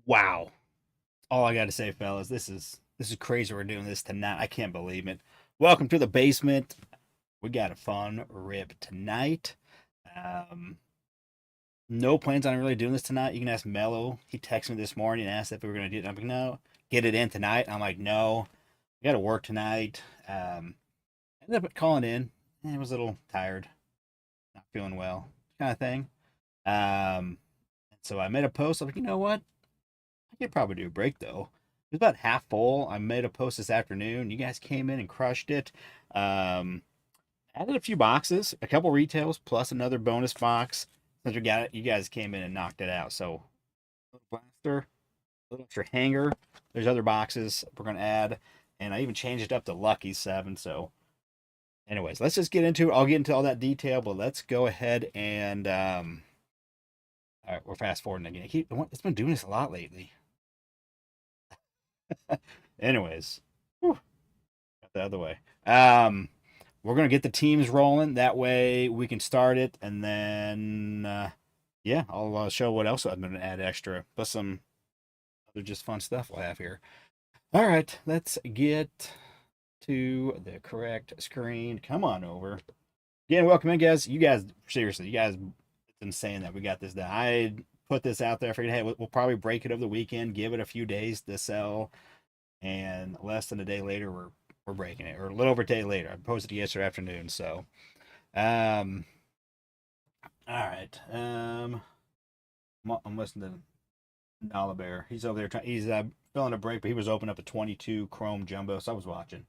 Wow. All I got to say, fellas, this is crazy. We're doing this tonight. I can't believe it. Welcome to the basement. We got a fun rip tonight. Um, no plans on really doing this tonight. You can ask Mello. He texted me this morning and asked if we were gonna do it. I'm like, no, get it in tonight. I'm like, no, I got to work tonight. Ended up calling in. I was a little tired, not feeling well, kind of thing. So I made a post. I'm like, you know what? I could probably do a break though. It was about half full. I made a post this afternoon. You guys came in and crushed it. Um, Added a few boxes, a couple retails, plus another bonus box. Since we got it, you guys came in and knocked it out. So, a little blaster, a little extra hanger. There's other boxes we're gonna add, and I even changed it up to Lucky 7. So, anyways, let's just get into it. I'll get into all that detail, but let's go ahead and all right, we're fast forwarding again. It's been doing this a lot lately. Anyways, whew, got the other way. We're gonna get the teams rolling. That way we can start it, and then yeah, I'll show what else I'm gonna add extra, plus some other just fun stuff we'll have here. All right, let's get to the correct screen. Come on over. Again, welcome in, guys. You guys, seriously, you guys, it's insane that we got this done. I put this out there. I figured, hey, we'll probably break it over the weekend, give it a few days to sell, and less than a day later, we're breaking it, or a little over a day later. I posted it yesterday afternoon. So, um, all right. I'm listening to Nala Bear. He's over there trying. He's filling a break, but he was opening up a 22 Chrome Jumbo, so I was watching.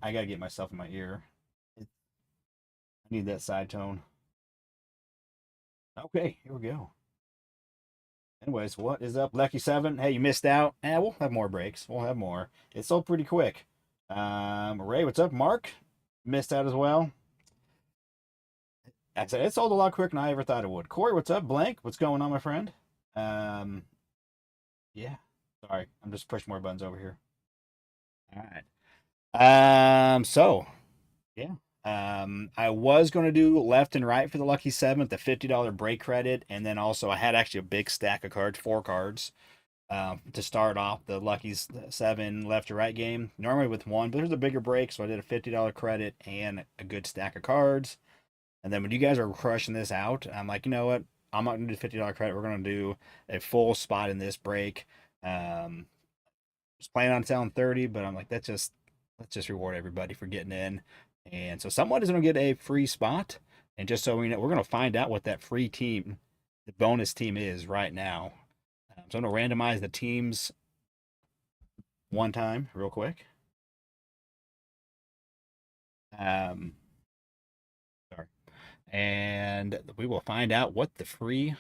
I gotta get myself in my ear. I need that side tone. Okay, here we go. Anyways, what is up, Lucky Seven? Hey, you missed out. We'll have more breaks. We'll have more. It sold pretty quick. Ray, what's up? Mark missed out as well. I said it sold a lot quicker than I ever thought it would. Corey, what's up? Blank, what's going on, my friend? Um, yeah. Sorry, I'm just pushing more buttons over here. All right. So yeah. I was going to do left and right for the lucky seven, the $50 break credit, and then also I had actually a big stack of cards, 4 cards, to start off the lucky seven left to right game. Normally with one, but there's a bigger break, so I did a $50 credit and a good stack of cards. And then when you guys are crushing this out, I'm like, you know what? I'm not gonna do $50 credit. We're gonna do a full spot in this break. Um, was planning on selling 30, but I'm like, let's just reward everybody for getting in. And so someone is gonna get a free spot. And just so we know, we're gonna find out what that free team, the bonus team is right now. So I'm gonna randomize the teams one time real quick. Um, sorry. And we will find out what the free,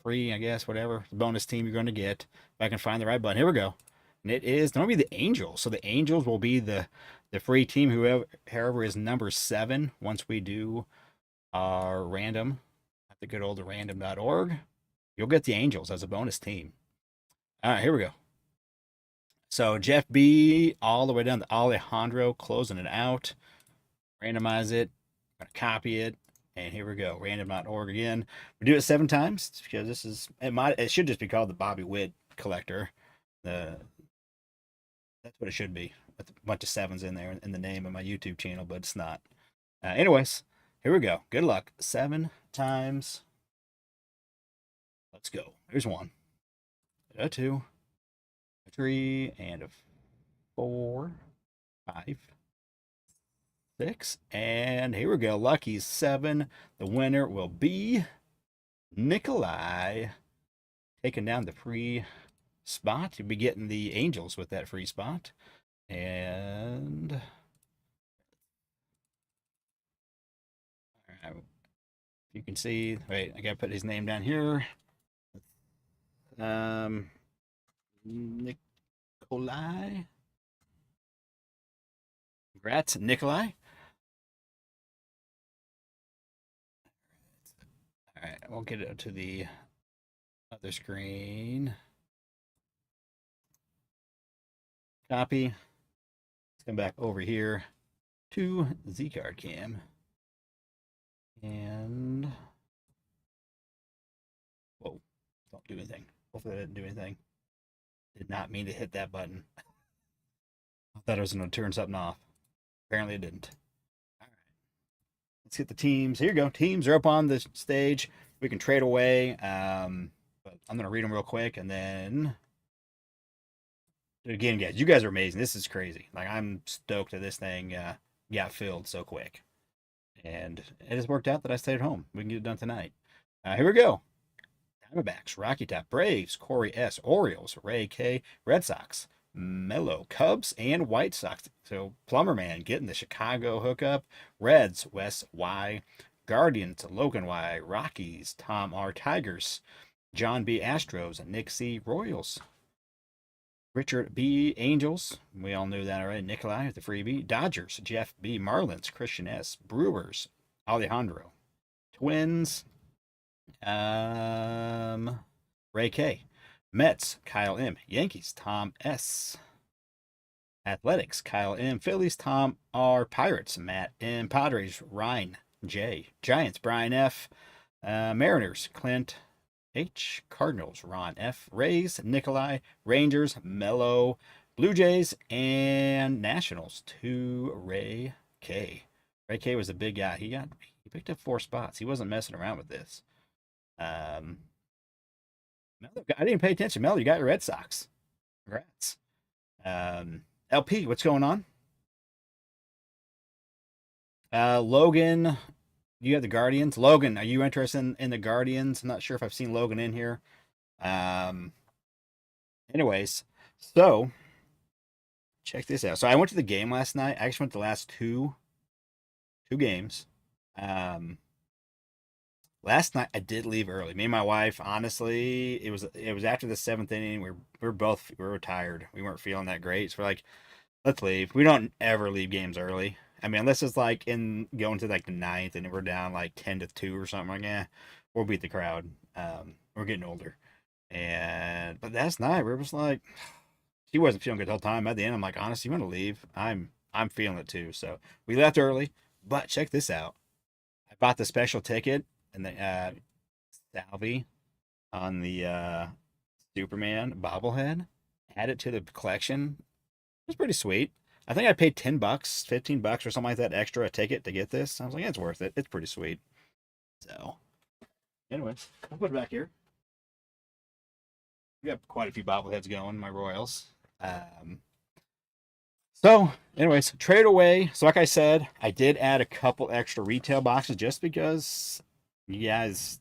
I guess, whatever bonus team you're going to get. If I can find the right button. Here we go. And it is normally the Angels. So the Angels will be the free team, however is number 7 once we do our random at the good old random.org. You'll get the Angels as a bonus team. All right, here we go. So Jeff B all the way down to Alejandro closing it out. Randomize it. I'm gonna copy it. And here we go. Random.org again. We do it 7 times because it should just be called the Bobby Witt collector. The That's what it should be. With a bunch of sevens in there in the name of my YouTube channel, but it's not. Anyways, here we go. Good luck. 7 times. Let's go. Here's one, a two, a three, and a 4, 5, 6, and here we go. Lucky 7. The winner will be Nikolai, taking down the free spot. You'll be getting the Angels with that free spot. And you can see, wait, I gotta put his name down here. Um, Nikolai. Congrats, Nikolai. All right, we'll get it to the other screen. Copy. Let's come back over here to Z card cam. And whoa, don't do anything. Hopefully that didn't do anything. Did not mean to hit that button. I thought I was going to turn something off. Apparently it didn't. All right. Let's get the teams. Here you go. Teams are up on the stage. We can trade away. But I'm going to read them real quick and then again, guys, you guys are amazing. This is crazy. Like, I'm stoked that this thing got filled so quick. And it has worked out that I stayed at home. We can get it done tonight. Here we go. Diamondbacks, Rocky Top, Braves, Corey S, Orioles, Ray K, Red Sox, Mellow, Cubs, and White Sox. So Plumber Man getting the Chicago hookup. Reds, Wes Y, Guardians, Logan Y, Rockies, Tom R, Tigers, John B, Astros, and Nick C, Royals. Richard B, Angels. We all knew that already. Nikolai with the freebie. Dodgers, Jeff B, Marlins, Christian S, Brewers, Alejandro. Twins, Ray K. Mets, Kyle M. Yankees, Tom S. Athletics, Kyle M. Phillies, Tom R. Pirates, Matt M. Padres, Ryan J. Giants, Brian F. Mariners, Clint H. Cardinals, Ron F. Rays, Nikolai. Rangers, Mello. Blue Jays, and Nationals, to Ray K. Ray K was a big guy. He picked up 4 spots. He wasn't messing around with this. Mello, I didn't pay attention. Mello, you got your Red Sox. Congrats. LP, what's going on? Logan, you have the Guardians. Logan, are you interested in the Guardians? I'm not sure if I've seen Logan in here. Anyways, so check this out. So I went to the game last night. I actually went to the last two games. Last night I did leave early. Me and my wife, honestly, it was after the 7th inning. We were tired. We weren't feeling that great. So we're like, let's leave. We don't ever leave games early. I mean, unless it's like in going to like the 9th and we're down like 10-2 or something like that, we'll beat the crowd. We're getting older. But last night we were just like, she wasn't feeling good the whole time. At the end, I'm like, honestly, you want to leave? I'm feeling it too. So we left early. But check this out. I bought the special ticket and the Salvi on the Superman bobblehead. Add it to the collection. It was pretty sweet. I think I paid $10, $15 or something like that extra a ticket to get this. I was like, yeah, it's worth it. It's pretty sweet. So, anyways, I'll put it back here. We got quite a few bobbleheads going, my Royals. So, anyways, trade away. So, like I said, I did add a couple extra retail boxes just because you guys,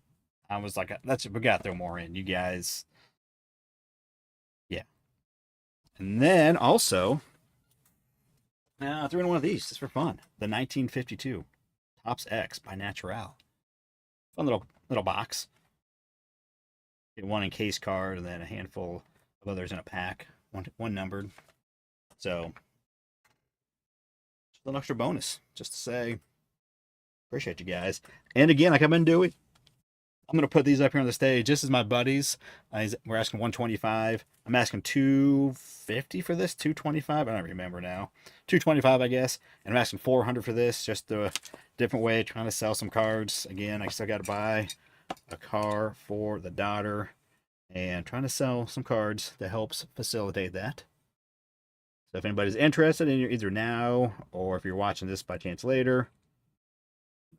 I was like, we got to throw more in. You guys, yeah. And then also, I threw in one of these just for fun. The 1952 Topps X by Natural. Fun little box. Get one in case card and then a handful of others in a pack. One numbered. So, just a little extra bonus. Just to say, appreciate you guys. And again, like I've been doing, I'm going to put these up here on the stage. This is my buddies. We're asking 125. I'm asking 250 for this. 225. I don't remember now. 225, I guess. And I'm asking 400 for this. Just a different way, trying to sell some cards. Again, I still got to buy a car for the daughter. And trying to sell some cards that helps facilitate that. So if anybody's interested in either now or if you're watching this by chance later,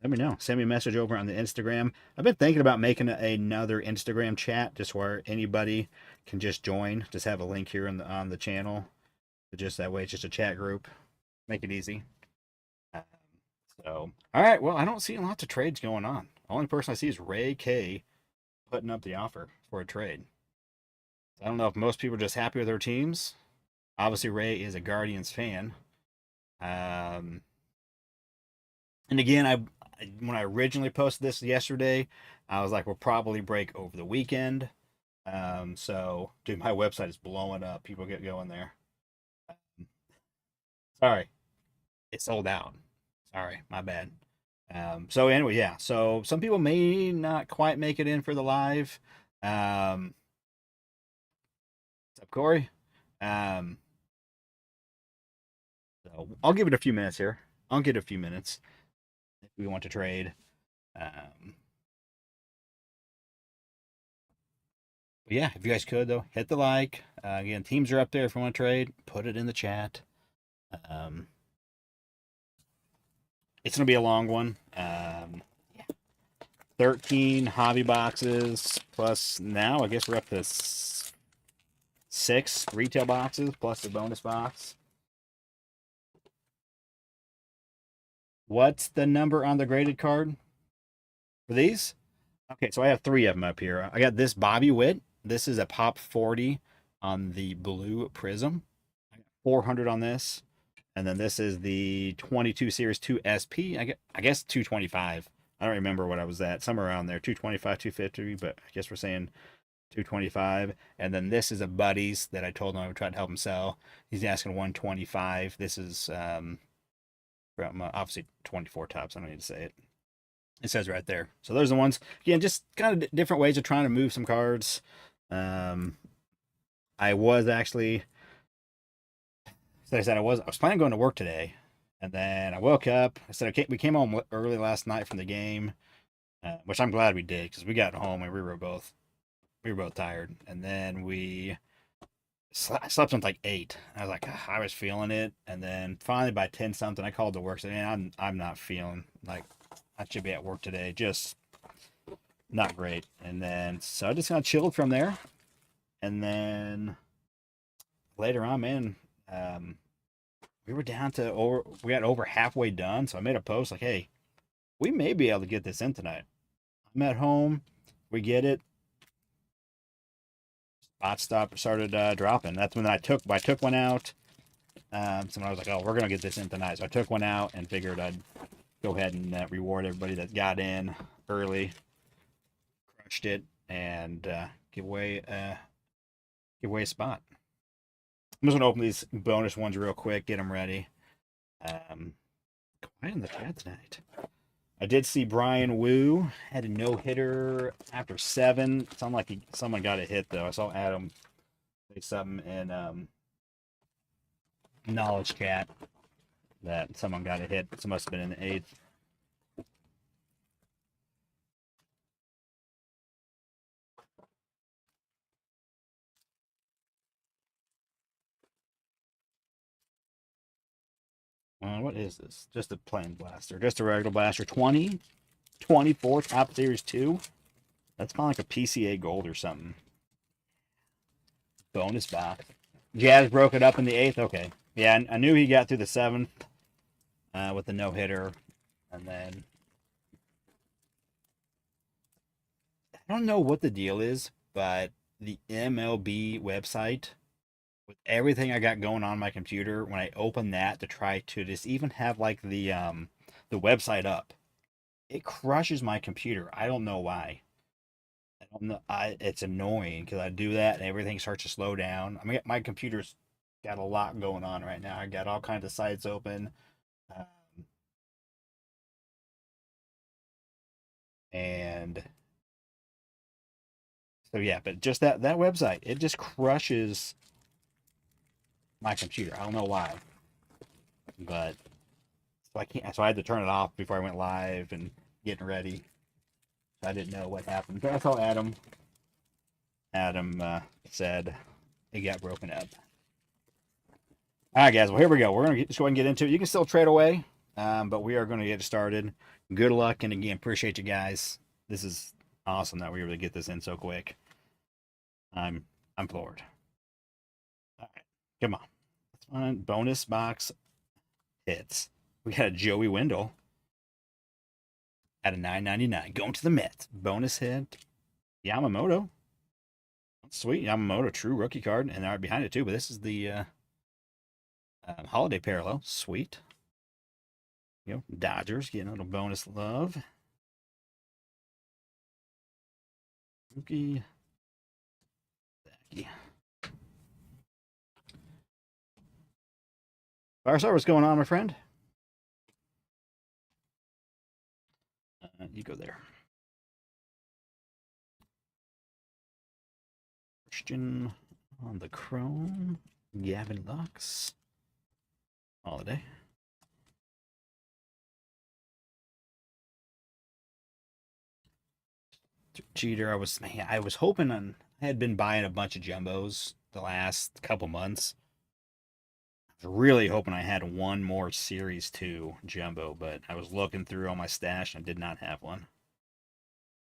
let me know. Send me a message over on the Instagram. I've been thinking about making another Instagram chat just where anybody can just join. Just have a link here on the channel. Just that way, it's just a chat group. Make it easy. So, all right. Well, I don't see lots of trades going on. The only person I see is Ray K putting up the offer for a trade. I don't know if most people are just happy with their teams. Obviously, Ray is a Guardians fan. And again, when I originally posted this yesterday, I was like, we'll probably break over the weekend. So, dude, my website is blowing up. People get going there. Sorry, it sold out. Sorry, my bad. So anyway, yeah. So some people may not quite make it in for the live. What's up, Corey? So I'll give it a few minutes here. I'll get a few minutes if we want to trade. But Yeah, if you guys could though, hit the like. Again, teams are up there. If you want to trade, put it in the chat. Um, it's gonna be a long one. 13 hobby boxes plus now I guess we're up to 6 retail boxes plus the bonus box. What's the number on the graded card for these? Okay, so I have 3 of them up here. I got this Bobby Witt. This is a pop 40 on the blue prism. 400 on this. And then this is the 22 Series 2 SP. I guess 225. I don't remember what I was at. Somewhere around there. 225, 250, but I guess we're saying 225. And then this is a Buddies that I told him I would try to help him sell. He's asking 125. This is from obviously 24 tops. I don't need to say it. It says right there. So those are the ones. Again, just kind of different ways of trying to move some cards. Um, I was actually, as I said, I was planning on going to work today, and then I woke up. I said, okay, we came home early last night from the game, which I'm glad we did because we got home and we were both tired, and then I slept until like 8. I was like, I was feeling it, and then finally by 10 something, I called to work. Said, man, I'm not feeling like I should be at work today. Just not great. And then so I just kind of chilled from there, and then later on, man, um, we were down to we got over halfway done. So I made a post like, hey, we may be able to get this in tonight. I'm at home. We get it. Bot started dropping. That's when I took one out. So I was like, oh, we're gonna get this in tonight. So I took one out and figured I'd go ahead and reward everybody that got in early, crushed it, and give away a spot. I'm just gonna open these bonus ones real quick, get them ready. Quiet in the chat tonight. I did see Brian Wu had a no hitter after 7. Sounded like someone got a hit though. I saw Adam say something in knowledge chat that someone got a hit. It must have been in the 8th. What is this? Just a plain blaster. Just a regular blaster. 20, 24, top series 2. That's probably like a PCA gold or something. Bonus box. Jazz broke it up in the 8th. Okay. Yeah, I knew he got through the 7th with the no hitter. And then I don't know what the deal is, but the MLB website, with everything I got going on my computer, when I open that to try to just even have like the website up, it crushes my computer. I don't know why. I don't know. It's annoying because I do that and everything starts to slow down. I mean, my computer's got a lot going on right now. I got all kinds of sites open, um, and so yeah. But just that website, it just crushes my computer. I don't know why, but so I can't. So I had to turn it off before I went live and getting ready. So I didn't know what happened. But I saw Adam. Adam said it got broken up. All right, guys. Well, here we go. We're gonna just go ahead and get into it. You can still trade away, but we are going to get started. Good luck, and again, appreciate you guys. This is awesome that we were able to get this in so quick. I'm floored. All right, come on. Let's find bonus box hits. We got a Joey Wendell at a $9.99 going to the Mets. Bonus hit Yamamoto. Sweet Yamamoto, true rookie card, and right behind it too. But this is the holiday parallel. Sweet. Dodgers getting a little bonus love. Rookie. Firestar, what's going on, my friend? You go there. Christian on the Chrome. Gavin Lux. Holiday. Cheater. I was hoping on. I had been buying a bunch of jumbos the last couple months. I was really hoping I had one more Series 2 jumbo, but I was looking through all my stash and I did not have one.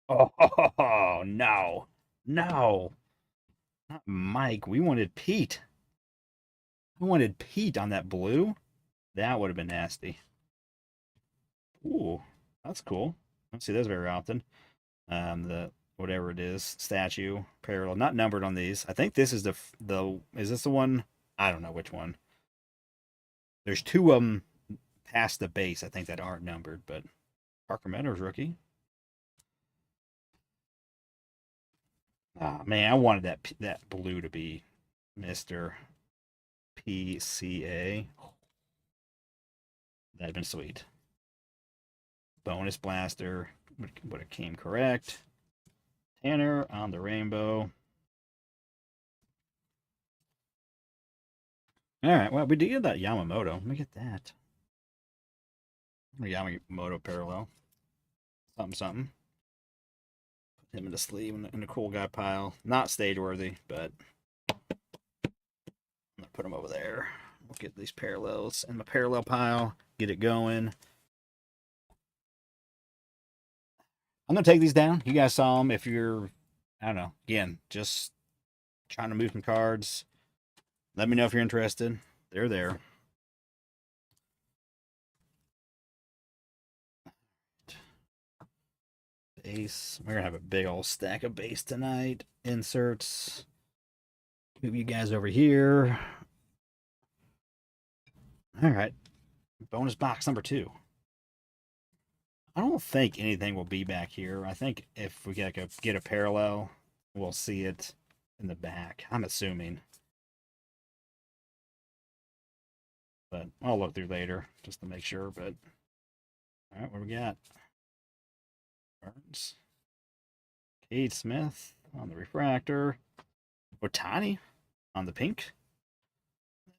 Oh, no. No. Not Mike. We wanted Pete. I wanted Pete on that blue. That would have been nasty. Ooh, that's cool. I don't see those very often. The whatever it is, statue parallel, not numbered on these. I think this is the is this the one? I don't know which one. There's two of them past the base, I think, that aren't numbered, but Parker Meadows rookie. Ah, man, I wanted that blue to be Mr. PCA. That'd have been sweet. Bonus blaster would have came correct. Tanner on the rainbow. All right, well, we did get that Yamamoto. Let me get that. Yamamoto parallel. Something, something. Put him in the sleeve in the cool guy pile. Not stage worthy, but I'm going to put him over there. We'll get these parallels in my parallel pile. Get it going. I'm going to take these down. You guys saw them. If you're, I don't know, again, just trying to move some cards, let me know if you're interested. They're there. Base. We're going to have a big old stack of base tonight. Inserts. Move you guys over here. All right. Bonus box number 2. I don't think anything will be back here. I think if we get a parallel, we'll see it in the back. I'm assuming. But I'll look through later just to make sure. But all right, what do we got? Burns. Cade Smith on the refractor. Otani on the pink.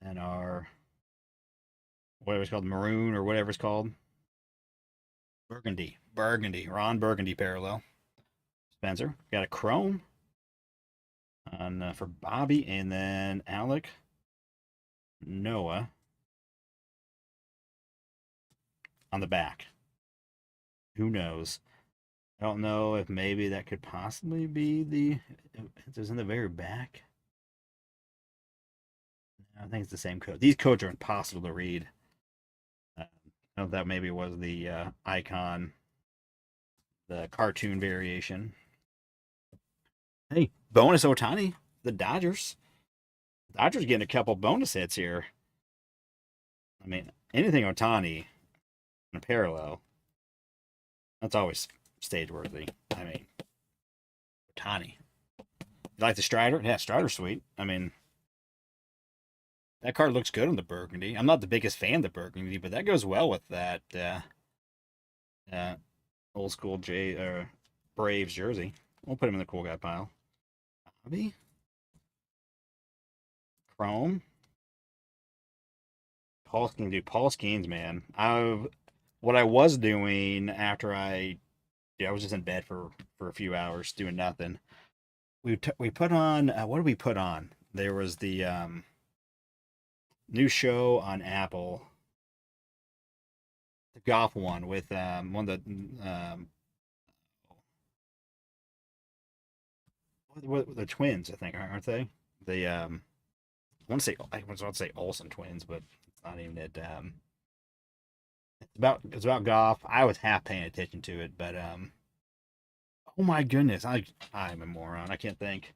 And our whatever it's called, maroon or whatever it's called. Burgundy. Ron Burgundy parallel. Spencer. Got a chrome on for Bobby, and then Alec. Noah on the back. Who knows? I don't know if maybe that could possibly be if it's in the very back. I think it's the same code. These codes are impossible to read. I know that maybe was the icon, the cartoon variation. Hey, bonus Otani, the Dodgers. Dodgers getting a couple bonus hits here. I mean, anything Otani in a parallel, that's always stage worthy. I mean, Otani. You like the Strider? Yeah, Strider's sweet. I mean, that card looks good on the Burgundy. I'm not the biggest fan of the Burgundy, but that goes well with that old school Braves jersey. We'll put him in the cool guy pile. Bobby. Chrome. Paul Skeens, dude. Paul Skeens, man. What I was doing after I was just in bed for a few hours doing nothing. We put on what did we put on? There was the new show on Apple, the golf one with one of the twins, I think, aren't they? The I want to say Olsen twins, but it's not even it. It's about golf. I was half paying attention to it, but oh my goodness, I'm a moron. I can't think.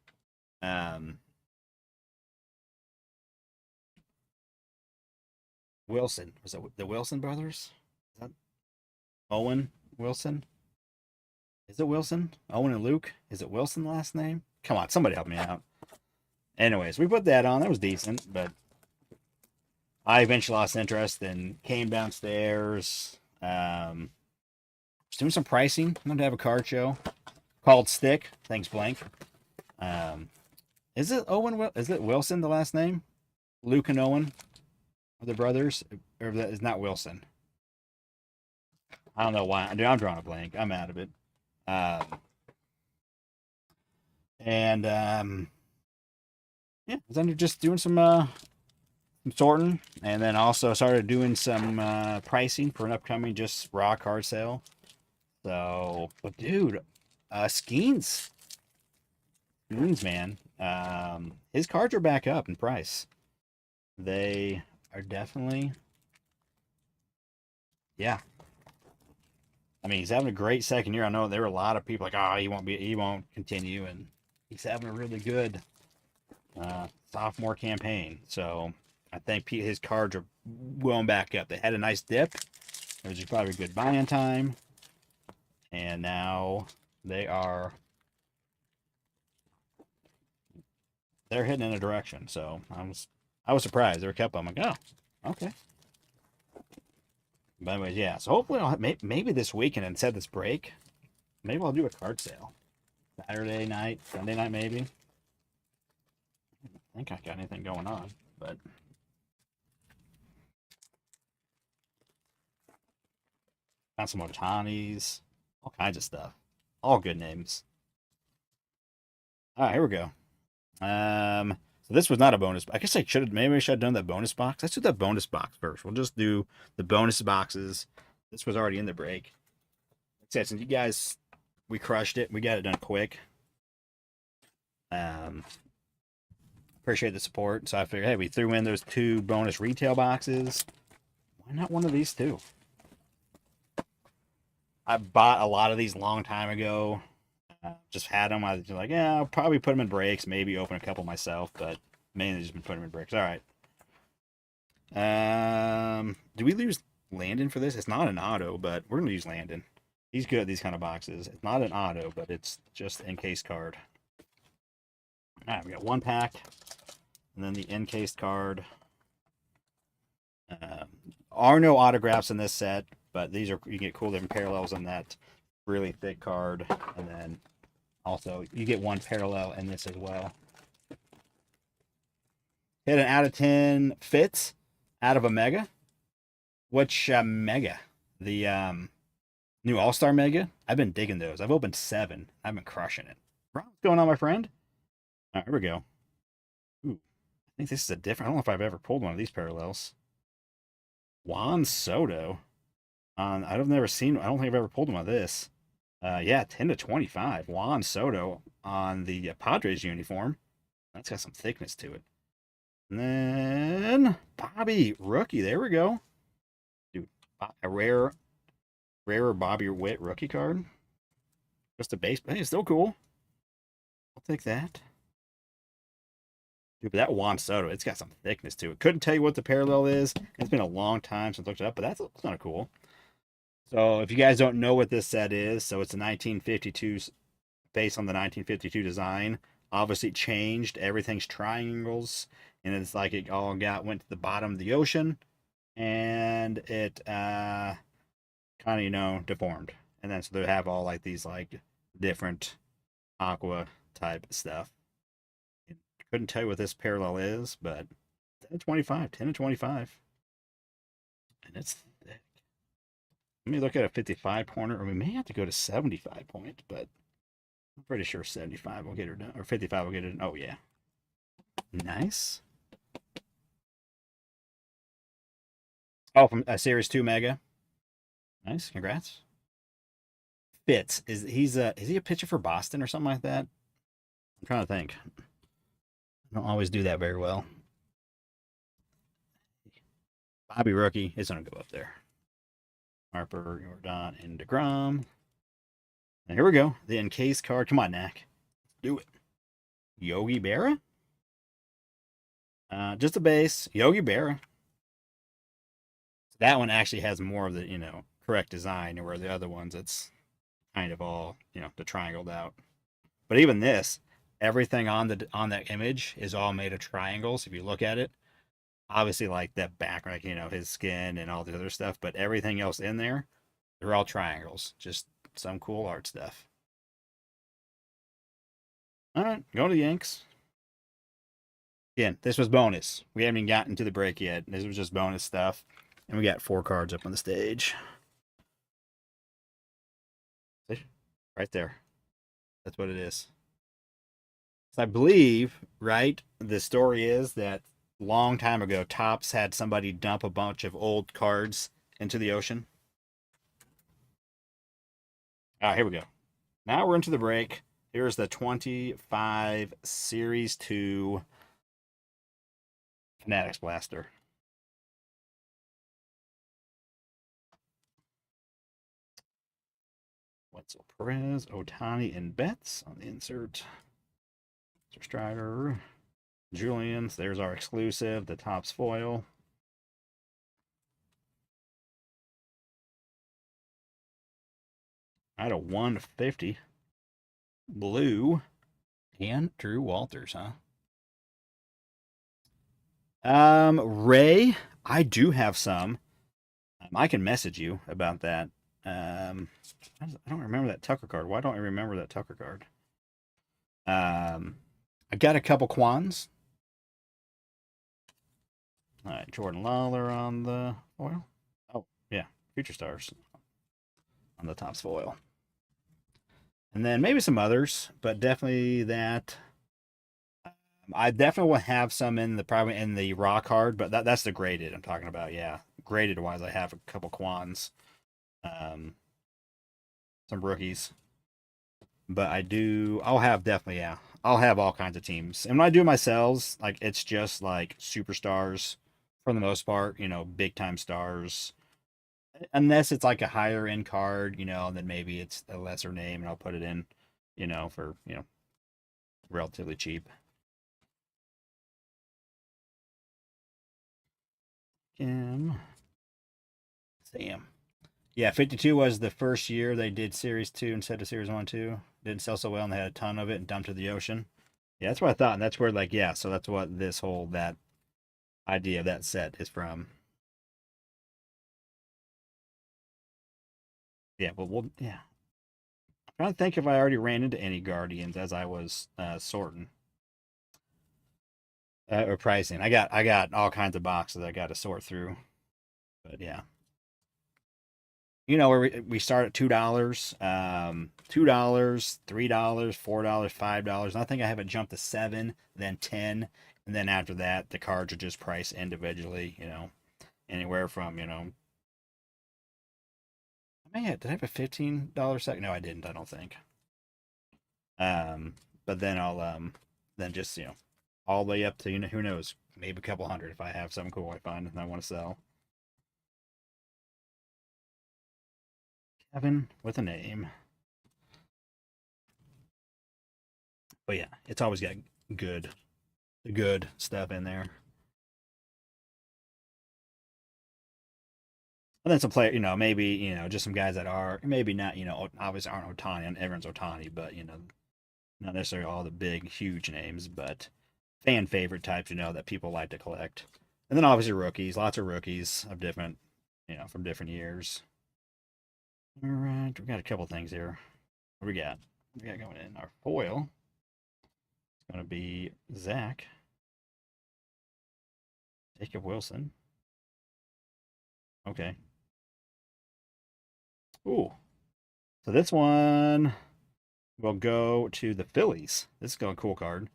Wilson, was it the Wilson brothers? Is that Owen Wilson? Is it Wilson? Owen and Luke? Is it Wilson last name? Come on, somebody help me out. Anyways, we put that on. That was decent, but I eventually lost interest and came downstairs. Was doing some pricing. I'm going to have a card show called Stick. Thanks, Blank. Is it Owen? Is it Wilson the last name? Luke and Owen are the brothers, or that is not Wilson. I don't know why. Dude, I'm drawing a blank. I'm out of it. And yeah, then you're just doing some sorting, and then also started doing some pricing for an upcoming just raw card sale. So, but dude, Skeens, man, his cards are back up in price. They are definitely, yeah. I mean, he's having a great second year. I know there were a lot of people like, oh, he won't continue, and he's having a really good sophomore campaign. So I think his cards are going back up. They had a nice dip. It was probably a good buy-in time, and now they are they're heading in a direction. So I was surprised. There were a couple. I'm like, oh, okay. But anyways, yeah. So hopefully, maybe this weekend instead of this break, maybe I'll do a card sale. Saturday night, Sunday night, maybe. I think I got anything going on, but got some Otanis, all kinds of stuff. All good names. All right, here we go. So this was not a bonus. I guess maybe I should have done that bonus box. Let's do that bonus box first. We'll just do the bonus boxes. This was already in the break. Like I said, since you guys, we crushed it. We got it done quick. Um, appreciate the support. So I figured, hey, we threw in those 2 bonus retail boxes. Why not one of these too? I bought a lot of these a long time ago. Just had them. I was like, yeah, I'll probably put them in breaks. Maybe open a couple myself, but mainly just been putting them in breaks. All right. Do we lose Landon for this? It's not an auto, but we're gonna use Landon. He's good at these kind of boxes. It's not an auto, but it's just encased card. All right, we got 1 pack, and then the encased card. Are no autographs in this set, but these are you get cool different parallels on that really thick card, and then also you get 1 parallel in this as well. Hit an out of 10 fits out of a mega. Which mega? The new All Star mega. I've been digging those. I've opened 7. I've been crushing it. What's going on, my friend? All right, here we go. Ooh, I think this is a different. I don't know if I've ever pulled one of these parallels. Juan Soto. I've never seen. I don't think I've ever pulled one of this. Yeah, 10/25. Juan Soto on the Padres uniform. That's got some thickness to it. And then Bobby rookie. There we go. Dude, a rarer Bobby Witt rookie card. Just a base, but hey, it's still cool. I'll take that. Dude, but that Juan Soto, it's got some thickness to it. Couldn't tell you what the parallel is. It's been a long time since I looked it up, but that's kind of cool. So if you guys don't know what this set is, so it's a 1952 based on the 1952 design. Obviously changed. Everything's triangles, and it's like it all went to the bottom of the ocean, and it kind of deformed. And then so they have all like these like different aqua type stuff. Couldn't tell you what this parallel is, but 10/25, 10/25, and it's thick. Let me look at a 55 pointer, or we may have to go to 75 point, but I'm pretty sure 75 will get her done, or 55 will get it done. Oh, yeah. Nice. Oh, from a Series 2 Mega. Nice. Congrats. Fitz. Is he a pitcher for Boston or something like that? I'm trying to think. I don't always do that very well. Bobby rookie is going to go up there. Harper, Jordan, and DeGrom. And here we go. The encased card. Come on, Knack. Do it. Yogi Berra? Just a base. Yogi Berra. That one actually has more of the, correct design, where the other ones, it's kind of all, the triangled out. But even this, everything on that image is all made of triangles. If you look at it, obviously like that background, his skin and all the other stuff, but everything else in there, they're all triangles. Just some cool art stuff. All right, go to the Yanks. Again, this was bonus. We haven't even gotten to the break yet. This was just bonus stuff. And we got 4 cards up on the stage. Right there. That's what it is. I believe, right, the story is that long time ago, Topps had somebody dump a bunch of old cards into the ocean. Ah, here we go. Now we're into the break. Here's the 25 Series 2 Fanatics Blaster. Wetzel Perez, Otani, and Betts on the insert. Mr. Strider, Julian's. There's our exclusive, the Topps foil. I had a 150 blue and Drew Walters, huh? Ray, I do have some. I can message you about that. Um, I don't remember that Tucker card. Why don't I remember that Tucker card? I got a couple Quans. All right, Jordan Lawler on the foil. Oh, yeah, Future Stars on the Topps foil. And then maybe some others, but definitely that. I definitely will have some in the probably in the raw card, but that's the graded I'm talking about. Yeah, graded wise, I have a couple Quans, um, some rookies, but I do. I'll have definitely yeah. I'll have all kinds of teams, and when I do my sales, like it's just like superstars for the most part. You know, big time stars, unless it's like a higher end card. You know, then maybe it's a lesser name, and I'll put it in. You know, for relatively cheap. Sam. Yeah, 52 was the first year they did Series 2 instead of Series 1 2. Didn't sell so well, and they had a ton of it and dumped to the ocean. Yeah, that's what I thought. And that's where, like, yeah, so that's what this whole, that idea of that set is from. Yeah, but yeah. I'm trying to think if I already ran into any Guardians as I was sorting or pricing. I got all kinds of boxes I got to sort through. But yeah. Where we start at $2, $2, $3, $4, $5. And I think I have it jump to 7, then 10, and then after that the cards are just priced individually. Anywhere from I may have did I have a $15 set? No, I didn't. I don't think. But then I'll then just all the way up to who knows, maybe a couple hundred if I have something cool I find and I want to sell. Kevin with a name. But yeah, it's always got good good stuff in there. And then some player, maybe, just some guys that are maybe not, obviously aren't Otani and everyone's Otani, but, not necessarily all the big, huge names, but fan favorite types, that people like to collect. And then obviously rookies, lots of rookies of different, from different years. All right, we got a couple things here. What do we got? What do we got going in? Our foil is going to be Zach, Jacob Wilson. Okay. Ooh. So this one will go to the Phillies. This is a cool card.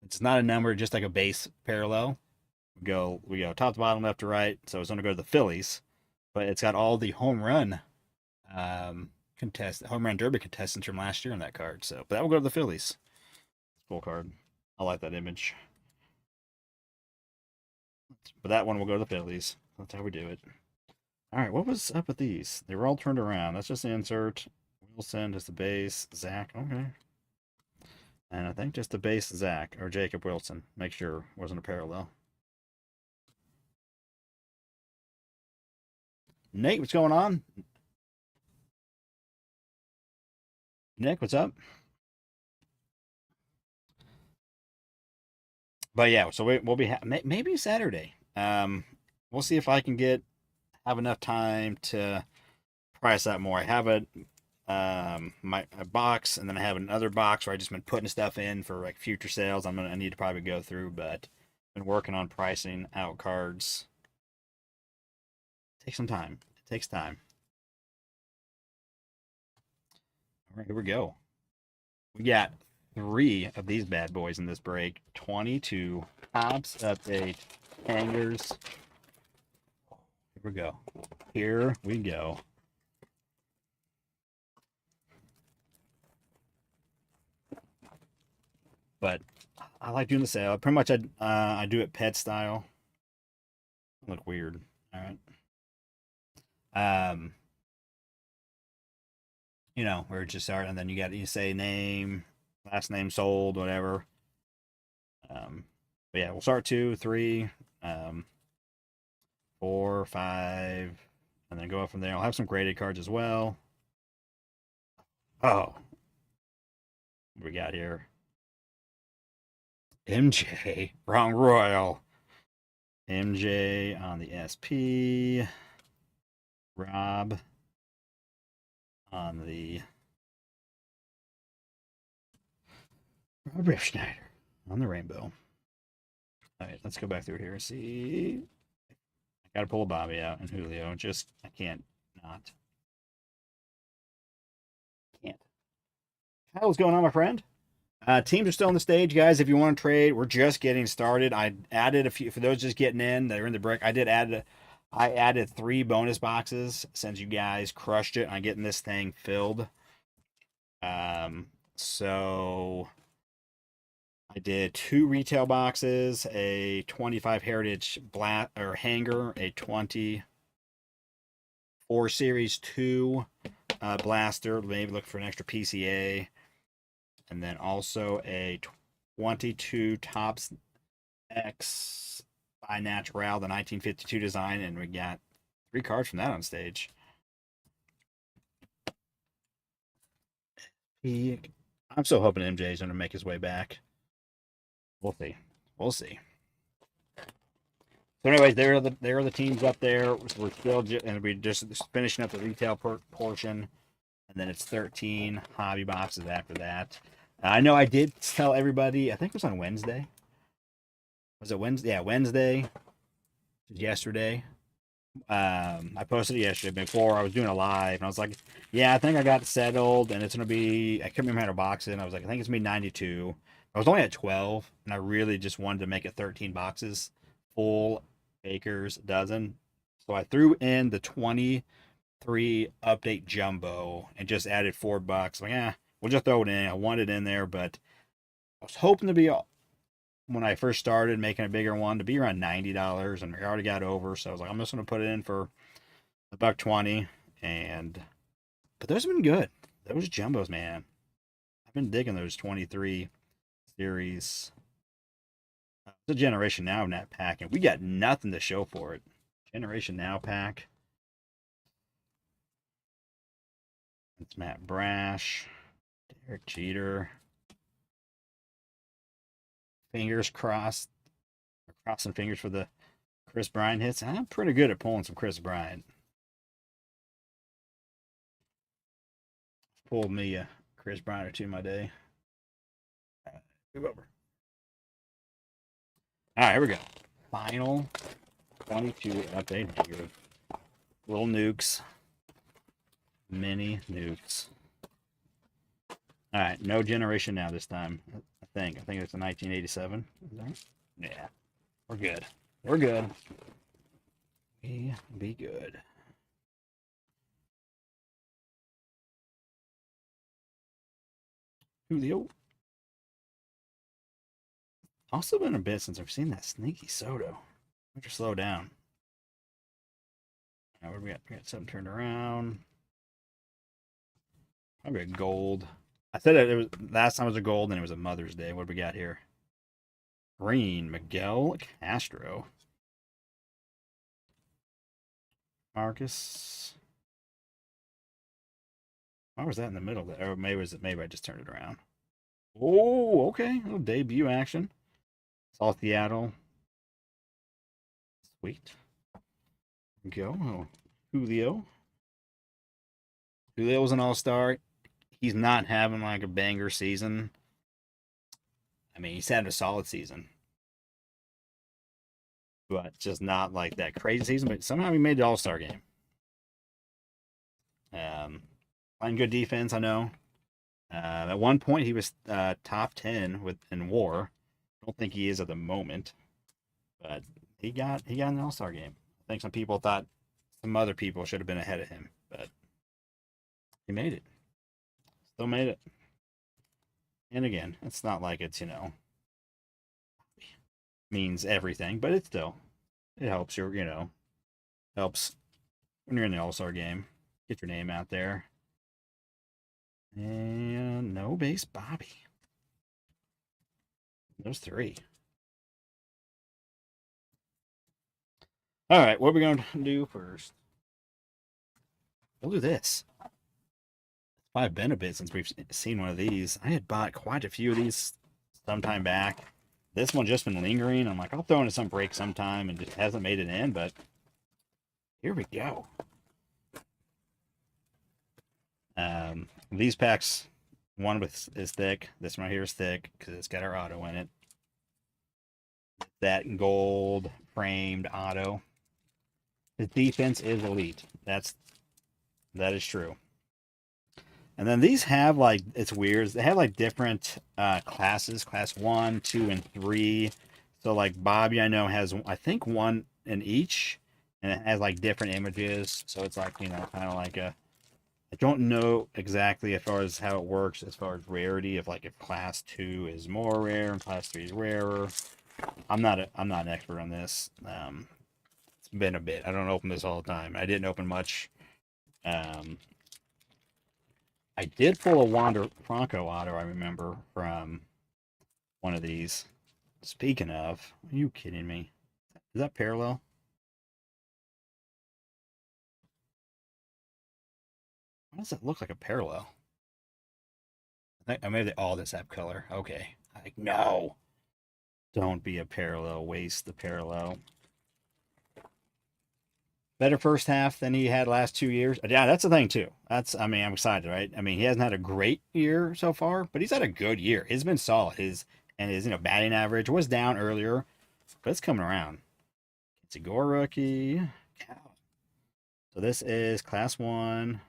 It's not a number, just like a base parallel. We go top to bottom, left to right. So it's going to go to the Phillies, but it's got all the home run derby contestants from last year in that card. So, but that will go to the Phillies. Cool card. I like that image. But that one will go to the Phillies. That's how we do it. All right, what was up with these? They were all turned around. That's just the insert. Wilson is the base. Zach, okay. And I think just the base Zach or Jacob Wilson. Make sure it wasn't a parallel. Nate, what's going on? Nick, what's up? But yeah, so we'll be maybe Saturday. We'll see if I can have enough time to price that more. I have a box, and then I have another box where I just been putting stuff in for like future sales. I need to probably go through, but been working on pricing out cards. Take some time. It takes time. All right, here we go. We got 3 of these bad boys in this break. 22 Hops update hangers. Here we go. Here we go. But I like doing the sale. Pretty much I do it pet style. Look weird. All right. You know, where it just start, and then you say name, last name sold, whatever. But yeah, we'll start 2, 3, 4, 5, and then go up from there. I'll have some graded cards as well. Oh, what we got here? MJ, wrong Royal. MJ on the SP. Rob on the Rob Rip Schneider on the rainbow. All right, let's go back through here and see. I gotta pull a Bobby out and Julio. Just I can't not. Can't. What's going on, my friend? Teams are still on the stage, guys. If you want to trade, we're just getting started. I added a few for those just getting in that are in the break. I added 3 bonus boxes since you guys crushed it on getting this thing filled. So I did 2 retail boxes, a 25 heritage hanger, a 24 series 2 blaster. Maybe look for an extra PCA. And then also a 22 Topps X by Natural, the 1952 design, and we got 3 cards from that on stage. I'm still hoping MJ's going to make his way back. We'll see. We'll see. So, anyways, there are the teams up there. We're still and we're just finishing up the retail portion, and then it's 13 hobby boxes after that. I know I did tell everybody, I think it was on Wednesday. Was it Wednesday? Yeah, Wednesday. Yesterday. I posted it yesterday before I was doing a live, and I was like, yeah, I think I got it settled, and it's going to be, I couldn't remember how to box it, and I was like, I think it's going to be 92. I was only at 12, and I really just wanted to make it 13 boxes, full acres, dozen. So I threw in the 23 update jumbo and just added $4. Like, we'll just throw it in. I wanted it in there, but I was hoping to be, when I first started making a bigger one, to be around $90, and we already got over. So I was like, I'm just going to put it in for $120. But those have been good. Those jumbos, man. I've been digging those 23 series. It's a Generation Now net pack, and we got nothing to show for it. Generation Now pack. It's Matt Brash, Derek Jeter. Fingers crossed. Crossing fingers for the Chris Bryant hits. I'm pretty good at pulling some Chris Bryant. Pulled me a Chris Bryant or 2 my day. Move over. All right, here we go. Final 22 update here. Little nukes. Mini nukes. All right, no Generation Now this time. I think it's a 1987. Yeah, we're good. We're good. We be good. Julio. Also been a bit since I've seen that sneaky Soto. Let me slow down. Now, what do we got? We got something turned around. Probably a gold. I said it was last time it was a gold, and it was a Mother's Day. What do we got here? Green, Miguel Castro. Marcus. Why was that in the middle there? Or maybe I just turned it around. Oh, okay. A little debut action. South Seattle. Sweet. Go. Oh, Julio. Julio was an all-star. He's not having like a banger season. I mean, he's had a solid season. But just not like that crazy season. But somehow he made the all-star game. Playing good defense, I know. At one point, he was top 10 in WAR. I don't think he is at the moment, but he got an All-Star game. I think some people thought some other people should have been ahead of him, but he made it. Still made it. And again, it's not like it's means everything, but it helps helps when you're in the All-Star game. Get your name out there. And no base Bobby. Those three. All right, what are we going to do first? We'll do this. It's probably been a bit since we've seen one of these. I had bought quite a few of these sometime back. This one just been lingering. I'm like, I'll throw into some break sometime and just hasn't made it in, but here we go. These packs, one is thick. This one right here is thick because it's got our auto in it. That gold framed auto. His defense is elite. That is true. And then these have like it's weird. They have like different classes, class 1, 2, and 3. So like Bobby, I know has I think one in each, and it has like different images. So it's like kind of like a. I don't know exactly as far as how it works as far as rarity. If class 2 is more rare and class 3 is rarer. I'm not an expert on this. It's been a bit. I don't open this all the time. I didn't open much. Um, I did pull a Wander Franco auto, I remember, from one of these. Speaking of, are you kidding me? Is that parallel? Why does it look like a parallel? Maybe they all just have color. Okay. Like, no. Don't be a parallel. Waste the parallel. Better first half than he had last 2 years. Yeah, that's the thing too. I'm excited, right? I mean, he hasn't had a great year so far, but he's had a good year. It's been solid. His batting average was down earlier, but it's coming around. It's a Gore rookie. So this is class 1.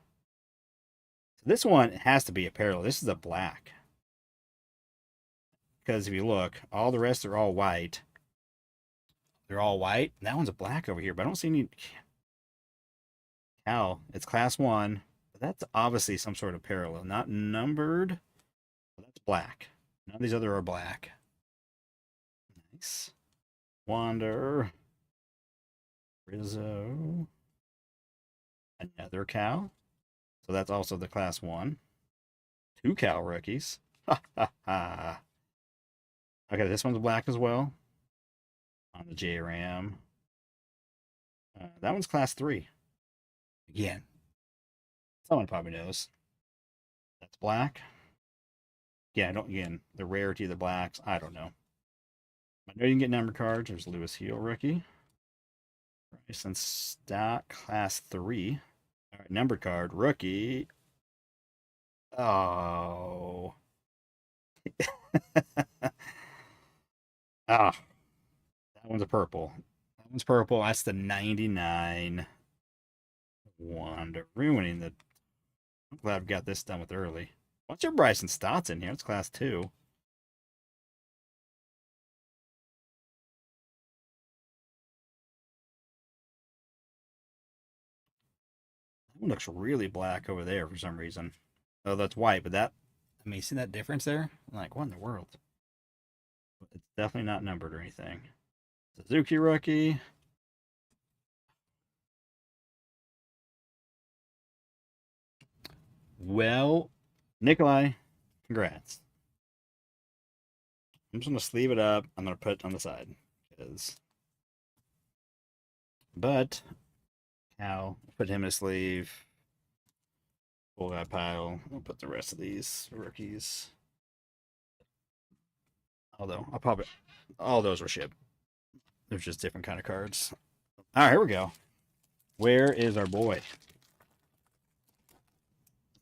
So this one has to be a parallel. This is a black. Because if you look, all the rest are all white. They're all white. That one's a black over here, but I don't see any Cal. It's class 1. But that's obviously some sort of parallel. Not numbered. But that's black. None of these other are black. Nice. Wander. Rizzo. Another Cal. So that's also the class 1. 2 Cal rookies. Ha ha ha. Okay, this one's black as well. On the J-Ram. That one's class 3. Again, someone probably knows. That's black. Yeah, I don't. Again, the rarity of the blacks. I don't know. I know you can get number cards. There's Lewis Heel rookie. Price and stock class 3. All right, number card rookie. Oh. Ah, that one's a purple. That one's purple. That's the 99 Wanda. Ruining the. I'm glad we got this done with early. What's your Bryson Stotts in here? It's class 2. That one looks really black over there for some reason. Oh, that's white, but you see that difference there? I'm like, what in the world? It's definitely not numbered or anything. Suzuki rookie. Well, Nikolai, congrats. I'm just going to sleeve it up. I'm going to put it on the side. But, Cal, put him in a sleeve. Full guy pile. I'll put the rest of these rookies. Although, all those were shipped. They're just different kind of cards. All right, here we go. Where is our boy?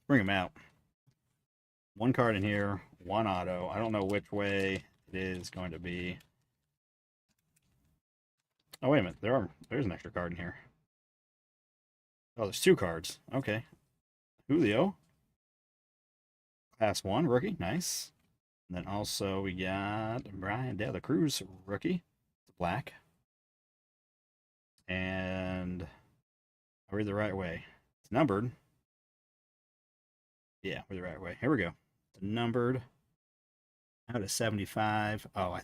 Bring him out. One card in here, one auto. I don't know which way it is going to be. Oh, wait a minute. There's an extra card in here. Oh, there's 2 cards. Okay. Julio. Class 1 rookie. Nice. And then also we got Brian De La Cruz rookie. Black. And I read the right way. It's numbered. Yeah, we're the right way. Here we go. It's numbered out of 75. Oh,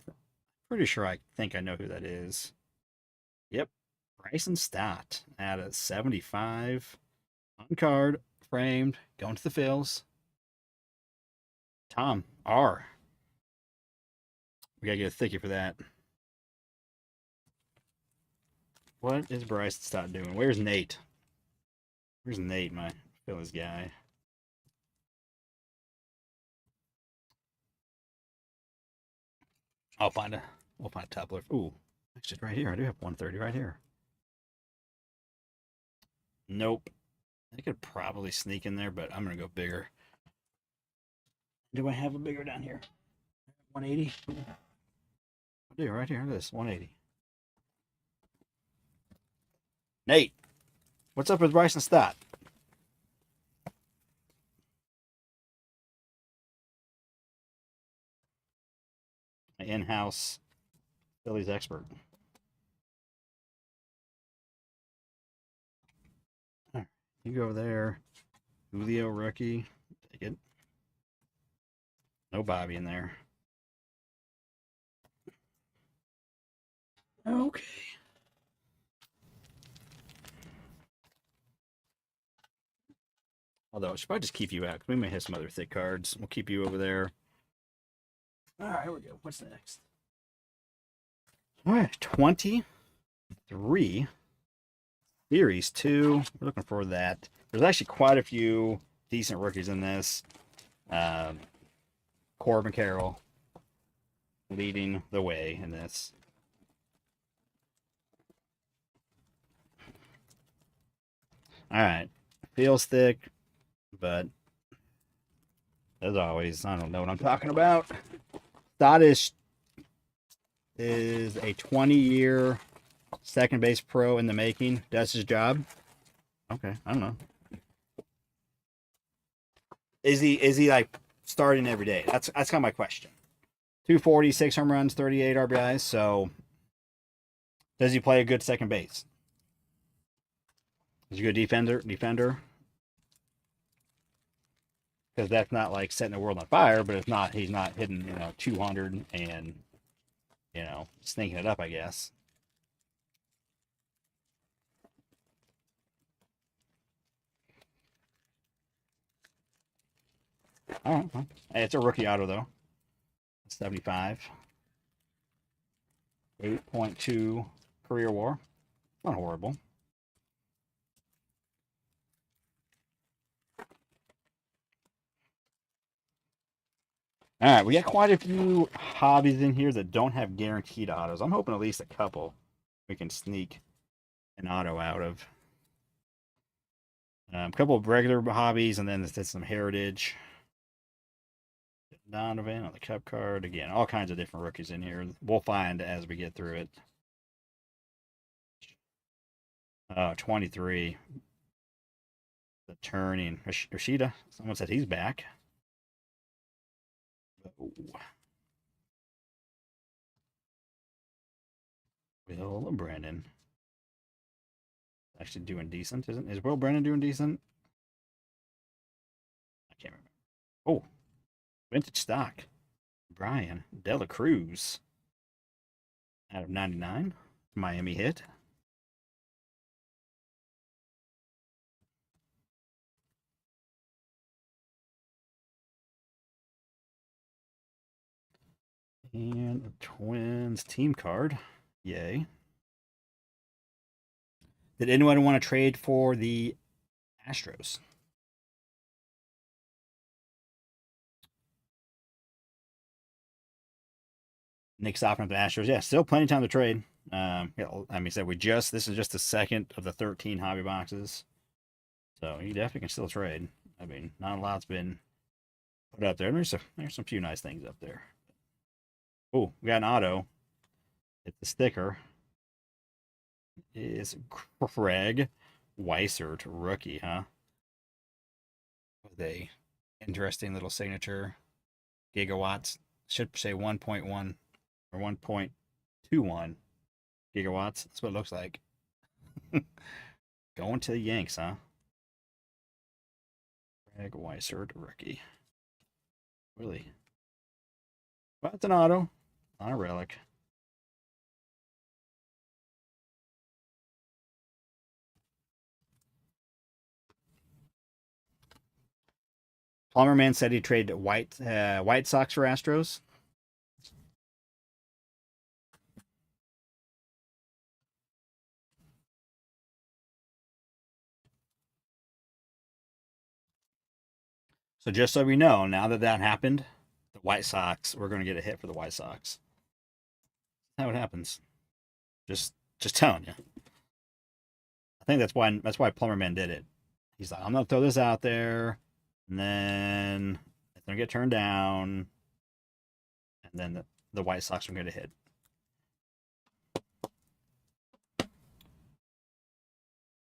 pretty sure I think I know who that is. Yep. Bryson Stott out of 75. On card, framed, going to the fills. Tom R. We gotta get a thickie for that. What is Bryson Stott doing? Where's Nate? Where's Nate, my Phillies guy? We'll find a top lift. Ooh, actually right here. I do have 130 right here. Nope. I could probably sneak in there, but I'm gonna go bigger. Do I have a bigger down here? 180. I do right here. Look at this, 180. Nate, what's up with Bryson Stott? My in-house Phillies expert. Right, you go over there. Julio rookie. Take it. No Bobby in there. Okay. Although I should probably just keep you out because we may have some other thick cards. We'll keep you over there. All right, here we go. What's next? All right, 23 Series 2. We're looking for that. There's actually quite a few decent rookies in this. Corbin Carroll leading the way in this. All right. Feels thick, but as always, I don't know what I'm talking about. Stodish is a 20-year second base pro in the making. Does his job. Okay, I don't know. Is he like starting every day? That's kind of my question. 240, 6 home runs, 38 RBIs. So does he play a good second base? Is he a good defender? Because that's not like setting the world on fire, but he's not hitting 200 and sneaking it up, I guess. All right, well, hey, it's a rookie auto though. 75. 8.2 career WAR. Not horrible. All right, we got quite a few hobbies in here that don't have guaranteed autos. I'm hoping at least a couple we can sneak an auto out of. A couple of regular hobbies, and then there's some heritage. Donovan on the cup card. Again, all kinds of different rookies in here. We'll find as we get through it. 23. The turning. Rashida. Someone said he's back. Will Brennan. Actually doing decent, isn't? Is Will Brennan doing decent? I can't remember. Oh, vintage stock. Brian De La Cruz out of 99. Miami hit. And a Twins team card. Yay. Did anyone want to trade for the Astros? Nick Stockman of the Astros. Yeah, still plenty of time to trade. Yeah, I mean, said this is just the second of the 13 hobby boxes. So you definitely can still trade. I mean, not a lot's been put up there. There's some few nice things up there. Oh, we got an auto. It's a sticker. Is Craig Weissert, rookie, huh? With a Interesting little signature. Gigawatts. Should say 1.1 or 1.21 gigawatts. That's what it looks like. Going to the Yanks, huh? Greg Weissert, rookie. Really? Well, it's an auto, not a relic. Plumber Man said he traded White Sox for Astros. So just so we know, now that that happened, the White Sox, we're going to get a hit for the White Sox. That's how it happens. Just telling you. I think that's why Plumber Man did it. He's like, I'm gonna throw this out there, and then it's gonna get turned down, and then the White Sox are gonna hit.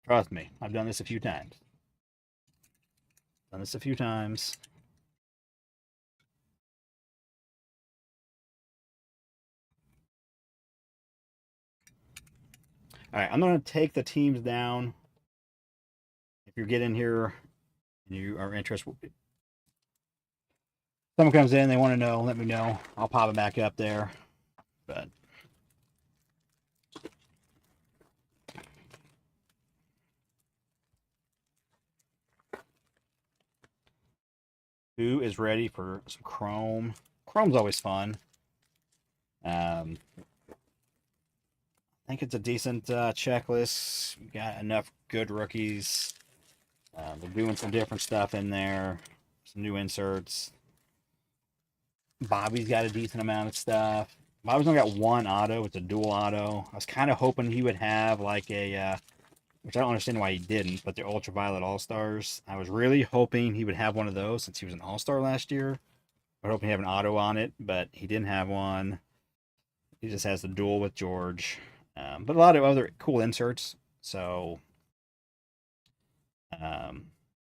Trust me, I've done this a few times. Done this a few times. All right, I'm gonna take the teams down. If you get in here and you are interested, someone comes in, they want to know, let me know. I'll pop it back up there. But who is ready for some Chrome? Chrome's always fun. I think it's a decent checklist. We got enough good rookies. They're doing some different stuff in there. Some new inserts. Bobby's got a decent amount of stuff. Bobby's only got one auto. It's a dual auto. I was kind of hoping he would have like a, which I don't understand why he didn't, but the Ultraviolet All-Stars. I was really hoping he would have one of those since he was an All-Star last year. I was hoping he had an auto on it, but he didn't have one. He just has the dual with George. But a lot of other cool inserts. So,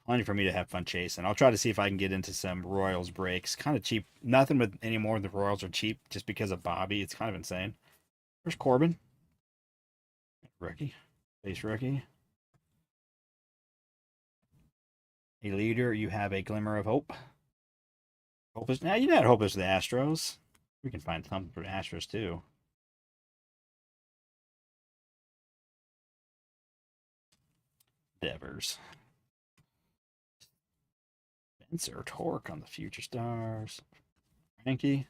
plenty for me to have fun chasing. I'll try to see if I can get into some Royals breaks. Kind of cheap. Nothing with any more of the Royals are cheap just because of Bobby. It's kind of insane. Where's Corbin? Rookie. Base rookie. A leader, you have a glimmer of hope. Hope is now. You know, hope is the Astros. We can find something for the Astros too. Devers. Spencer Torque on the Future Stars. Frankie.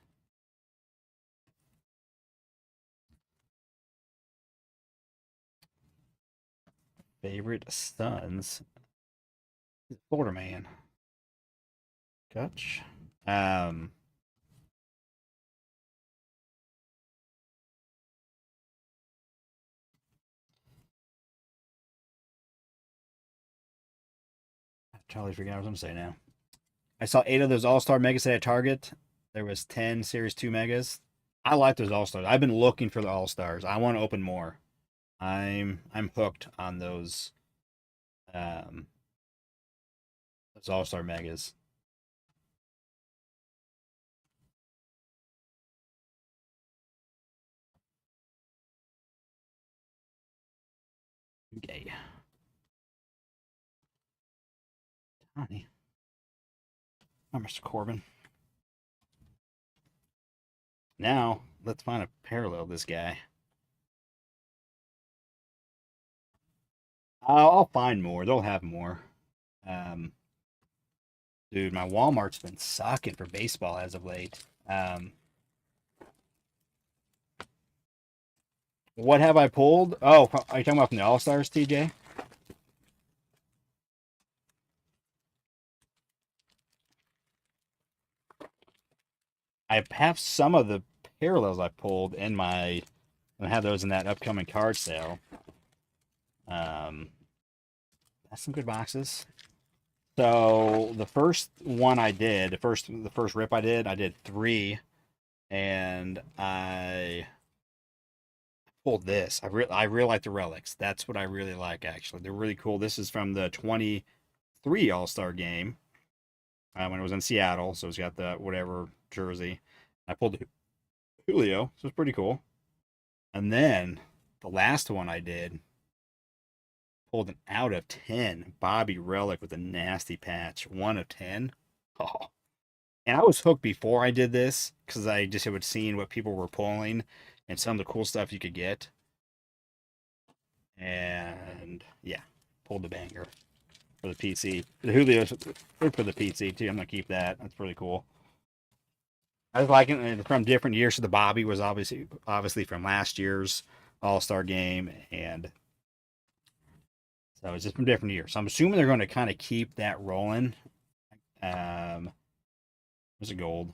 Favorite sons. Florida man. Kutch. Totally forgot what I was going to say now. I saw 8 of those All-Star Megas at Target. There was 10 Series 2 Megas. I like those All-Stars. I've been looking for the All-Stars. I want to open more. I'm hooked on those All-Star Megas. Okay. Tony. Oh, Mr. Corbin. Now, let's find a parallel this guy. I'll find more. They'll have more. Dude, my Walmart's been sucking for baseball as of late. What have I pulled? Oh, are you talking about from the All Stars, TJ? I have some of the parallels I pulled in my. I have those in that upcoming card sale. That's some good boxes. So the first one I did, the first rip I did 3, and I pulled this. I really like the relics. That's what I really like actually. They're really cool. This is from the 23 All-Star game. when it was in Seattle. So it's got the whatever jersey. I pulled Julio, so it's pretty cool. And then the last one I did pulled an out of 10 Bobby Relic with a nasty patch. 1 of 10. Oh. And I was hooked before I did this because I just had seen what people were pulling and some of the cool stuff you could get. And yeah, pulled the banger for the PC. The Julio's good for the PC too. I'm gonna keep that. That's really cool. I was liking it from different years. So the Bobby was obviously from last year's All Star game, and so it's just from different years. So I'm assuming they're going to kind of keep that rolling. There's a gold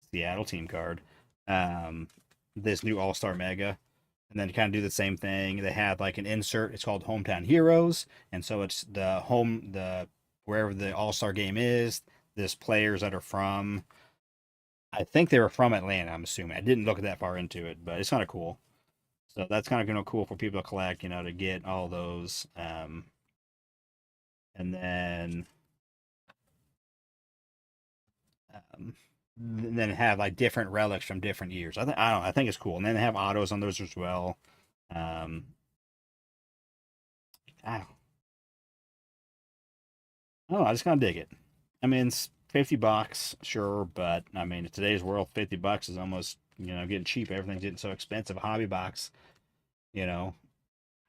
Seattle team card. Um, this new All Star Mega, and then kind of do the same thing. They had like an insert. It's called Hometown Heroes, and so it's the wherever the All Star game is. There's players that are from. I think they were from Atlanta. I'm assuming. I didn't look that far into it, but it's kind of cool. So that's kind of cool for people to collect, to get all those. And um, then have like different relics from different years. I don't know, I think it's cool. And then they have autos on those as well. Um, I don't know. I just kind of dig it. I mean, it's $50, sure, but I mean, in today's world, $50 is almost getting cheap. Everything's getting so expensive. A hobby box, you know,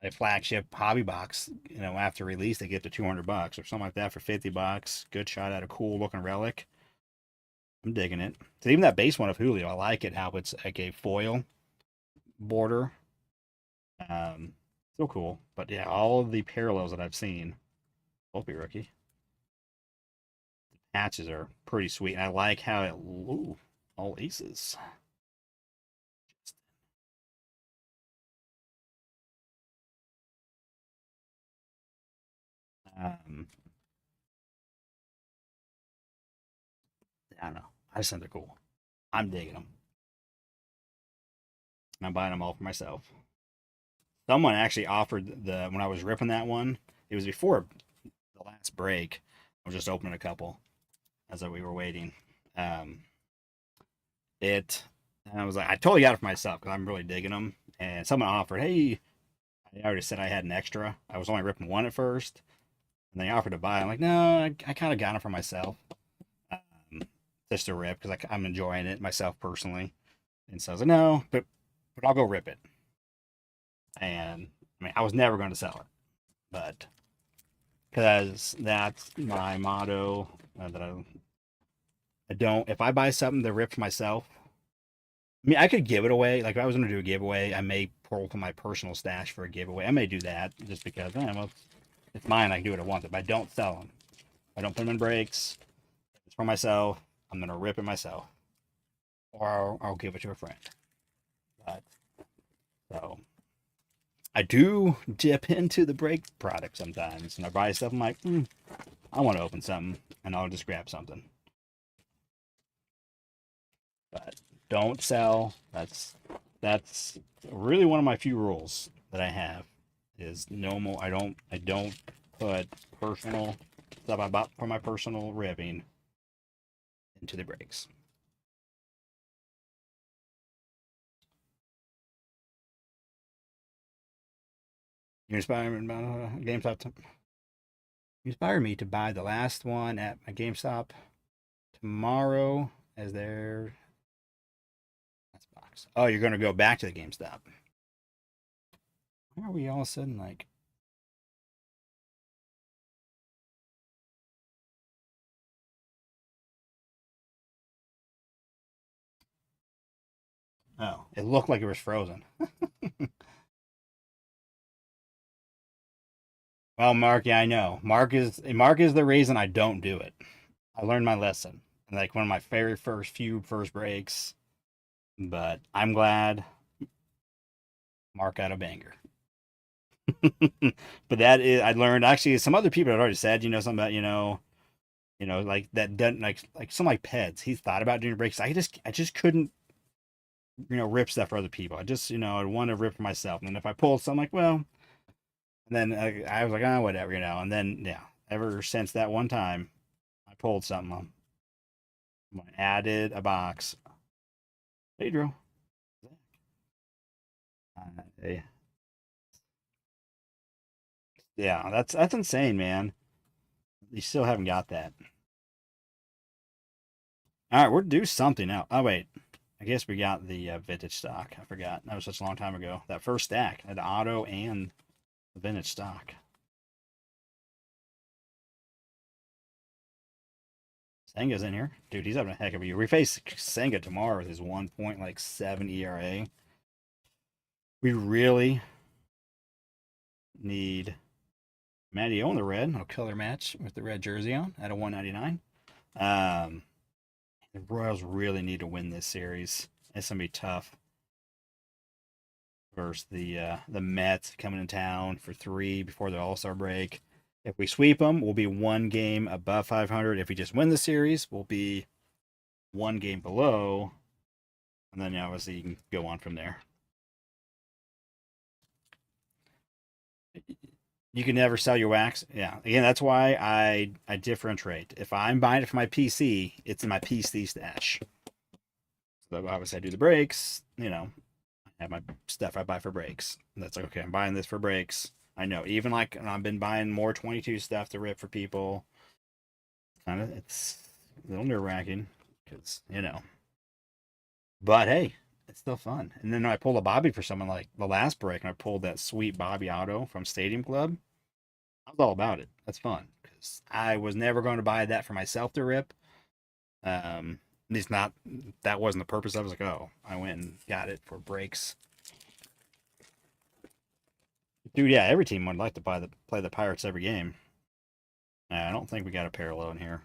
a flagship hobby box, after release, they get to $200 or something like that for $50. Good shot at a cool looking relic. I'm digging it. So even that base one of Julio, I like it how it's like a foil border. Still cool. But yeah, all of the parallels that I've seen, both be rookie. Patches are pretty sweet. And I like how it, ooh, all aces. Um, I don't know. I just think they're cool. I'm digging them. I'm buying them all for myself. Someone actually offered when I was ripping that one. It was before the last break. I was just opening a couple as we were waiting. Um, it and I was like, I totally got it for myself because I'm really digging them. And someone offered, hey, I already said I had an extra. I was only ripping one at first, and they offered to buy. I'm like, no, I kind of got it for myself, um, just to rip because I'm enjoying it myself personally. And so I was like, no, but I'll go rip it. And I mean, I was never going to sell it, but because that's my motto that I don't. If I buy something to rip for myself, I mean, I could give it away. Like if I was going to do a giveaway, I may pull from my personal stash for a giveaway. I may do that just because, well, it's mine. I can do what I want. But I don't sell them. I don't put them in breaks. It's for myself. I'm going to rip it myself, or I'll give it to a friend. But so I do dip into the break product sometimes, and I buy stuff. I'm like, I want to open something, and I'll just grab something. But don't sell. That's really one of my few rules that I have is no more. I don't put personal stuff I bought for my personal ripping into the breaks. You inspire me GameStop. You inspire me to buy the last one at my GameStop tomorrow as their that's box. Oh, you're gonna go back to the GameStop. Why are we all of a sudden like? Oh, it looked like it was frozen. Well, Mark, yeah, I know. Mark is the reason I don't do it. I learned my lesson. Like one of my very first breaks, but I'm glad Mark got a banger. But that is I learned actually some other people had already said, something about, like that doesn't like some like pets. He thought about doing breaks. I just couldn't, rip stuff for other people. I just, I want to rip for myself. And if I pulled something like, well, and then I was like, oh, whatever, and then yeah, ever since that one time, I've pulled something. I added a box. Hey, Drew. Uh, yeah, that's insane, man. You still haven't got that. All right, we're due something now. Oh wait, I guess we got the vintage stock. I forgot. That was such a long time ago. That first stack had auto and the vintage stock. Senga's in here. Dude, he's having a heck of a year. We face Senga tomorrow with his 1.7 ERA. We really need Matty O in the red. No color match with the red jersey on at a 199. The Royals really need to win this series. It's gonna be tough versus the Mets coming in town for 3 before the All Star break. If we sweep them, we'll be 1 game above 500. If we just win the series, we'll be 1 game below, and then obviously you can go on from there. You can never sell your wax. Yeah, again, that's why I differentiate. If I'm buying it for my PC, it's in my PC stash. So obviously I do the breaks. I have my stuff I buy for breaks. And that's like, okay, I'm buying this for breaks. I know. Even like I've been buying more 22 stuff to rip for people. It's a little nerve wracking because. But hey, it's still fun. And then I pulled a Bobby for someone like the last break, and I pulled that sweet Bobby Auto from Stadium Club. I was all about it. That's fun because I was never going to buy that for myself to rip. At least not. That wasn't the purpose. I was like, oh, I went and got it for breaks. Dude, yeah, every team would like to play the Pirates every game. I don't think we got a parallel in here.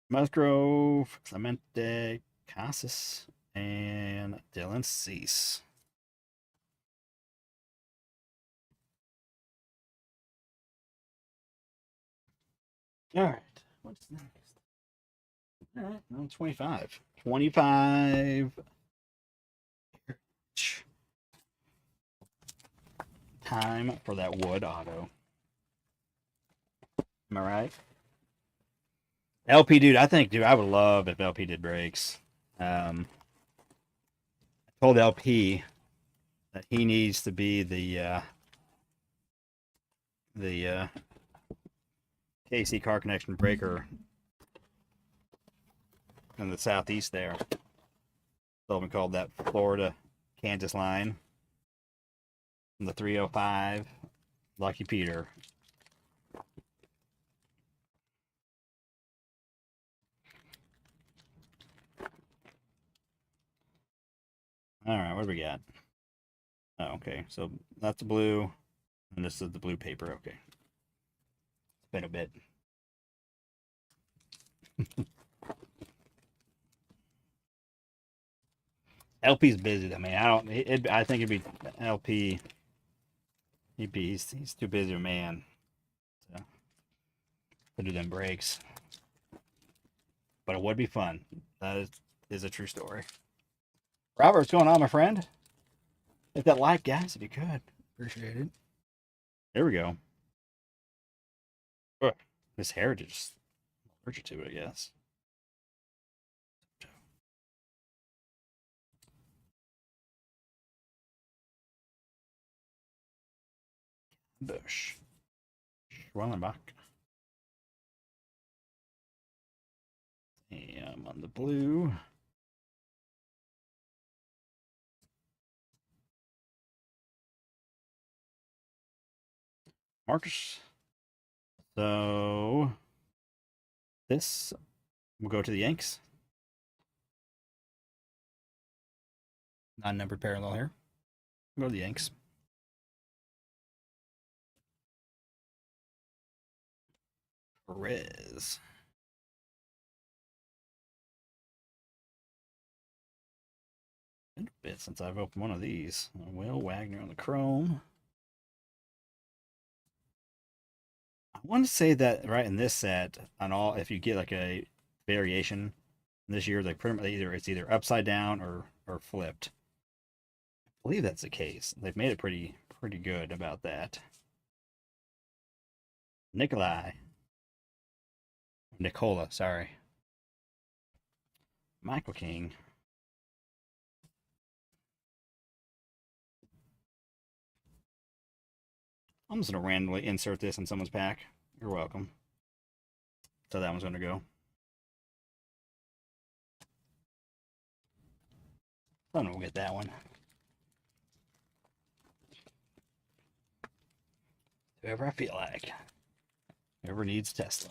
Musgrove, Clemente, Casas, and Dylan Cease. All right. What's next? All right. Well, 25. 25. Time for that wood auto. Am I right? LP, dude, I would love if LP did breaks. I told LP that he needs to be the KC car connection breaker in the southeast there. Sullivan called that Florida Kansas line from the 305. Lucky Peter. All right, what do we got? Oh, okay. So that's the blue, and this is the blue paper. Okay. It's been a bit. LP's busy. I mean, I don't. I think it'd be LP. He's too busy a man to do them breaks. But it would be fun. That is a true story. Robert, what's going on, my friend? Hit that like, guys, if you could. Appreciate it. There we go. Oh, this heritage is allergic to it, I guess. Bush. Schwellenbach. I'm on the blue. Marcus. So this will go to the Yanks. Non-numbered parallel here. Go to the Yanks. Perez. Been a bit since I've opened one of these. Will Wagner on the chrome. I want to say that right in this set, on all, if you get like a variation this year, they pretty much it's either upside down or flipped. I believe that's the case. They've made it pretty good about that. Nikolai. Nicola, sorry. Michael King. I'm just gonna randomly insert this in someone's pack. You're welcome. So that one's gonna go. I'm gonna get that one. Whoever I feel like. Whoever needs Tesla.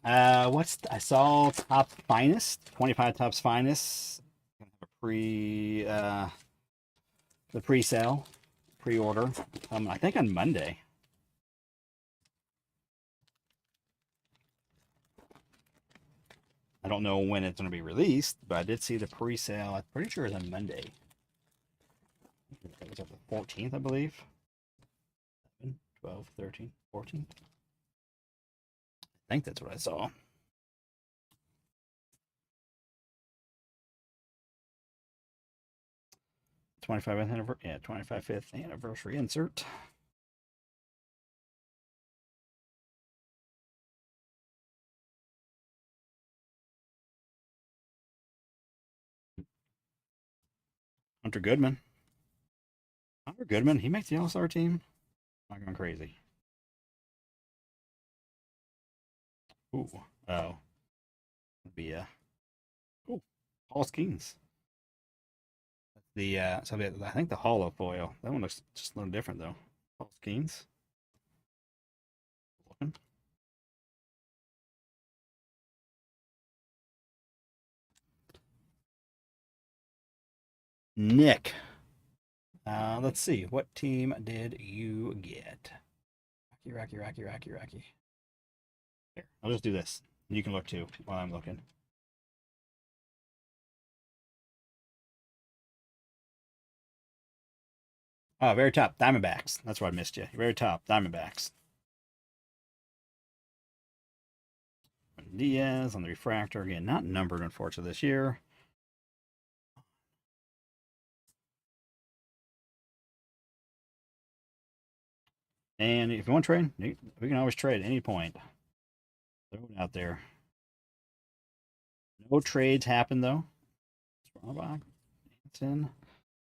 I saw top finest, 25 tops finest. Pre the pre-sale, pre-order. I think on Monday. I don't know when it's going to be released, but I did see the pre-sale. I'm pretty sure it's on Monday. It was the 14th, I believe. 12, 13, 14. I think that's what I saw. 25th anniversary. Yeah, 25th anniversary insert. Hunter Goodman. Hunter Goodman. He makes the All-Star team. I'm not going crazy. Ooh. Oh. It'd be oh, Paul Skeens. The I think the hollow foil. That one looks just a little different though. Paul Skeens. Looking. Nick. Let's see. What team did you get? Rocky. Here, I'll just do this. You can look too while I'm looking. Oh, very top, Diamondbacks. That's where I missed you. Very top, Diamondbacks. Diaz on the refractor again, not numbered unfortunately this year. And if you want to trade, we can always trade at any point. Throw it out there. No trades happened though.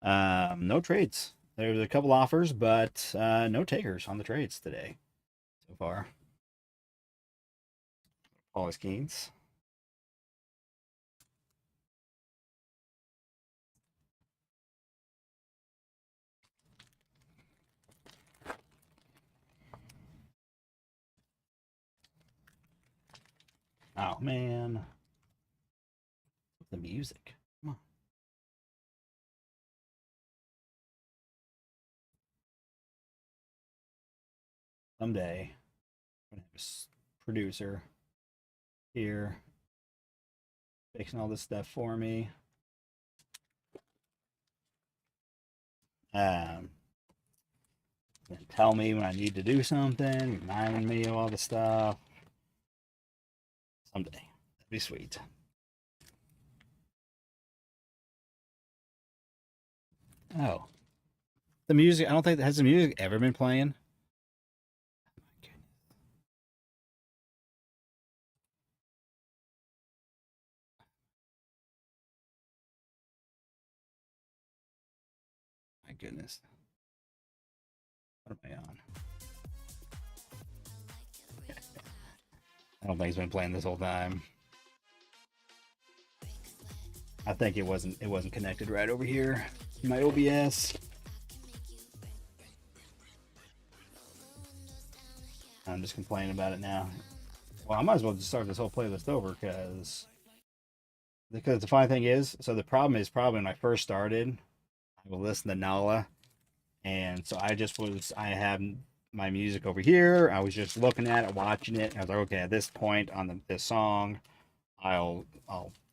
No trades. There's a couple offers, but no takers on the trades today so far. Paul Skeens. Oh man, the music. Come on. Someday, I'm gonna have a producer here fixing all this stuff for me. Um, tell me when I need to do something, remind me of all the stuff. Someday, that'd be sweet. Oh, the music. I don't think has the music ever been playing. My goodness, what am I on? I don't think it's been playing this whole time. I think it wasn't connected right over here. My OBS. I'm just complaining about it now. Well, I might as well just start this whole playlist over because the funny thing is, so the problem is probably when I first started, I will listen to Nala, and so I have my music over here. I was just looking at it, watching it. And I was like, okay, at this point on this song, I'll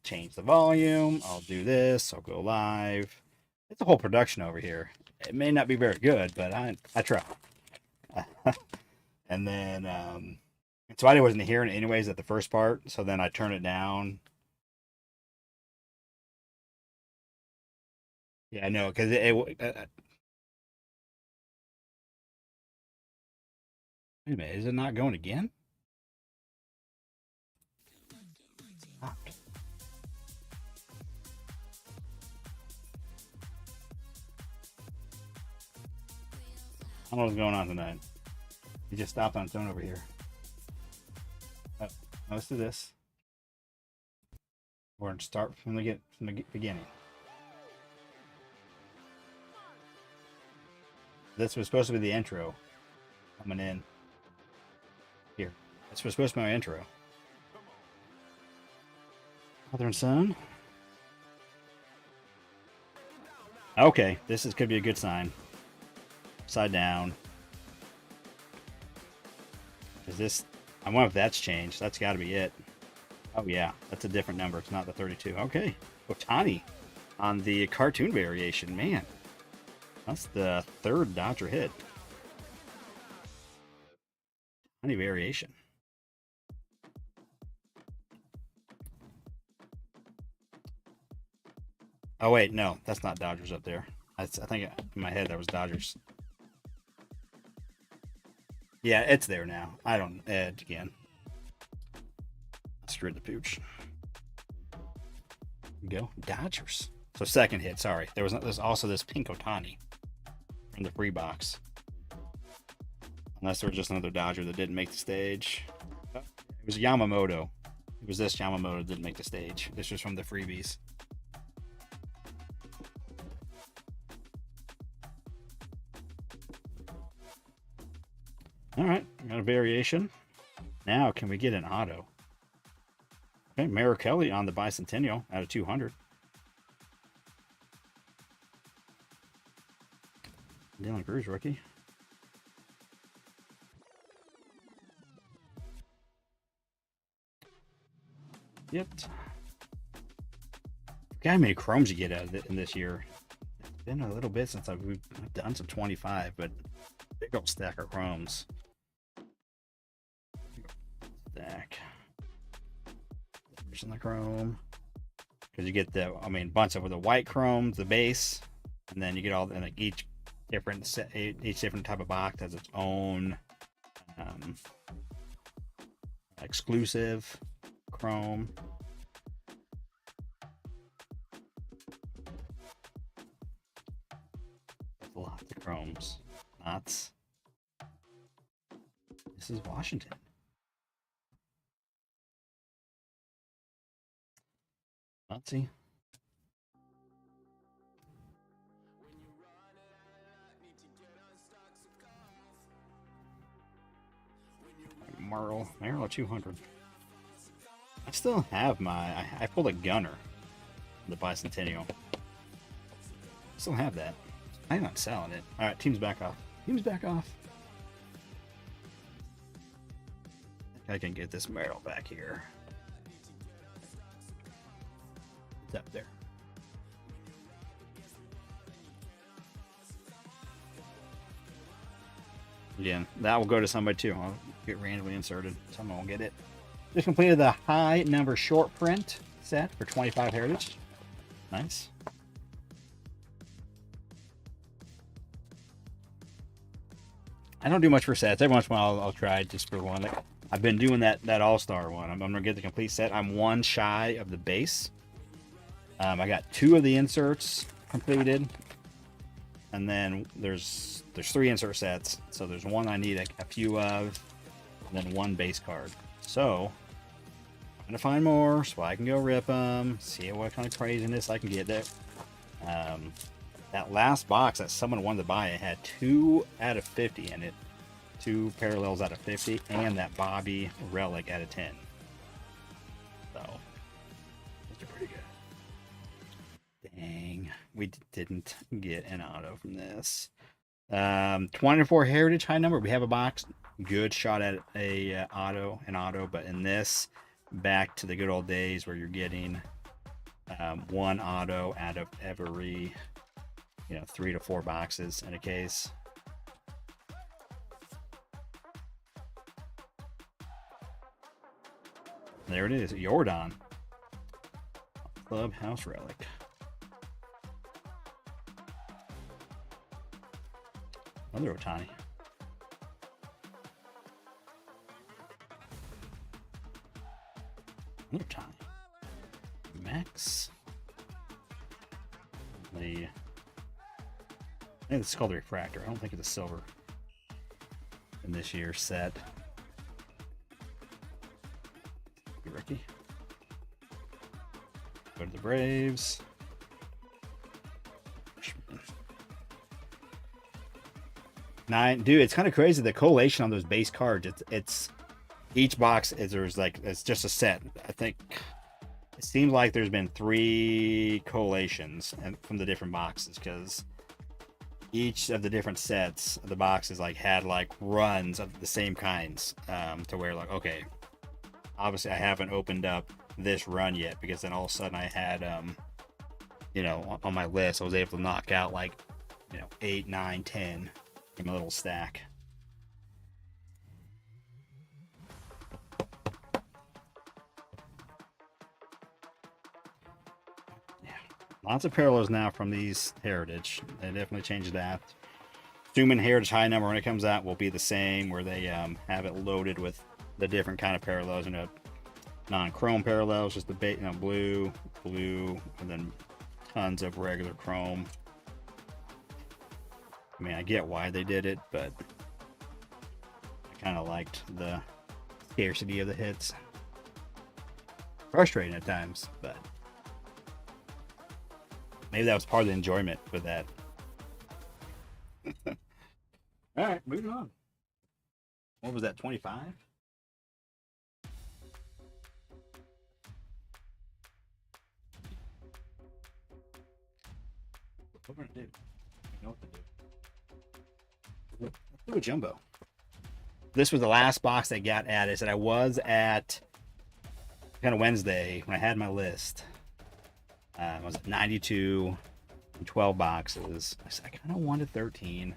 change the volume. I'll do this. I'll go live. It's a whole production over here. It may not be very good, but I try. And then so I wasn't hearing it anyways at the first part. So then I turn it down. Yeah, I know because Wait a minute, is it not going again? Ah, I don't know what's going on tonight. He just stopped on its own over here. Oh, let's do this. We're going to start from the beginning. This was supposed to be the intro. Coming in. Here. This was supposed to be my intro. Father and son. Okay, this could be a good sign. Upside down. Is this... I wonder if that's changed. That's got to be it. Oh, yeah. That's a different number. It's not the 32. Okay. Otani on the cartoon variation. Man. That's the third Dodger hit. Any variation. Oh, wait. No. That's not Dodgers up there. I think in my head that was Dodgers. Yeah, it's there now. I don't... again. Screwed the pooch. Go. Dodgers. So second hit, sorry. There's also this pink Otani from the free box. Unless there was just another Dodger that didn't make the stage. It was Yamamoto. It was this Yamamoto that didn't make the stage. This was from the freebies. Alright, got a variation. Now, can we get an auto? Okay, Merrill on the Bicentennial out of 200. Dylan Cruz rookie. Yep. Forgot how many chromes you get out of it in this year. It's been a little bit since we've done some 25, but big old stack of chromes. Stack. There's in the chrome. Because you get the, bunch of the white chromes, the base, and then you get all, and like each different type of box has its own exclusive chrome. Lots of chromes. Lots. This is Washington. Let's see. Merrill 200. I still have my... I pulled a gunner. The Bicentennial. Still have that. I'm not selling it. Alright, team's back off. Team's back off. I can get this Merrill back here. It's up there. Again, that will go to somebody too. I'll get randomly inserted. Someone will get it. Just completed the high number short print set for 25 Heritage. Nice. I don't do much for sets. Every once in a while I'll try just for one. I've been doing that all-star one. I'm going to get the complete set. I'm one shy of the base. I got 2 of the inserts completed. And then there's 3 insert sets. So there's one I need a few of. And then 1 base card. So I'm going to find more so I can go rip them. See what kind of craziness I can get there. That last box that someone wanted to buy, it had 2 out of 50 in it. 2 parallels out of 50. And that Bobby relic out of 10. So, those are pretty good. Dang. We didn't get an auto from this. 24 Heritage high number. We have a box. Good shot at an auto. But in this, back to the good old days where you're getting 1 auto out of every... 3 to 4 boxes in a case. There it is, Jordan. Clubhouse relic. Another Otani. Another time. Max. I think it's called the refractor. I don't think it's a silver in this year's set. Ricky. Go to the Braves. Nine, dude. It's kind of crazy the collation on those base cards. It's each box is it's just a set. I think it seems like there's been 3 collations from the different boxes because each of the different sets of the boxes had runs of the same kinds to where okay, obviously I haven't opened up this run yet because then all of a sudden I had on my list I was able to knock out 8, 9, 10 in a little stack. Yeah, lots of parallels now from these Heritage. They definitely changed that. Assuming Heritage High Number when it comes out will be the same, where they have it loaded with the different kind of parallels, non-chrome parallels, just the blue, and then tons of regular chrome. I mean, I get why they did it, but I kind of liked the scarcity of the hits. Frustrating at times, but maybe that was part of the enjoyment with that. All right, moving on. What was that, 25? What we're gonna do? I know what to do. Let's do a jumbo. This was the last box that got added. So I was at kind of Wednesday when I had my list. I was at 92 and 12 boxes. I said I kind of wanted 13.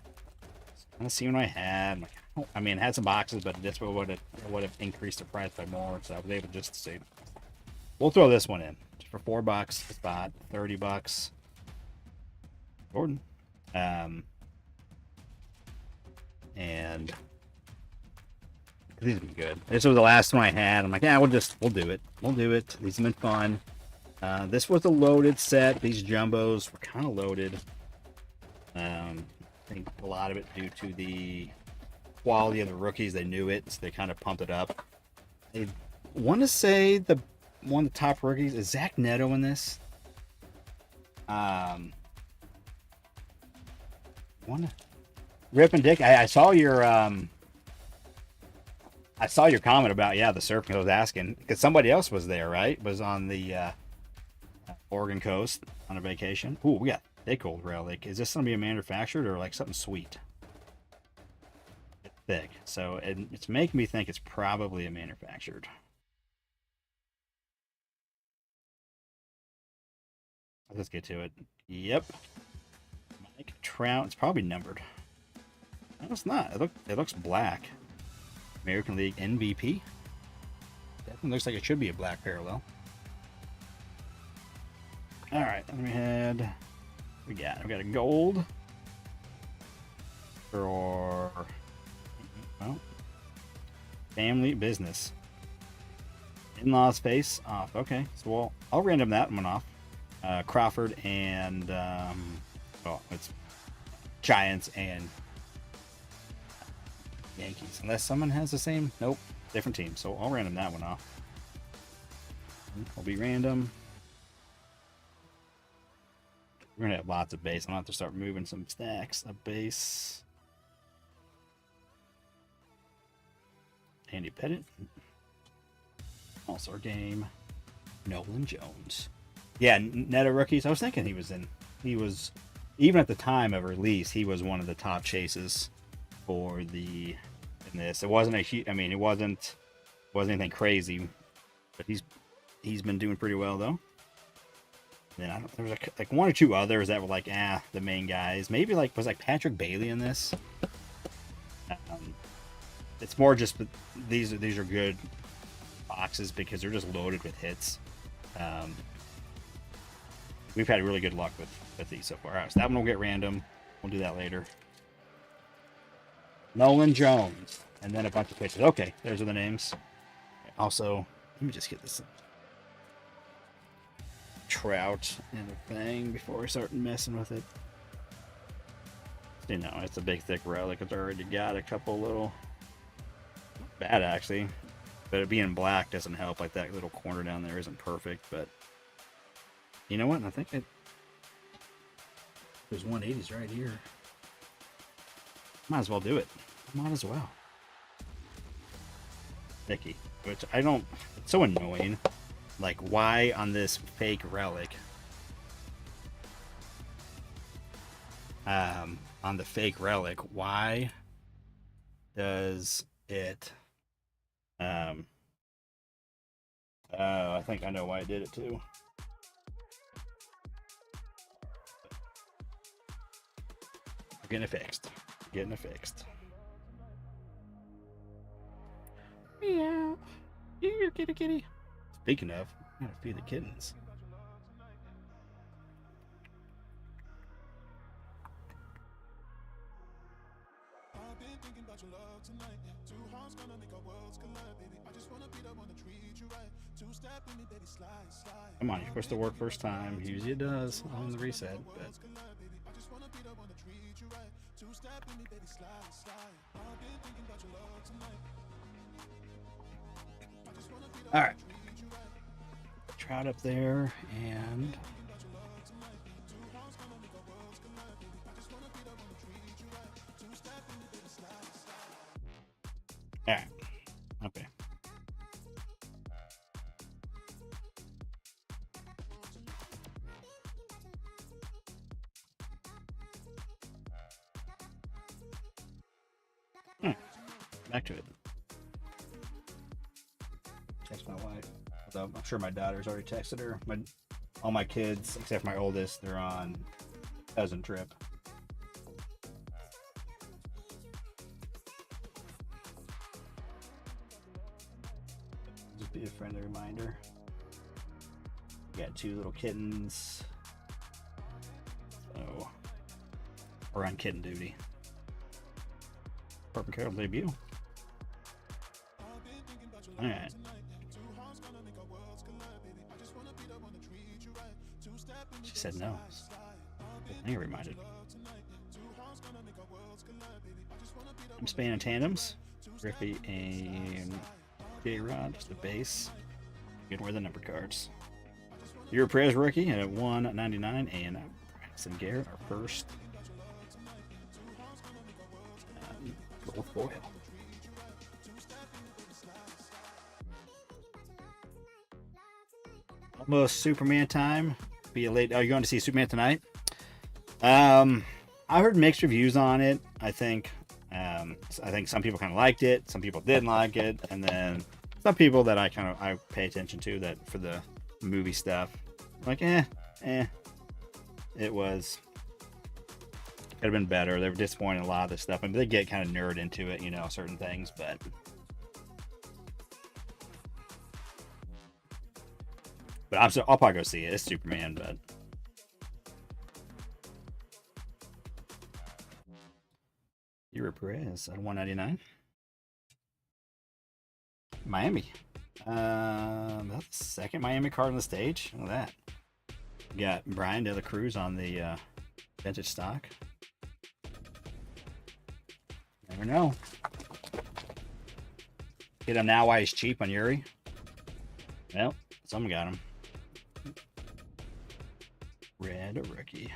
Kind of see what I had. I mean, I had some boxes, but this would have increased the price by more. So I was able just to say, we'll throw this one in just for $4 a spot, $30. Gordon. And these have been good. This was the last one I had. I'm like, yeah, we'll do it. These have been fun. This was a loaded set. These jumbos were kind of loaded. I think a lot of it due to the quality of the rookies. They knew it, so they kind of pumped it up. I want to say one of the top rookies is Zach Neto in this. Rip and Dick, I saw your comment about the surfing. I was asking because somebody else was there, right? Was on the Oregon coast on a vacation. Ooh, we got thick old relic. Is this gonna be a manufactured or something sweet? It's thick, so it's making me think it's probably a manufactured. Let's get to it. Yep. Mike Trout. It's probably numbered. No, it's not. It looks black. American League MVP. Definitely looks like it should be a black parallel. All right, then we had. We got a gold for family business. In-laws face off. Okay, so I'll random that one off. Crawford and it's Giants and Yankees. Unless someone has the same. Nope, different team. So I'll random that one off. I'll be random. We're gonna have lots of base. I'm gonna have to start moving some stacks of base. Andy Pettit. All-Star game. Nolan Jones. Yeah, Neto rookies. I was thinking he was even at the time of release, he was one of the top chases for in this. It wasn't it wasn't anything crazy, but he's been doing pretty well though. And there was like one or two others that were the main guys. Maybe was Patrick Bailey in this. It's more just these are good boxes because they're just loaded with hits. We've had really good luck with these so far. All right, so that one will get random. We'll do that later. Nolan Jones. And then a bunch of pitches. Okay, those are the names. Also, let me just get this trout and a thing before I start messing with it. You know, it's a big thick relic. It's already got a couple little bad actually, but it being black doesn't help. Like that little corner down there isn't perfect, but you know what? I think there's 180s right here. Might as well do it. Might as well. Nicky, which I don't. It's so annoying. Like, why on this fake relic? On the fake relic, why does it? I think I know why I did it too. We're getting it fixed. Getting it fixed. Meow. Here, kitty, kitty. Speaking of, I'm gonna feed the kittens. Come on, you're supposed to work first time. Usually it does on the reset, but all right. Trout up there, and all right. Okay. Back to it. Text my wife. Although I'm sure my daughter's already texted her. All my kids, except my oldest, they're on cousin trip. Just be a friendly reminder. Got 2 little kittens. So we're on kitten duty. Purple Carol debut. Alright. She said no. I think I reminded. I'm spanning tandems. Griffey and J-Rod, the base. You can wear the number cards. Your Perez rookie at 199 and Bryson Garrett, our first gold foil. Almost Superman time. Be a late. Are you going to see Superman tonight? I heard mixed reviews on it. I think some people kind of liked it, some people didn't like it, and then some people that I pay attention to that for the movie stuff, like it was could have been better. They were disappointed in a lot of this stuff. I mean, they get kind of nerd into it, you know, certain things, but I'll probably go see it. It's Superman, but Euro Perez at 199. Miami. That's the second Miami card on the stage. Look at that. We got Brian De La Cruz on the vintage stock. Never know. Get him now while he's cheap on Yuri. Well, someone got him. Red rookie.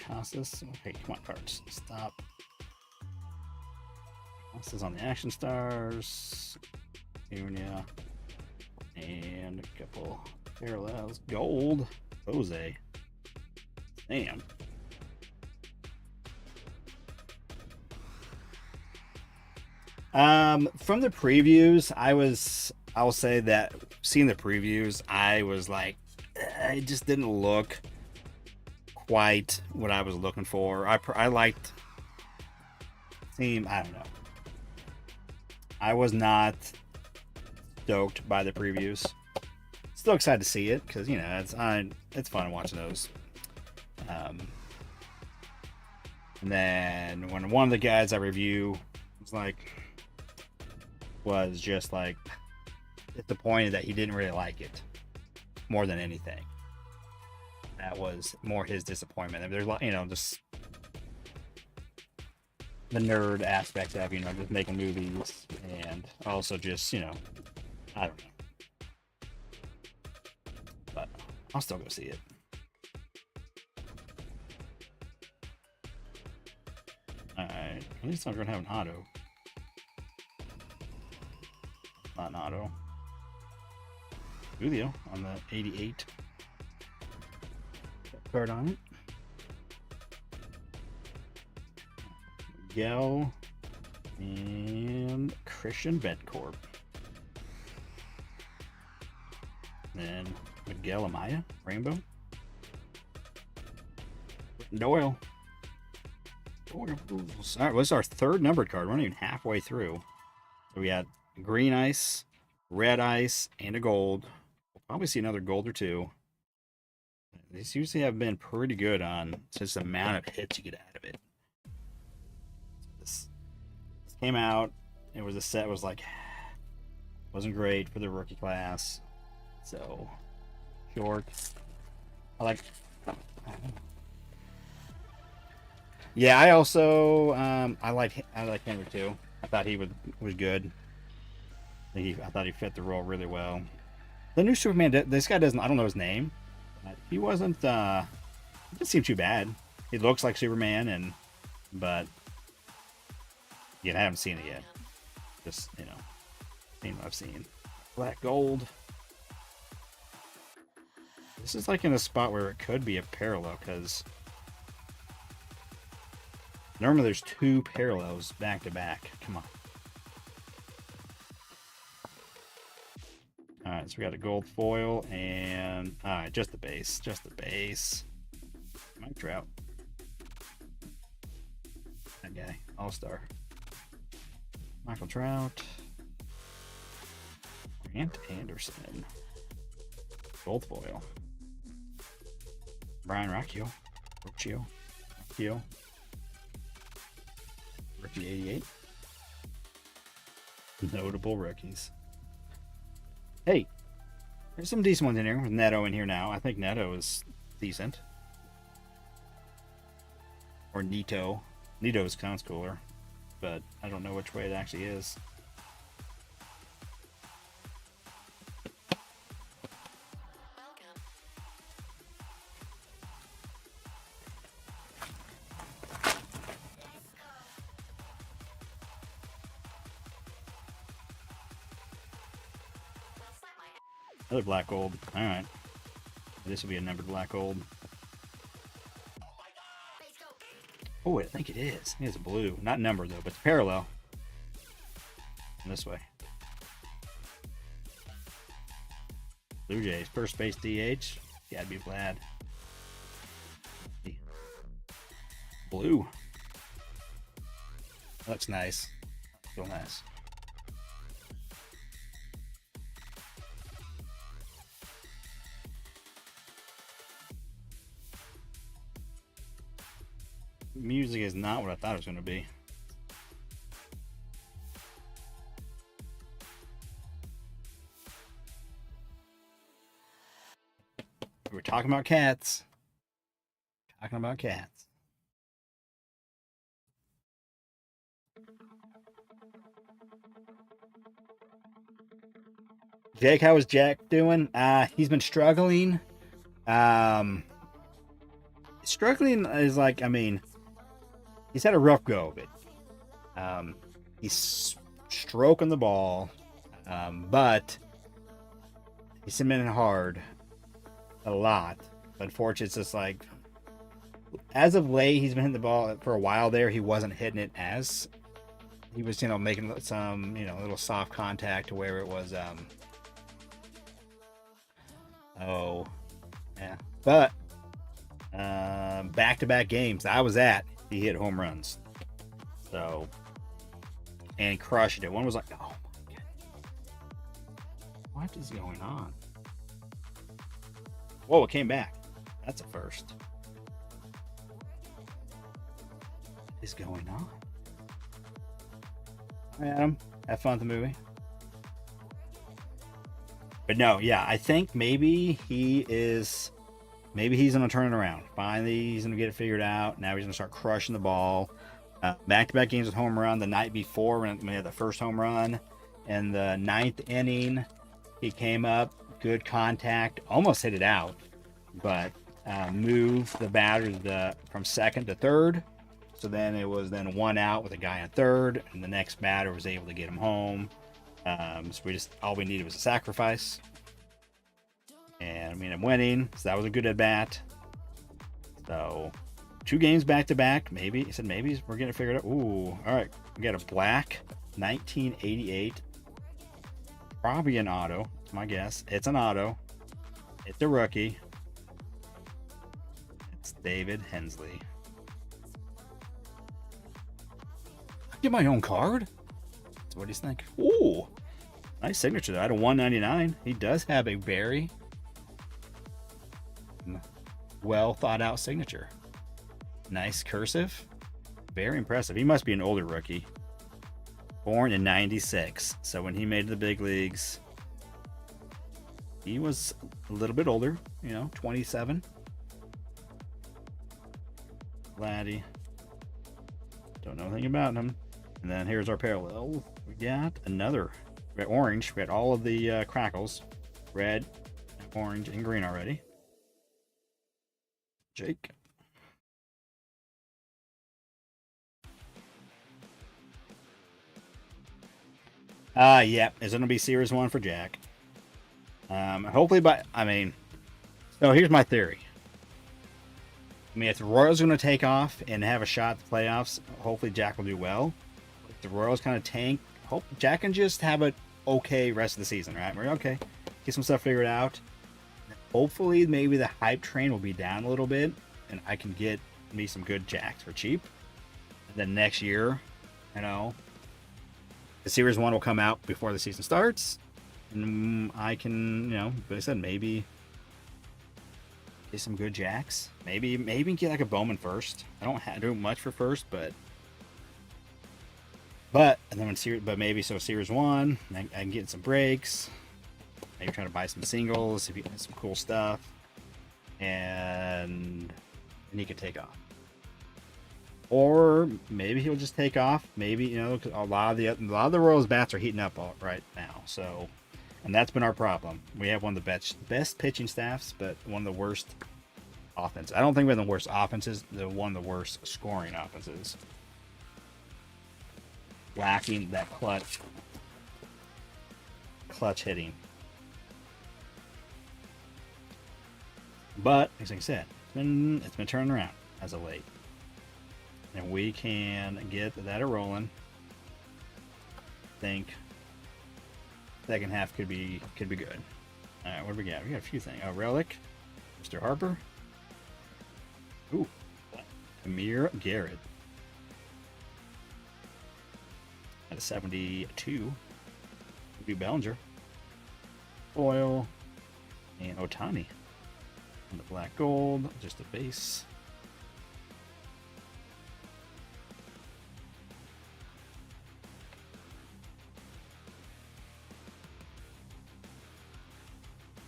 Casas. Okay, come on, cards. Stop. Casas on the Action Stars. Unia. And a couple parallels. Gold. Jose. Damn. From the previews, I'll say that seeing the previews, I was like, it just didn't look quite what I was looking for. I liked team. I don't know. I was not stoked by the previews. Still excited to see it because, you know, it's fun watching those. And then when one of the guys I review was just like disappointed that he didn't really like it more than anything. That was more his disappointment. And there's, you know, just the nerd aspect of, you know, just making movies, and also just, you know, I don't know. But I'll still go see it. Alright, at least I'm going to have an auto. Not an auto. Julio on the 88. Card on it. Miguel and Christian Bedcorp. Then Miguel Amaya, Rainbow. Doyle. All right, well, this is our third numbered card. We're not even halfway through. So we had green ice, red ice, and a gold. We'll probably see another gold or two. These usually have been pretty good on just the amount of hits you get out of it. This came out. It was a set. Was like wasn't great for the rookie class. So short. I like. Yeah, I also I like Henry too. I thought he was good. I thought he fit the role really well. The new Superman. This guy doesn't. I don't know his name. He wasn't. He didn't seem too bad. He looks like Superman, but yeah, I haven't seen it yet. Just, you know, seen what I've seen. Black gold. This is like in a spot where it could be a parallel, because normally there's two parallels back to back. Come on. Alright, so we got a gold foil and alright, just the base. Just the base. Mike Trout. That guy. All-star. Michael Trout. Grant Anderson. Gold foil. Brian Rocchio. Rocchio. Rookie 88. Notable rookies. Hey, there's some decent ones in here with Neto in here now. I think Neto is decent. Or Nito. Nito sounds cooler, but I don't know which way it actually is. Another black gold. Alright. This will be a numbered black gold. Oh, I think it is. I think it's blue. Not numbered, though, but it's parallel. And this way. Blue Jays. First base DH. Gotta be Vlad. Blue. That looks nice. Real nice. Music is not what I thought it was going to be. We're talking about cats. Talking about cats. Jake, how is Jack doing? He's been struggling. Struggling is like, I mean, he's had a rough go of it. He's stroking the ball, but he's submitting hard a lot. But unfortunately, it's just like, as of late, he's been hitting the ball for a while there. He wasn't hitting it as he was, you know, making some, you know, little soft contact to where it was, oh, yeah. But back-to-back games I was at, he hit home runs. So, and crushed it. One was like, oh my god, what is going on? Whoa, it came back. That's a first. is going on? Hi, Adam. Have fun with the movie. But no, yeah, I think maybe he's gonna turn it around. Finally, he's gonna get it figured out. Now he's gonna start crushing the ball. Back-to-back games with home run. The night before, when we had the first home run in the ninth inning, he came up, good contact, almost hit it out, but moved the batter from second to third. So then it was one out with a guy on third, and the next batter was able to get him home. So all we needed was a sacrifice, and we ended up winning. So that was a good at bat. So 2 games back to back. Maybe he said maybe we're getting it figured out. Ooh, all right. We got a black 1988, probably an auto. That's my guess. It's an auto. It's a rookie. It's David Hensley. I get my own card. So what do you think? Ooh, nice signature though. Out of 199, he does have a very well thought out signature. Nice cursive. Very impressive. He must be an older rookie. Born in 96. So when he made the big leagues, he was a little bit older, 27. Laddie. Don't know anything about him. And then here's our parallel. We got another. We got orange. We got all of the crackles. Red, orange, and green already. Jake. Yeah, it's going to be Series 1 for Jack. Hopefully so here's my theory. If the Royals are going to take off and have a shot at the playoffs, hopefully Jack will do well. If the Royals kind of tank, hope Jack can just have an okay rest of the season, right? We're okay. Get some stuff figured out. Hopefully, maybe the hype train will be down a little bit, and I can get me some good Jacks for cheap. And then next year, the Series 1 will come out before the season starts, and I can, like I said, maybe get some good Jacks. Maybe get like a Bowman first. I don't do much for first, but and then Series 1, I can get some breaks. Maybe try to buy some singles if you get some cool stuff, and he could take off. Or maybe he'll just take off. Maybe, because a lot of the Royals bats are heating up right now. So, and that's been our problem. We have one of the best pitching staffs, but one of the worst offenses. I don't think we're the worst offenses. They're one of the worst scoring offenses. Lacking that clutch hitting. But as I said, it's been turning around as of late. And we can get that rolling. I think second half could be good. All right, what do we got? We got a few things. Relic, Mr. Harper. Ooh, Amir Garrett. At a 72. We do Bellinger. Foil. And Otani. And the black gold, just a base.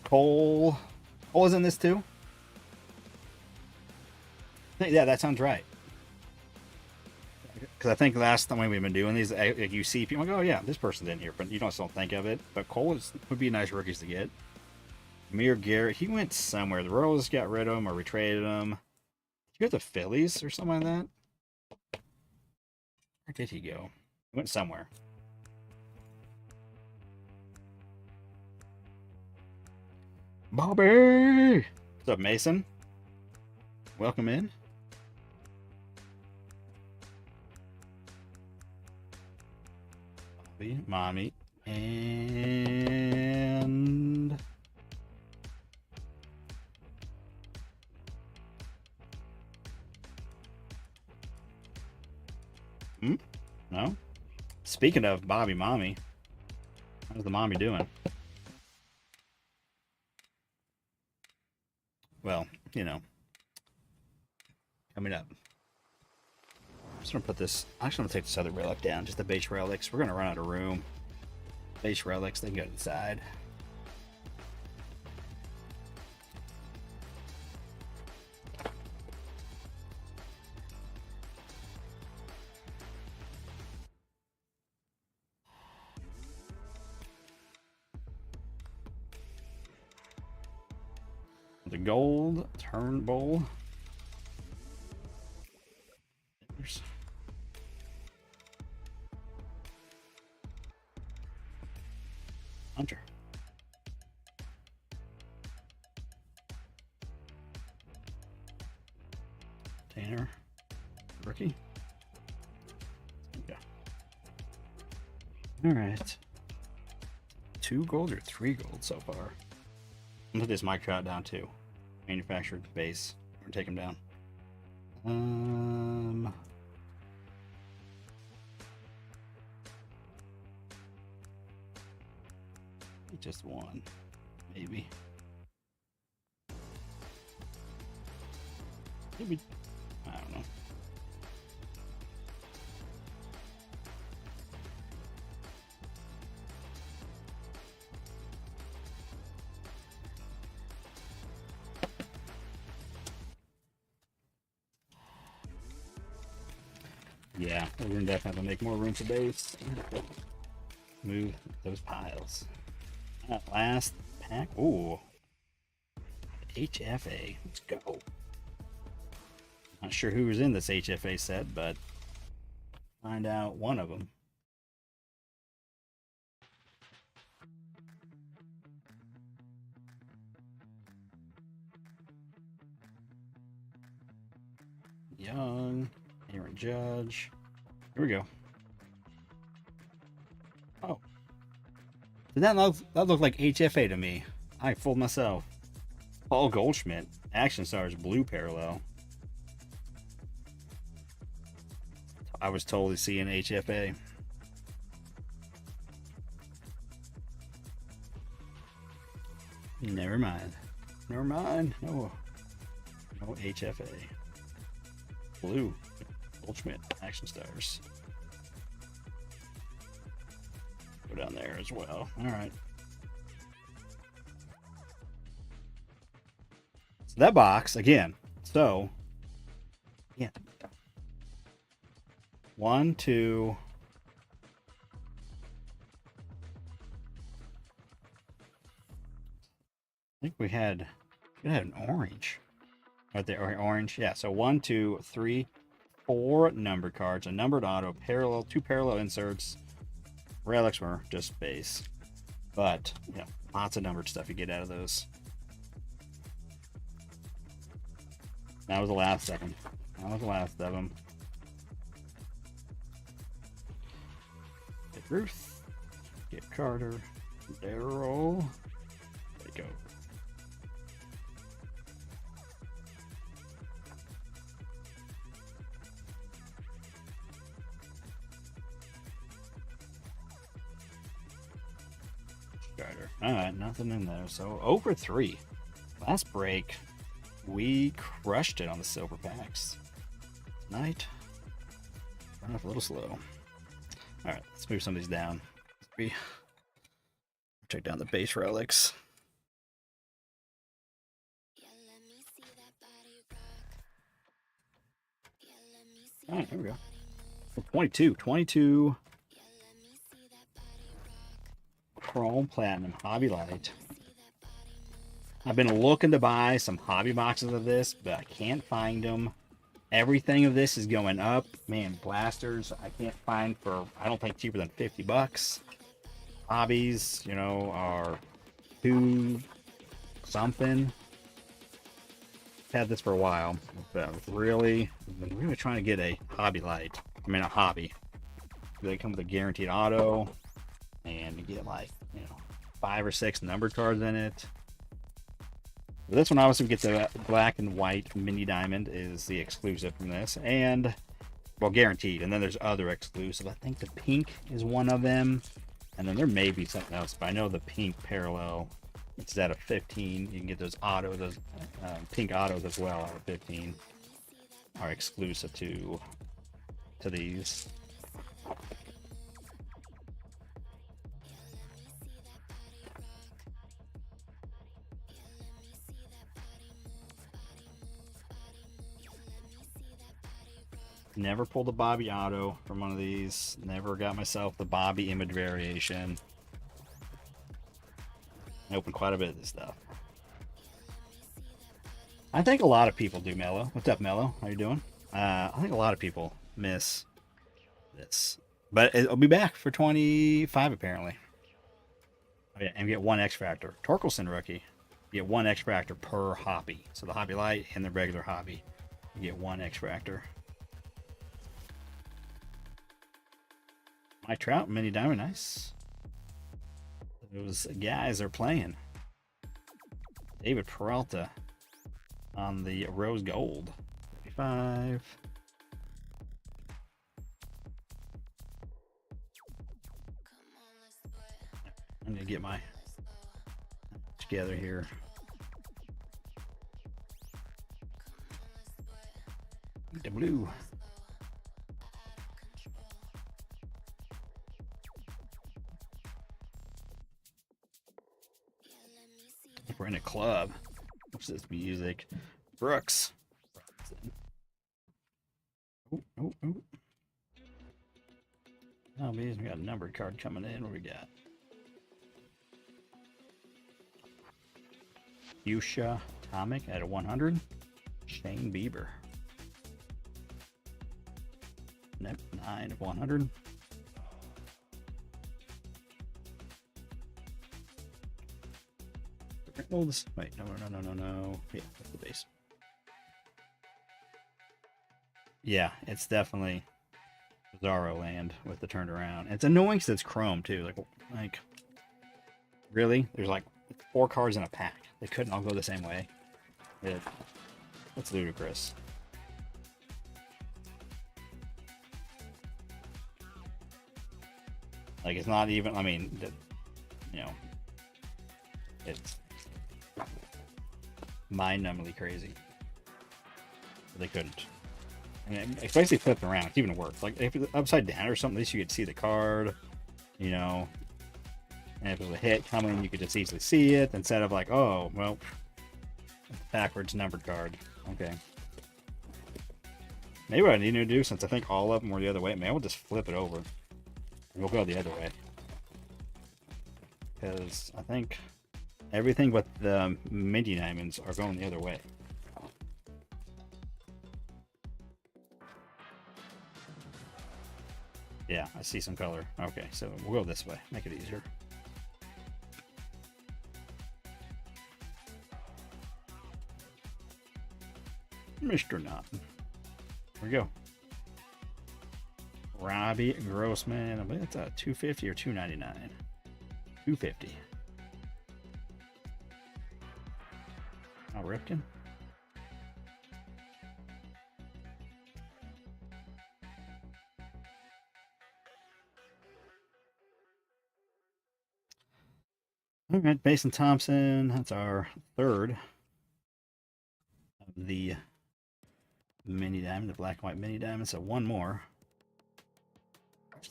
Cole is in this too? Yeah, that sounds right. Because I think last time we've been doing these, you see people like, oh yeah, this person's in here, but you don't think of it. But Cole would be nice rookies to get. Amir Garrett, he went somewhere. The Royals got rid of him or retraded him. Did you get the Phillies or something like that? Where did he go? He went somewhere. Bobby! What's up, Mason? Welcome in. Bobby, Mommy, and... No? Speaking of Bobby, Mommy, how's the mommy doing? Well, coming up. just gonna put this. I'm actually gonna take this other relic down, just the base relics. We're gonna run out of room. Base relics, they can go to the side. The gold turn bowl. There's Hunter. Tanner. Rookie. Yeah. Alright. 2 gold or 3 gold so far. I'm gonna put this micro out down too. Manufactured base. We're gonna take him down. Just one, maybe. Maybe, I don't know. Yeah, we're gonna definitely make more room for base. Move those piles. That last pack. Ooh. HFA. Let's go. Not sure who was in this HFA set, but find out one of them. Young. Aaron Judge. Here we go. Oh. Did that look like HFA to me? I fooled myself. Paul Goldschmidt. Action Stars blue parallel. I was totally seeing HFA. Never mind. Never mind. No HFA. Blue. Goldschmidt. Action Stars. Go down there as well. Alright. So that box, again. So, yeah. 1, 2. I think we had an orange. Right there, or orange. Yeah, so 1, 2, 3, 4 numbered cards, a numbered auto, parallel, 2 parallel inserts. Relics were just base. But, you know, lots of numbered stuff you get out of those. That was the last of them. That was the last of them. Get Ruth. Get Carter. Daryl. There you go. Carter. Alright, nothing in there. So over 3. Last break, we crushed it on the silver packs. Tonight, run off a little slow. Alright, let's move some of these down. Check down the base relics. Alright, here we go. 22 Chrome Platinum Hobby Light. I've been looking to buy some hobby boxes of this, but I can't find them. Everything of this is going up. Man, blasters I can't find for, I don't think, cheaper than 50 bucks. Hobbies, you know, are 2 something. Had this for a while, but I've been really trying to get a hobby light. I mean, a hobby. They come with a guaranteed auto, and you get like, you know, 5 or 6 numbered cards in it. But this one obviously gets a black and white mini diamond is the exclusive from this, and well, guaranteed. And then there's other exclusive. I think the pink is one of them, and then there may be something else. But I know the pink parallel, it's at a 15. You can get those autos, those pink autos as well out of 15 are exclusive to to these. Never pulled a Bobby Auto from one of these. Never got myself the Bobby image variation. I opened quite a bit of this stuff. I think a lot of people do, Mello. What's up, Mello? How you doing? I think a lot of people miss this. But it'll be back for 25, apparently. Oh, yeah, and you get one X Factor. Torkelson rookie. You get one X Factor per hobby. So the Hobby Light and the regular hobby. You get one X Factor. My Trout, Mini Diamond, nice. Those guys are playing. David Peralta on the Rose Gold. 55. I'm going to get my together here. The blue. We're in a club. What's this music? Brooks. Oh, oh, oh. Oh, we got a numbered card coming in. What we got? Fuchsia Atomic at a 100. Shane Bieber. Nope, 9 of 100. Oh, this, wait, no. Yeah, that's the base. Yeah, it's definitely Bizarro land with the turned around. It's annoying because it's chrome too. Like, really? There's like 4 cards in a pack. They couldn't all go the same way. That's ludicrous. Like, it's not even, I mean, you know, it's mind-numbingly crazy. But they couldn't. And especially flipped around, it's even worse. Like, if it's upside down or something, at least you could see the card, you know. And if it was a hit coming, you could just easily see it instead of like, oh, well, backwards numbered card. Okay. Maybe what I need to do, since I think all of them were the other way, maybe we'll just flip it over. And we'll go the other way. Because I think everything but the mini diamonds are going the other way. Yeah, I see some color. Okay, so we'll go this way. Make it easier. Mr. Naughton. Here we go. Robbie Grossman. I believe it's a 250 or 299. 250. Al Ripken. All right, Mason Thompson. That's our third of the mini diamond, the black and white mini diamond. So one more.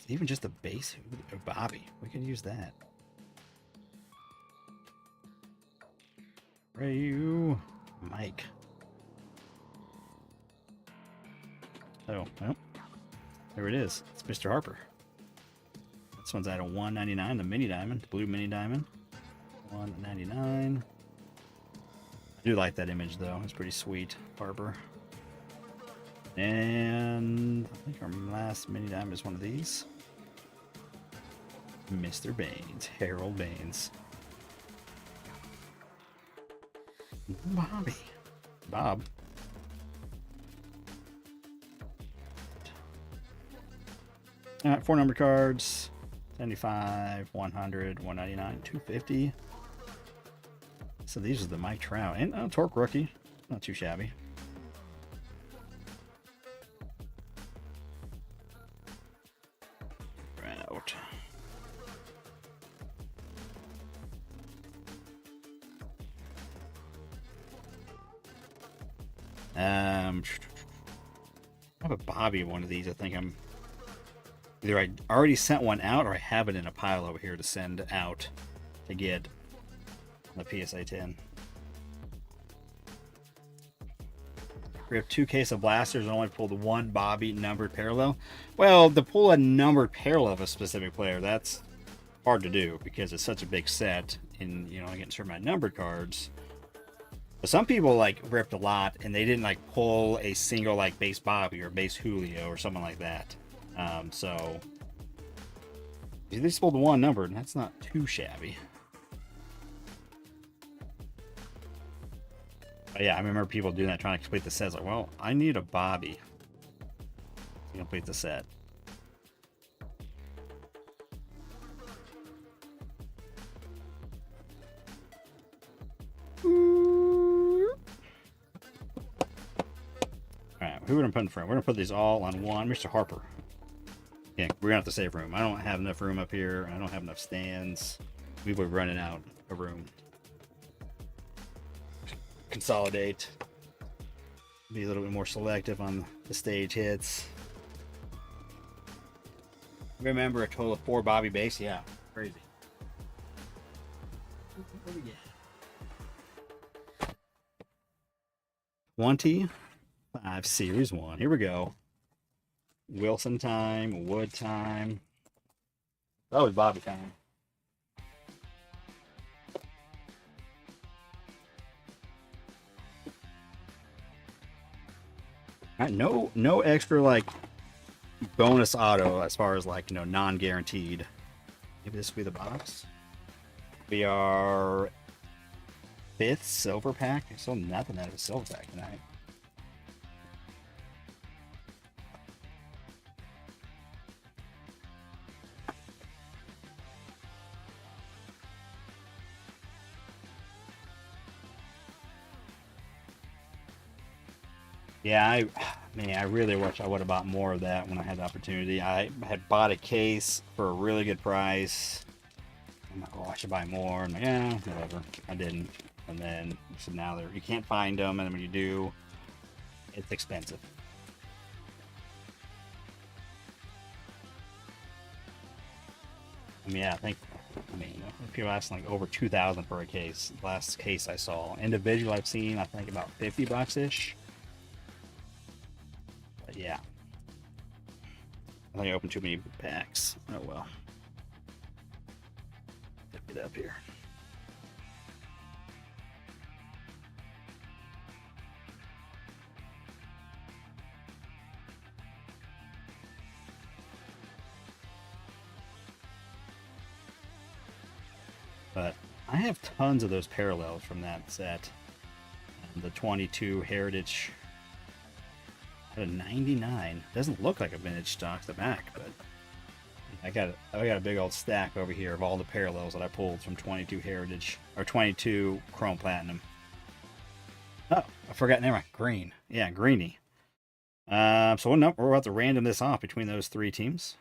Even just the base of Bobby. We could use that. Rayu. Mike. Oh, well. There it is. It's Mr. Harper. This one's at a 199, the mini diamond, the blue mini diamond. 199. I do like that image though. It's pretty sweet. Harper. And I think our last mini diamond is one of these. Mr. Baines. Harold Baines. Bobby. Bob. Alright, 4 number cards. 75, 100, 199, 250. So these are the Mike Trout. And Torque rookie. Not too shabby. Trout. have a Bobby one of these. I think either I already sent one out or I have it in a pile over here to send out to get the PSA 10. We have 2 cases of blasters and only pulled 1 Bobby numbered parallel. Well, to pull a numbered parallel of a specific player, that's hard to do because it's such a big set, and I get certain amount of numbered cards. But some people like ripped a lot and they didn't like pull a single like base Bobby or base Julio or something like that. So they just pulled 1 numbered, and that's not too shabby. But yeah, I remember people doing that, trying to complete the set. Like, well, I need a Bobby to complete the set. Alright, who are we going to put in front? We're going to put these all on one. Mr. Harper. Yeah, we're going to have to save room. I don't have enough room up here. I don't have enough stands. We were running out of room. Consolidate. Be a little bit more selective on the stage hits. Remember, a total of 4 Bobby base? Yeah, crazy. What do we get? 25 Series 1. Here we go. Wilson time, Wood time. That was Bobby time. All right, no extra like bonus auto as far as like non-guaranteed. Maybe this will be the box. We are 5th silver pack. There's still nothing out of a silver pack tonight. Yeah, I really wish I would have bought more of that when I had the opportunity. I had bought a case for a really good price. I'm like, oh, I should buy more. I'm like, yeah, whatever. I didn't. And then so now you can't find them, and when you do, it's expensive. I mean, yeah, people asking like over $2,000 for a case. Last case I saw. Individual I've seen, I think about $50-ish. But yeah. I think I opened too many packs. Oh well. Get up here. But I have tons of those parallels from that set. The 22 Heritage at a 99. Doesn't look like a vintage stock the back, but I got a big old stack over here of all the parallels that I pulled from 22 Heritage or 22 Chrome Platinum. Oh, I forgot. Never mind. Green. Yeah, greeny. So we're about to random this off between those 3 teams.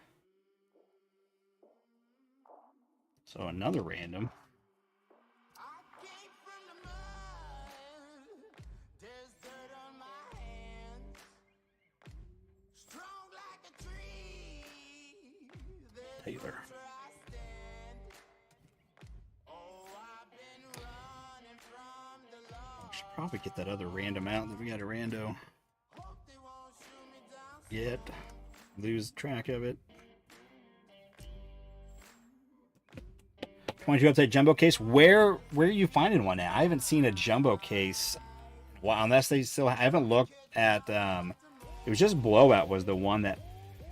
So another random. Taylor. Should probably get that other random out that we got a rando. Yet lose track of it. 22 update jumbo case. Where are you finding one at? I haven't seen a jumbo case. Well, unless they still. I haven't looked at. It was just Blowout was the one that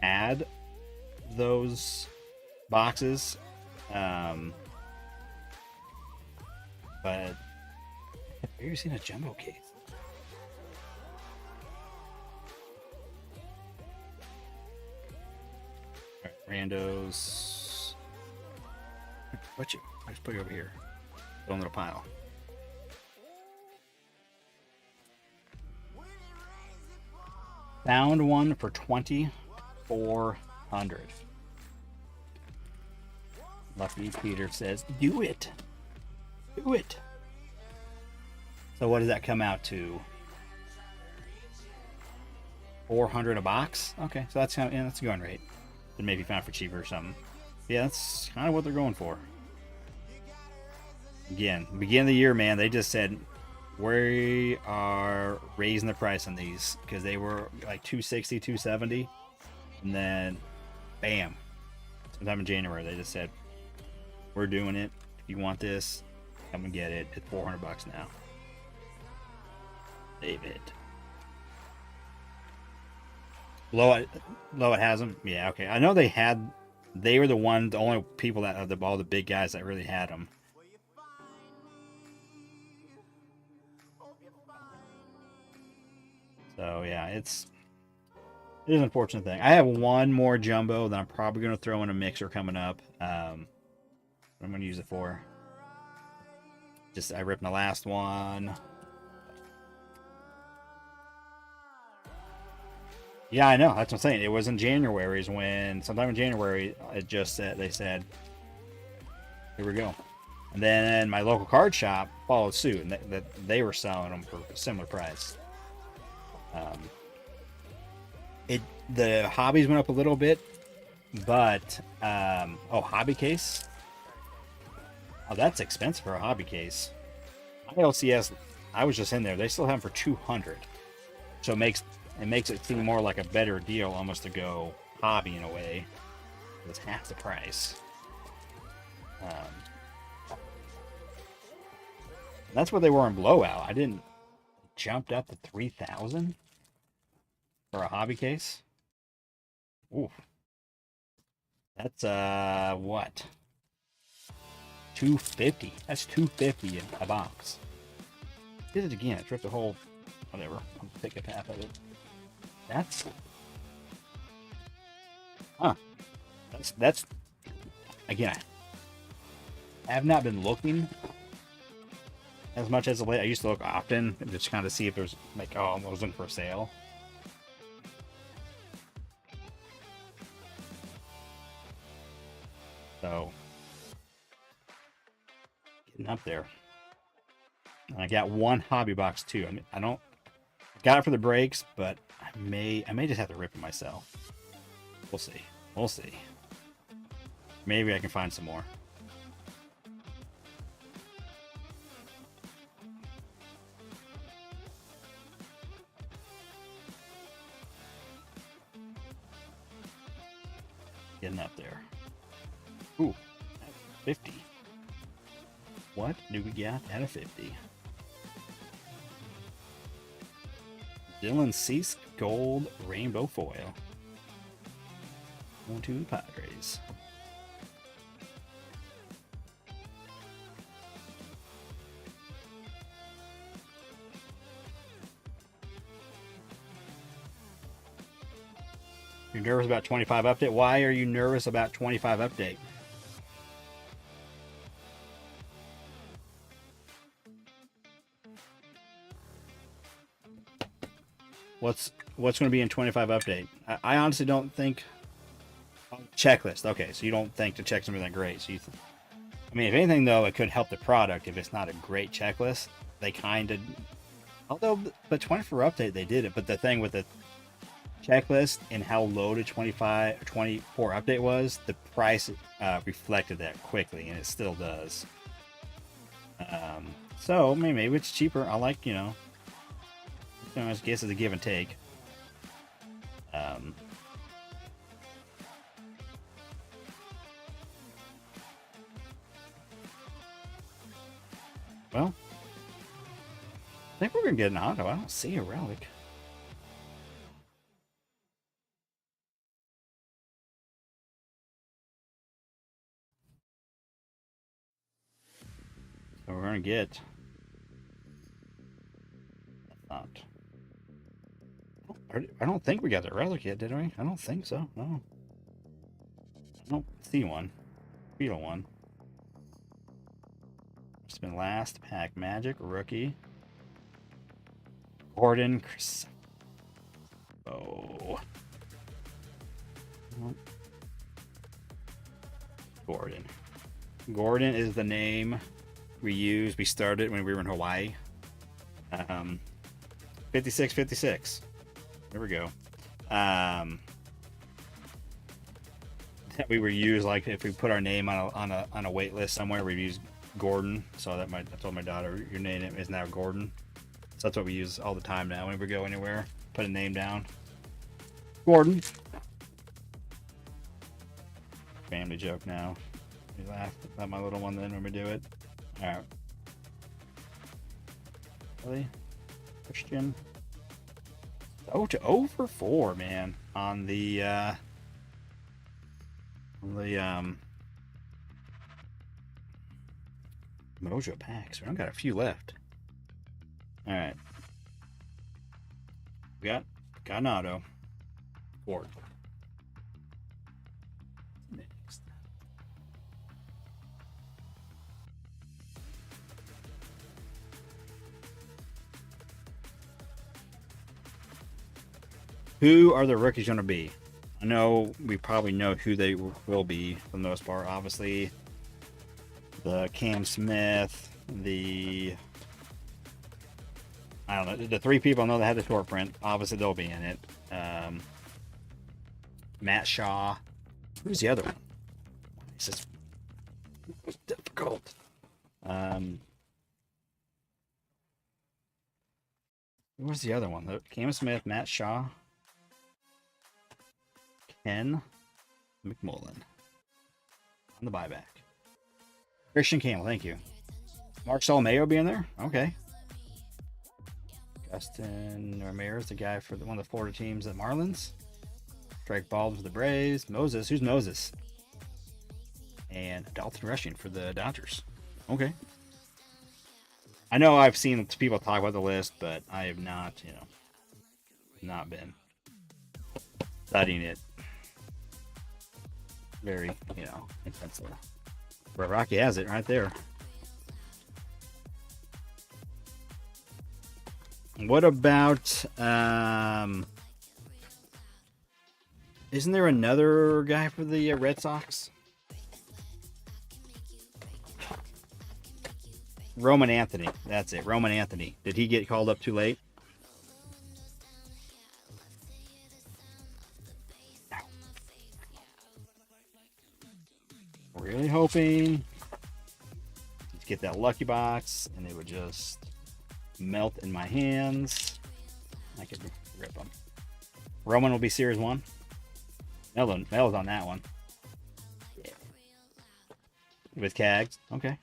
had those boxes, but have you ever seen a jumbo case? All right, randos. I just put you over here. Throw in a little pile. Found one for 2,400. Lucky Peter says, "Do it, do it." So what does that come out to? 400 a box. Okay, so that's kind of, yeah, that's a going rate. Then maybe found for cheaper or something. Yeah, that's kind of what they're going for. Again, beginning of the year, man, they just said we are raising the price on these because they were like 260, 270, and then bam, sometime in January they just said we're doing it. If you want this, come and get it. It's 400 bucks now. David. Low it has them. Yeah, okay. I know they were the only people that of all the big guys that really had them. So yeah, it is an unfortunate thing. I have one more jumbo that I'm probably going to throw in a mixer coming up. I'm going to use it for. Just I ripped my last one. Yeah, I know. That's what I'm saying. It was in January, is when sometime in January it just said they said, "Here we go." And then my local card shop followed suit, and they were selling them for a similar price. The hobbies went up a little bit, but hobby case. Oh, that's expensive for a hobby case. My LCS, I was just in there. They still have them for 200, so it makes it seem more like a better deal, almost to go hobby in a way. It's half the price. That's what they were in Blowout. I didn't jumped up to 3,000 for a hobby case. Ooh, that's what? 250. That's 250 a box. Did it again. It ripped the whole. Whatever. I'll pick up half of it. That's. Huh. That's. Again, I have not been looking as much as of late. I used to look often and just kind of see if there's like, oh, I was looking for a sale. So getting up there. And I got one hobby box too. I mean, I got it for the breaks, but I may just have to rip it myself. We'll see. We'll see. Maybe I can find some more. Getting up there. Ooh, 50. What do we got at a 50? Dylan Cease Gold Rainbow Foil. Going to the Padres. You're nervous about 25 update? Why are you nervous about 25 update? What's going to be in 25 update? I honestly don't think checklist. Okay, so you don't think the checks are that great. So I mean, if anything though, it could help the product if it's not a great checklist. They kind of, although but 24 update they did it. But the thing with the checklist and how low the 24 update was, the price reflected that quickly, and it still does. So maybe it's cheaper. I like, I guess it's a give and take. Well, I think we're gonna get an auto. I don't see a relic. So we're gonna get. Not. I don't think we got the relic yet, did we? I don't think so. No. I don't see one. Beetle one. It's been last pack. Magic rookie. Gordon. Oh. Gordon. Gordon is the name we used. We started when we were in Hawaii. 56. There we go. That we would use, like if we put our name on a wait list somewhere, we'd use Gordon. So I told my daughter, your name is now Gordon. So that's what we use all the time now. Whenever we go anywhere, put a name down. Gordon. Family joke now. We laugh at my little one then when we do it. All right. Really? Christian. Oh, to over 4, man, on the Mojo packs. We don't got a few left. All right. We got an auto. Ford. Next. Who are the rookies going to be? I know we probably know who they will be for the most part. Obviously, the Cam Smith, I don't know, the 3 people I know that had the short print. Obviously, they'll be in it. Matt Shaw. Who's the other one? This is difficult. Where's the other one? Cam Smith, Matt Shaw, Ken McMullen on the buyback. Christian Campbell, thank you. Mark Solomeo being there? Okay. Justin Ramirez, the guy for one of the Florida teams at Marlins. Drake Baldwin for the Braves. Moses, who's Moses? And Dalton Rushing for the Dodgers. Okay. I know I've seen people talk about the list, but I have not, not been studying it very, intensely. Where Rocky has it right there. What about, isn't there another guy for the Red Sox? Roman Anthony. That's it. Roman Anthony. Did he get called up too late? Really hoping to get that lucky box and it would just melt in my hands. I could rip them. Roman will be Series 1. Mel's on that one. Yeah. With Cags. Okay.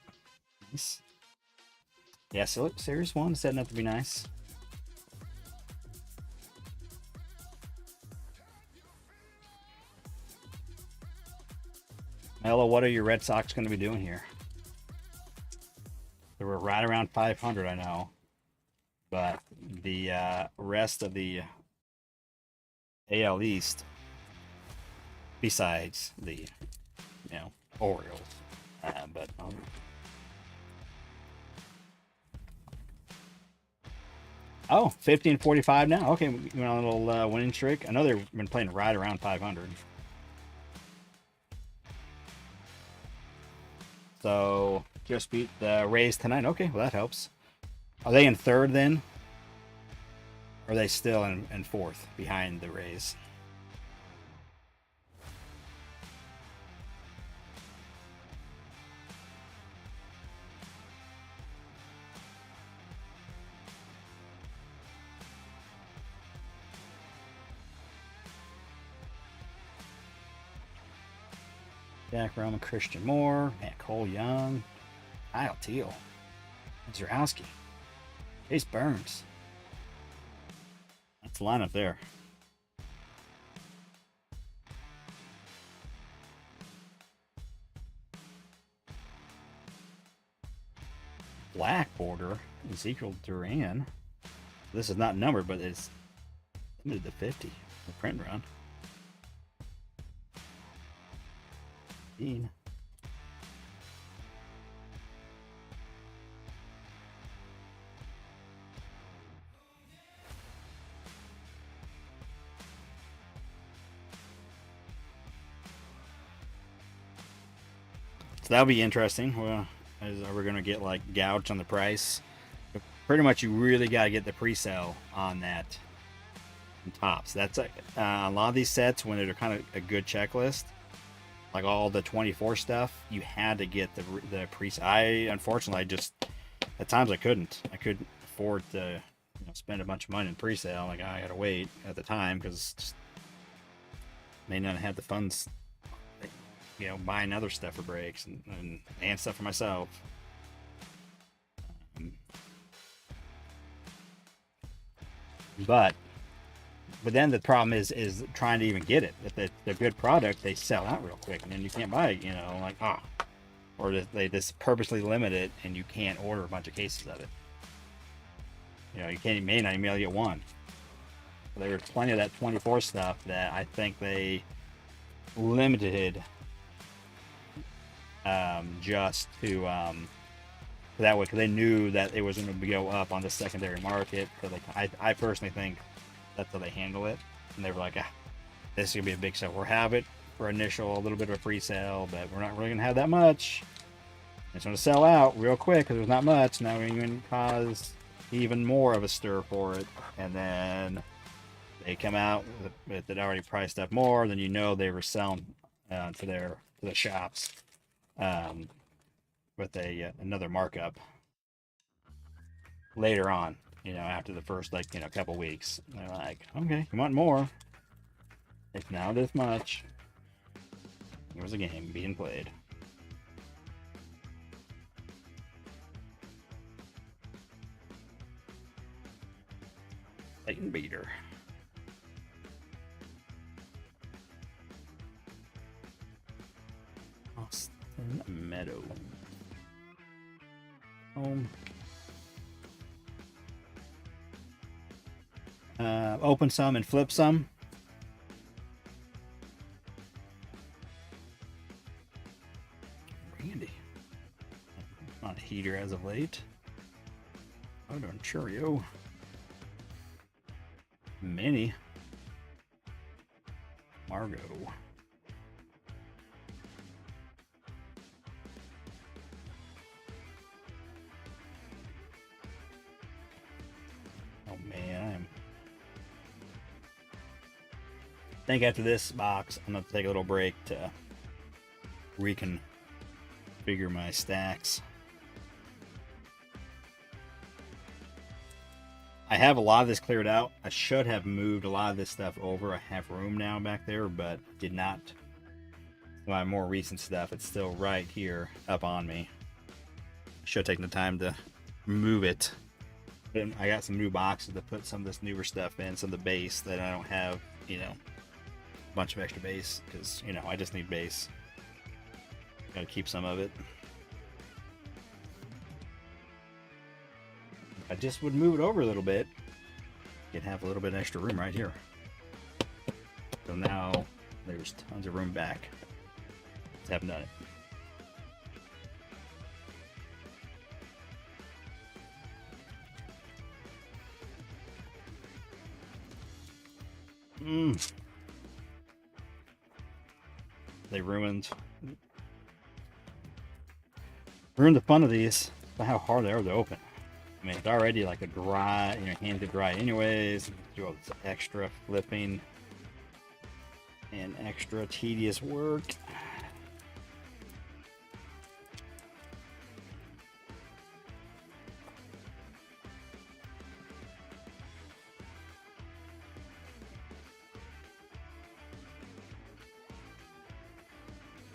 Nice. Yeah, so Series 1 setting up to be nice. Mello, what are your Red Sox going to be doing here? They were right around 500, I know. But the rest of the AL East, besides the, Orioles, oh, 50 and 45 now. Okay, we went on a little winning streak. I know they've been playing right around 500. So just beat the Rays tonight. Okay, well that helps. Are they in third then? Or are they still in fourth behind the Rays? Jack Roman, Christian Moore, Matt Cole Young, Kyle Teal, Zerowski, Chase Burns. That's the lineup there. Black border, Ezekiel Duran. This is not numbered, but it's limited to 50. The print run. So that'll be interesting. Well, we're going to get like gouged on the price. But pretty much you really got to get the pre-sale on that and tops. That's a lot of these sets when they're kind of a good checklist. Like all the 24 stuff, you had to get the pre. I unfortunately just at times I couldn't afford to spend a bunch of money in pre-sale. Like I had to wait at the time because may not have the funds, buying other stuff for breaks and stuff for myself. But then the problem is trying to even get it. If they're a good product, they sell out real quick, and then you can't buy it. Or they just purposely limit it, and you can't order a bunch of cases of it. You may not even be able to get one. There was plenty of that 24 stuff that I think they limited just to that way, because they knew that it was going to go up on the secondary market. So I personally think that's how they handle it. And they were like, this is going to be a big sale. We'll have it for a little bit of a pre-sale, but we're not really going to have that much. It's going to sell out real quick because there's not much. Now we're going to cause even more of a stir for it. And then they come out with it already priced up more than they were selling to the shops with another markup later on, after the first couple weeks. They're like, okay, you want more? It's now this much. Here's a game being played. Titan Beater. Austin Meadow. Home. Open some and flip some. Randy. On a heater as of late. Oh, darn Churio. Mini. Margot. Oh man, I think after this box, I'm gonna take a little break to reconfigure my stacks. I have a lot of this cleared out. I should have moved a lot of this stuff over. I have room now back there, but did not. My more recent stuff, it's still right here up on me. Should have taken the time to move it. I got some new boxes to put some of this newer stuff in, some of the base that I don't have, a bunch of extra base, because, I just need base. Gotta keep some of it. I just would move it over a little bit, you'd have a little bit extra room right here. So now there's tons of room back. Just haven't done it. They ruined the fun of these by how hard they are to open. I mean, it's already like a dry, hand to dry anyways. Do all this extra flipping and extra tedious work.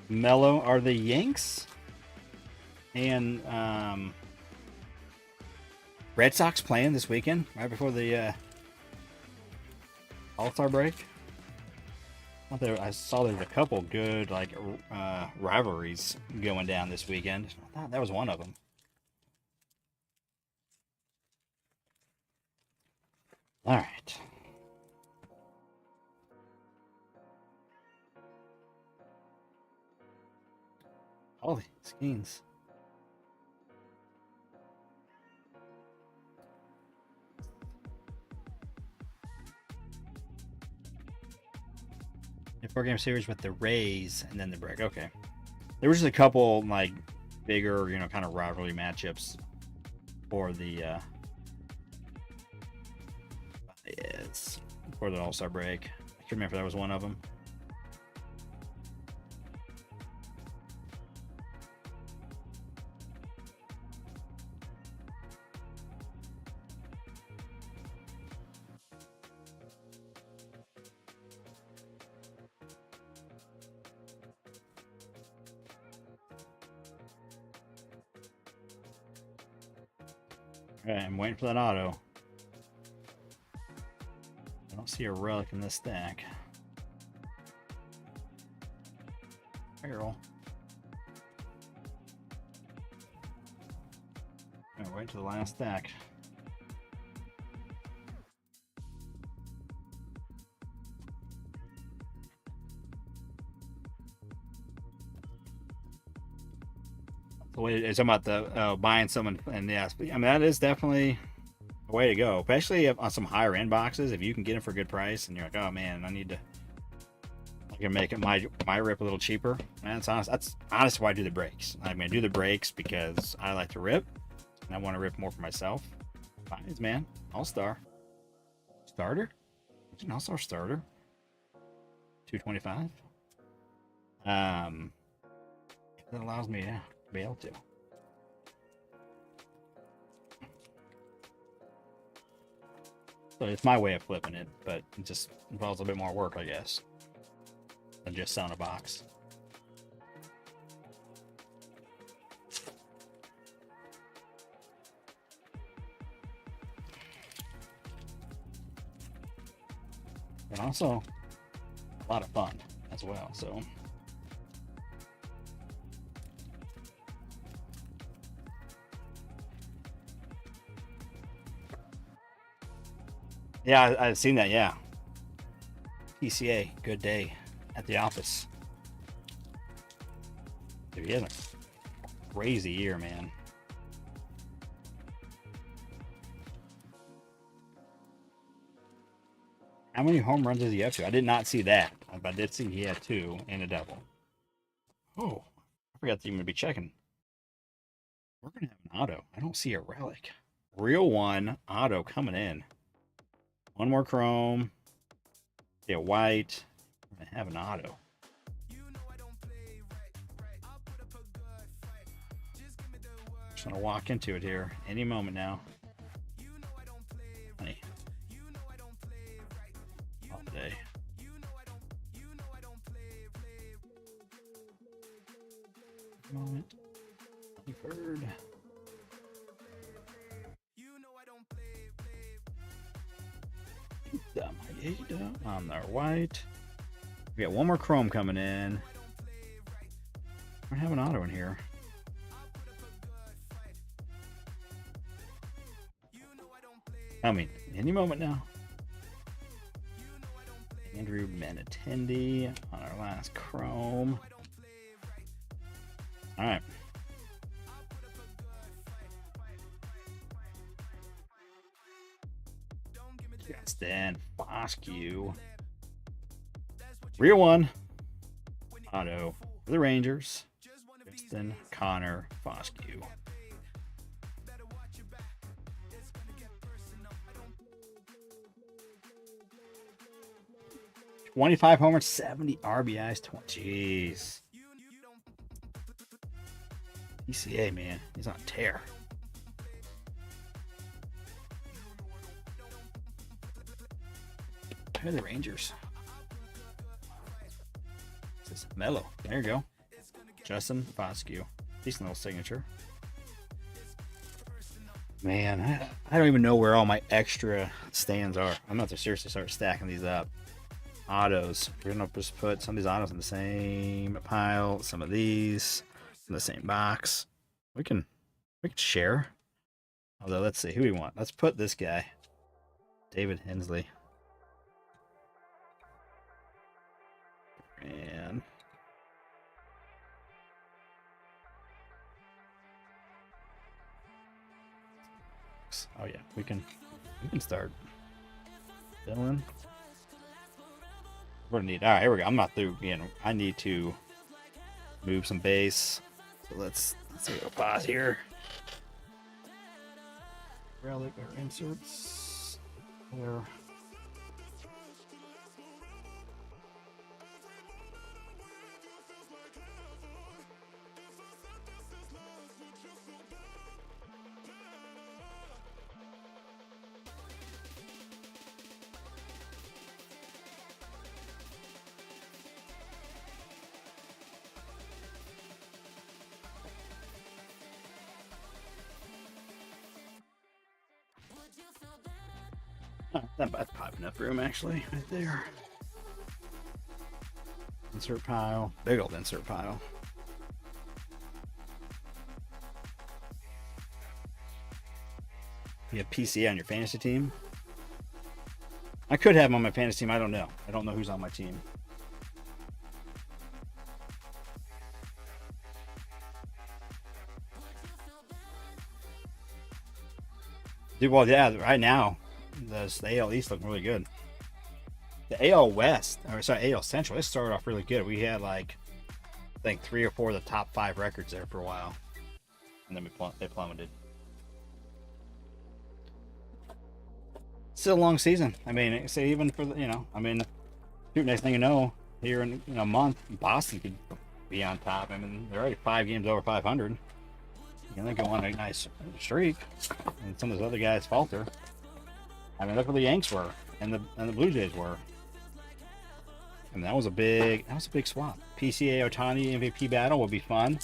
Mellow are the Yanks and Red Sox playing this weekend right before the All-Star break. I saw there's a couple good rivalries going down this weekend. I thought that was one of them. All right. Holy skeins. A 4-game series with the Rays and then the break. Okay. There was just a couple bigger, kind of rivalry matchups for the yes. before the All-Star break. I can't remember if that was one of them. Alright, I'm waiting for that auto. I don't see a relic in this stack. Barrel. Alright, wait to the last stack. The way it's talking about the buying someone, and yes, I mean that is definitely a way to go, especially on some higher end boxes. If you can get them for a good price, and you're like, oh man, I can make it my rip a little cheaper. Man, that's honestly why I do the breaks. I'm gonna do the breaks because I like to rip, and I want to rip more for myself. Fines, man, all-star starter, it's an all-star starter, 225. That allows me to be able to. So it's my way of flipping it, but it just involves a bit more work, I guess, than just selling a box. And also a lot of fun as well, so. Yeah, I've seen that, yeah. PCA, good day at the office. Dude, he has a crazy year, man. How many home runs does he have to? I did not see that, but I did see he had 2 and a double. Oh, I forgot to even be checking. We're going to have an auto. I don't see a relic. Real one auto coming in. One more chrome. Yeah, white. We're going to have an auto. Just going to walk into it here any moment now. Honey. All day. Moment. Bird. On their white. We got one more chrome coming in. We're gonna have an auto in here. I mean, any moment now. Andrew Benintendi on our last chrome. All right. Justin Foscue. Real one. Auto for the Rangers. Justin Connor Foscue. 25 homers, 70 RBIs, 20. Jeez. PCA, man. He's on a tear. Who are the Rangers? This is Mello. There you go. Justin Foscue. Decent little signature. Man, I don't even know where all my extra stands are. I'm about to seriously start stacking these up. Autos. We're gonna just put some of these autos in the same pile. Some of these in the same box. We can share. Although, let's see who we want. Let's put this guy, David Hensley. And oh yeah, we can start filling. We're gonna need. All right, here we go. I'm not through again. I need to move some base. So let's see a pause here. Relic or inserts. There. Oh, that's probably enough room, actually, right there. Insert pile. Big old insert pile. You have PC on your fantasy team? I could have him on my fantasy team. I don't know. I don't know who's on my team. Dude, well, yeah, right now, the AL East looking really good. The AL West, or sorry, AL Central, it started off really good. We had like, I think 3 or 4 of the top 5 records there for a while, and then they plummeted. Still a long season. I mean, say even for the, I mean, shoot, next thing you know, here in a month, Boston could be on top. I mean, they're already 5 games over 500. And they go on a nice streak, and some of those other guys falter. I mean, look where the Yanks were, and the Blue Jays were. I mean, that was a big swap. PCA Ohtani MVP battle will be fun.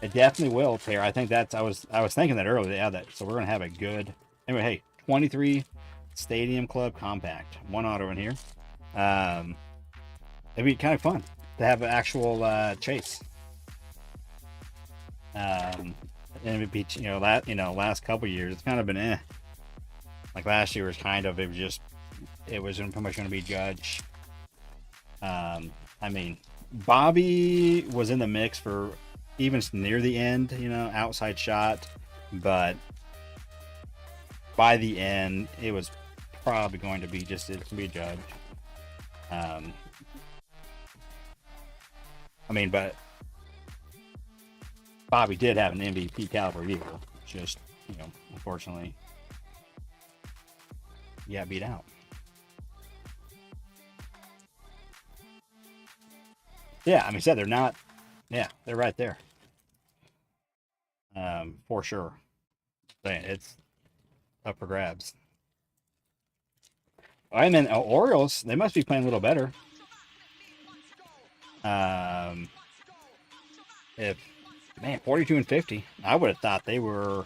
It definitely will, Taylor. I think I was thinking that earlier. Yeah, that so we're gonna have a good. Anyway, hey, 23 Stadium Club Compact, 1 auto in here. It'd be kind of fun to have an actual chase. And it'd be, last couple years, it's kind of been Like last year was it was pretty much going to be Judge. I mean, Bobby was in the mix for even near the end, outside shot, but by the end, it was probably going to be it's going to be Judge. I mean, but Bobby did have an MVP caliber year. Just, unfortunately, he got beat out. Yeah, I mean, they're not. Yeah, they're right there. For sure. It's up for grabs. I mean, Orioles, they must be playing a little better. If 42 and 50, I would have thought they were,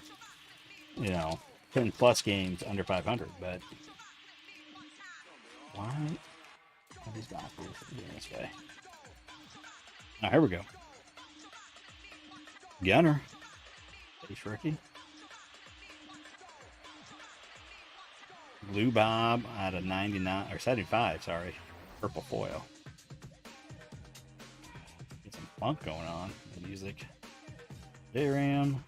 10 plus games under 500, but why are these golfers doing this way? Oh, here we go. Gunner. Base rookie. Blue Bob out of 99 or 75, sorry. Purple foil. Get some funk going on. The music. J-Ram.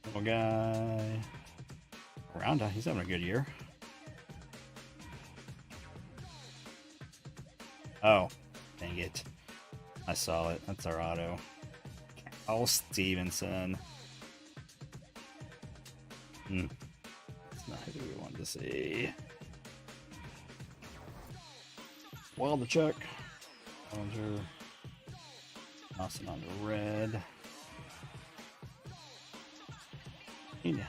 Little guy. Ronda, he's having a good year. Oh, dang it. I saw it. That's our auto. Oh, Stevenson. That's not who we wanted to see. Wild the check. Challenger. Austin on the red. Yeah.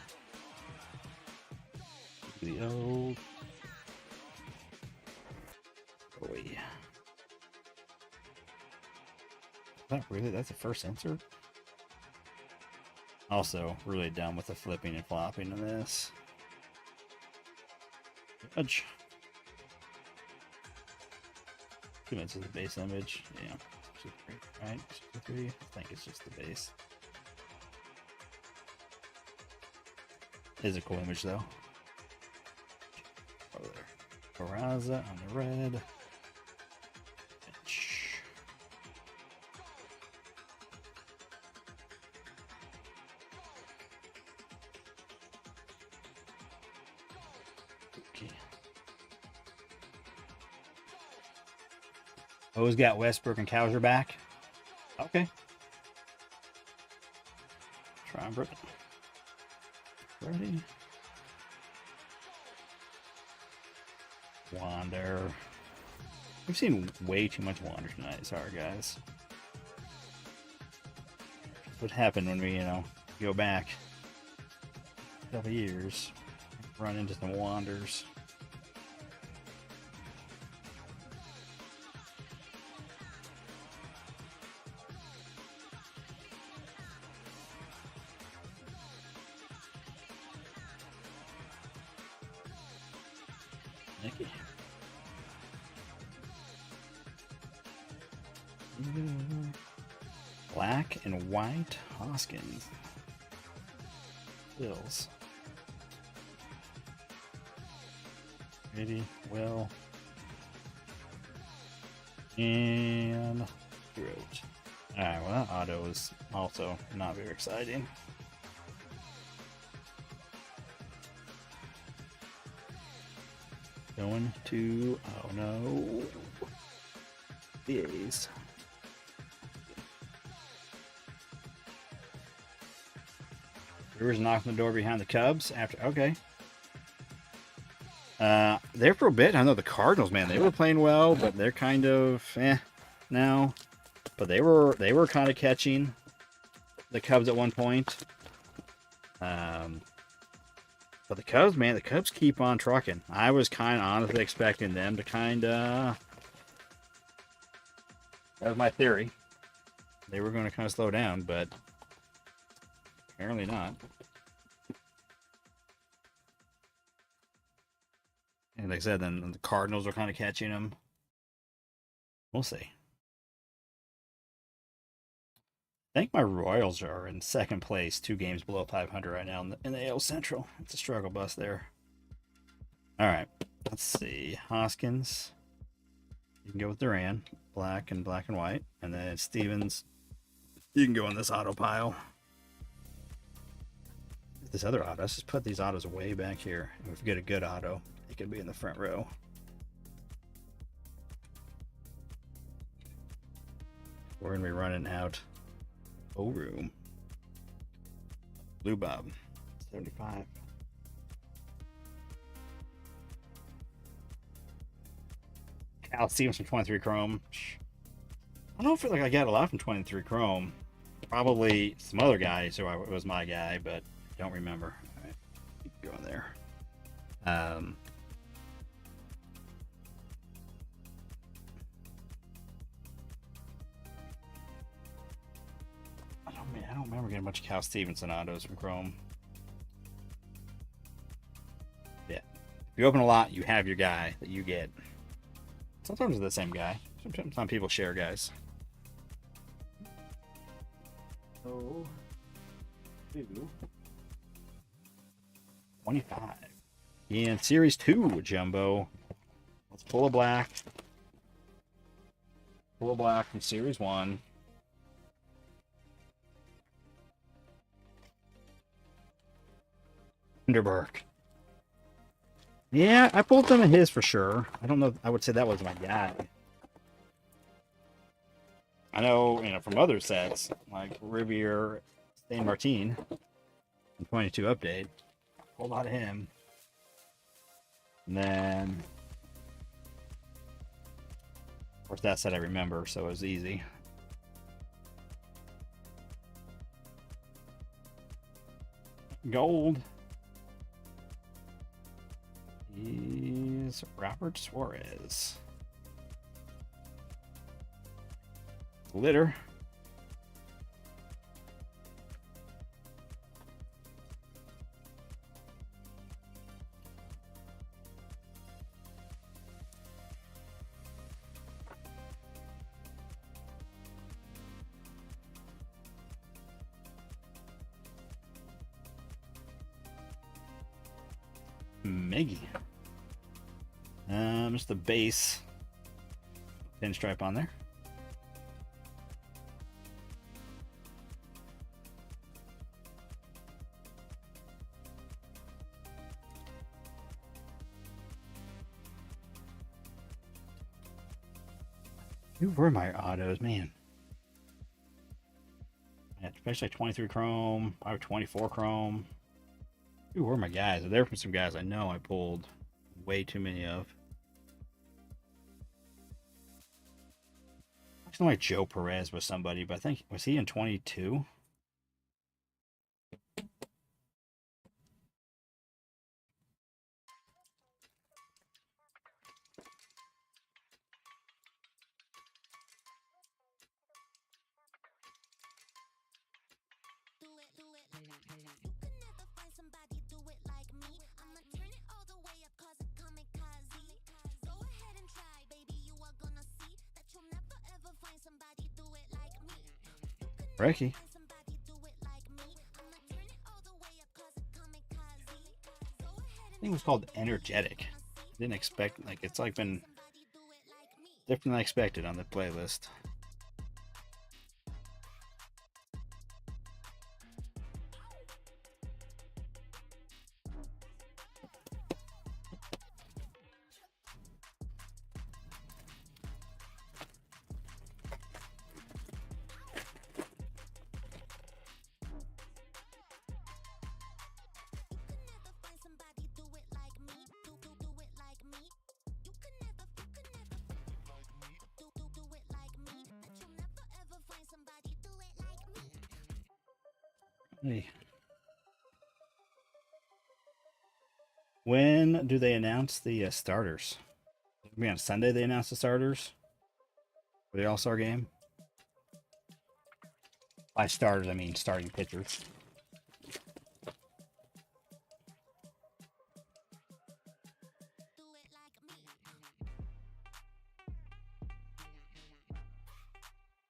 The old. Boy. Not really. That's the first insert. Also, really dumb with the flipping and flopping in this. Judge. This is the base image. Yeah. 63, right? 63. I think it's just the base. Is a cool image though. Over there. Peraza on the red. Okay. O's got Westbrook and Cowser back. Okay. Triumph. Ready. Wander. We've seen way too much Wander tonight. Sorry, guys. What happened when we, go back a couple years, run into some Wanders. Mickey. Black and white Hoskins. Bills. Ready, Will, and Throat. Alright, well that auto is also not very exciting. Going to, oh no, the A's. Brewers knocking the door behind the Cubs after, okay. There for a bit. I know the Cardinals, man, they were playing well, but they're kind of now. But they were kind of catching the Cubs at one point. But the Cubs, man, the Cubs keep on trucking. I was kind of honestly expecting them to kind of. That was my theory. They were going to kind of slow down, but apparently not. And like I said, then the Cardinals are kind of catching them. We'll see. I think my Royals are in second place, 2 games below 500 right now in the AL Central. It's a struggle bus there. All right, let's see. Hoskins. You can go with Duran, black and white. And then Stevens, you can go in this auto pile. This other auto, let's just put these autos way back here. And if we get a good auto, it could be in the front row. We're going to be running out. Room. Blue Bob, 75. Cal Stevens from 23 Chrome. I don't feel like I got a lot from 23 Chrome. Probably some other guys who was my guy, but I don't remember. All right, keep going there. I don't remember getting much Cal Stevenson autos from Chrome. Yeah. If you open a lot, you have your guy that you get. Sometimes it's the same guy. Sometimes people share guys. Oh. 25. In Series 2, Jumbo. Let's pull a black. Pull a black from Series 1. Vanderberg. Yeah, I pulled some of his for sure. I don't know. I would say that was my guy. I know, from other sets like Riviere, Stan Martin, and 22 update. A whole lot of him. And then, of course, that set I remember, so it was easy. Gold is Robert Suarez. Glitter. Miggy. Just the base pinstripe on there. Who were my autos, man? Especially 23 chrome, I have 24 chrome. Who were my guys? There were some guys I know I pulled way too many of. I know like Joe Perez was somebody, but I think, was he in 22? Ricky. I think it was called Energetic. Didn't expect, like, it's like been different than I expected on the playlist. Hey. When do they announce the starters? I mean, on Sunday they announce the starters for the All-Star game. By starters, I mean starting pitchers.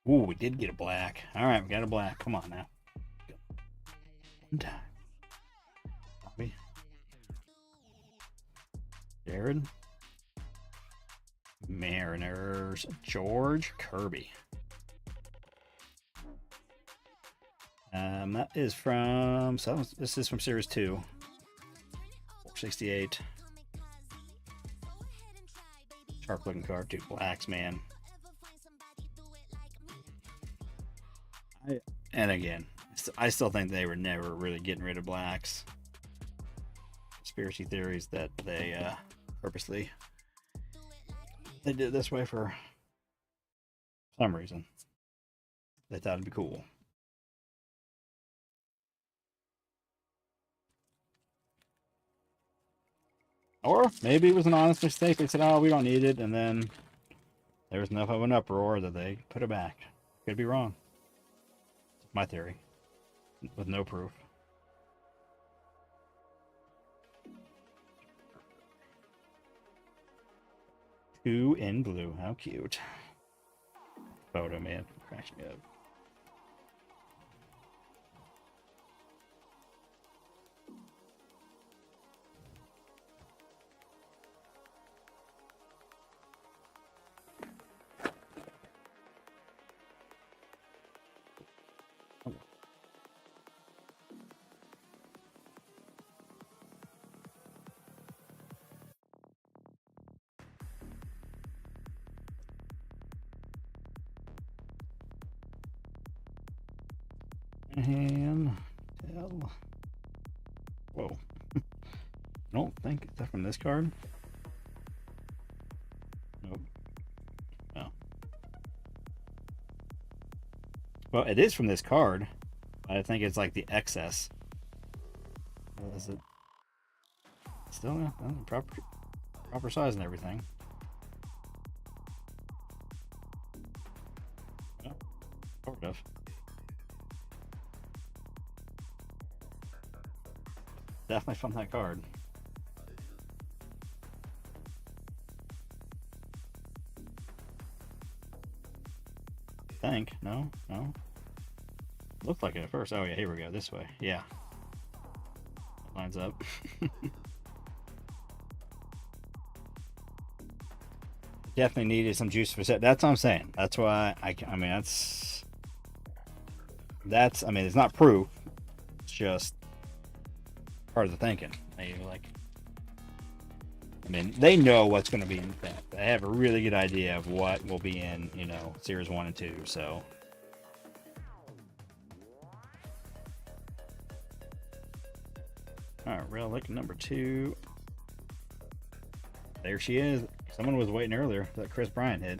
Ooh, we did get a black. All right, we got a black. Come on now. One time. Bobby. Jared. Mariners. George Kirby. That is from. So this is from Series 2. 468. Sharp looking card. Two blacks, man. And again, I still think they were never really getting rid of blacks. Conspiracy theories that they purposely they did it this way for some reason. They thought it'd be cool. Or maybe it was an honest mistake. They said, oh, we don't need it. And then there was enough of an uproar that they put it back. Could be wrong. My theory. With no proof. Two in blue. How cute. Photo, man. Crashing up. And tell. Whoa. I don't think is that from this card. Nope. No. Well, it is from this card. But I think it's like the excess. Is it still proper size and everything? Well, sort of. Definitely from that card. I think. No? Looked like it at first. Oh yeah, here we go. This way. Yeah. Lines up. Definitely needed some juice for set. That's what I'm saying. That's why I mean, that's I mean, it's not proof. It's just part of the thinking. I mean, they know what's going to be in that. They have a really good idea of what will be in, Series 1 and 2. So, all right, relic number 2. There she is. Someone was waiting earlier. That Chris Bryant hit.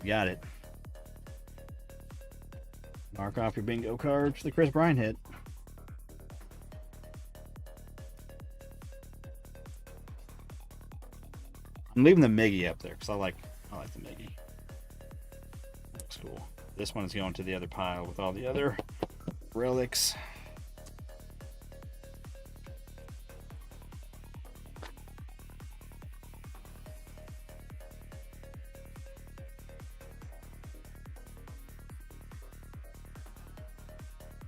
Got it. Mark off your bingo card for the Chris Bryant hit. I'm leaving the Miggy up there because I like the Miggy. Looks cool. This one is going to the other pile with all the other relics.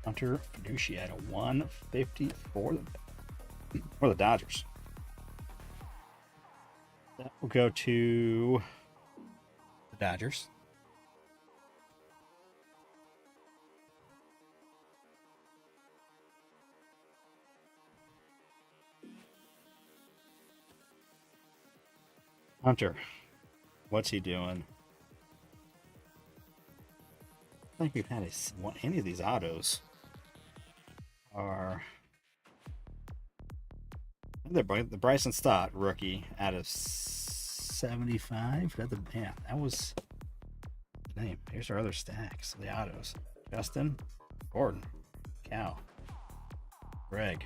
Hunter Fiducia at a 150 for the Dodgers. That will go to the Dodgers. Hunter, what's he doing? I don't think we've had any of these autos are the Bryson Stott rookie out of 75. That was the name. Here's our other stacks of the autos: Justin, Gordon, Cal, Greg,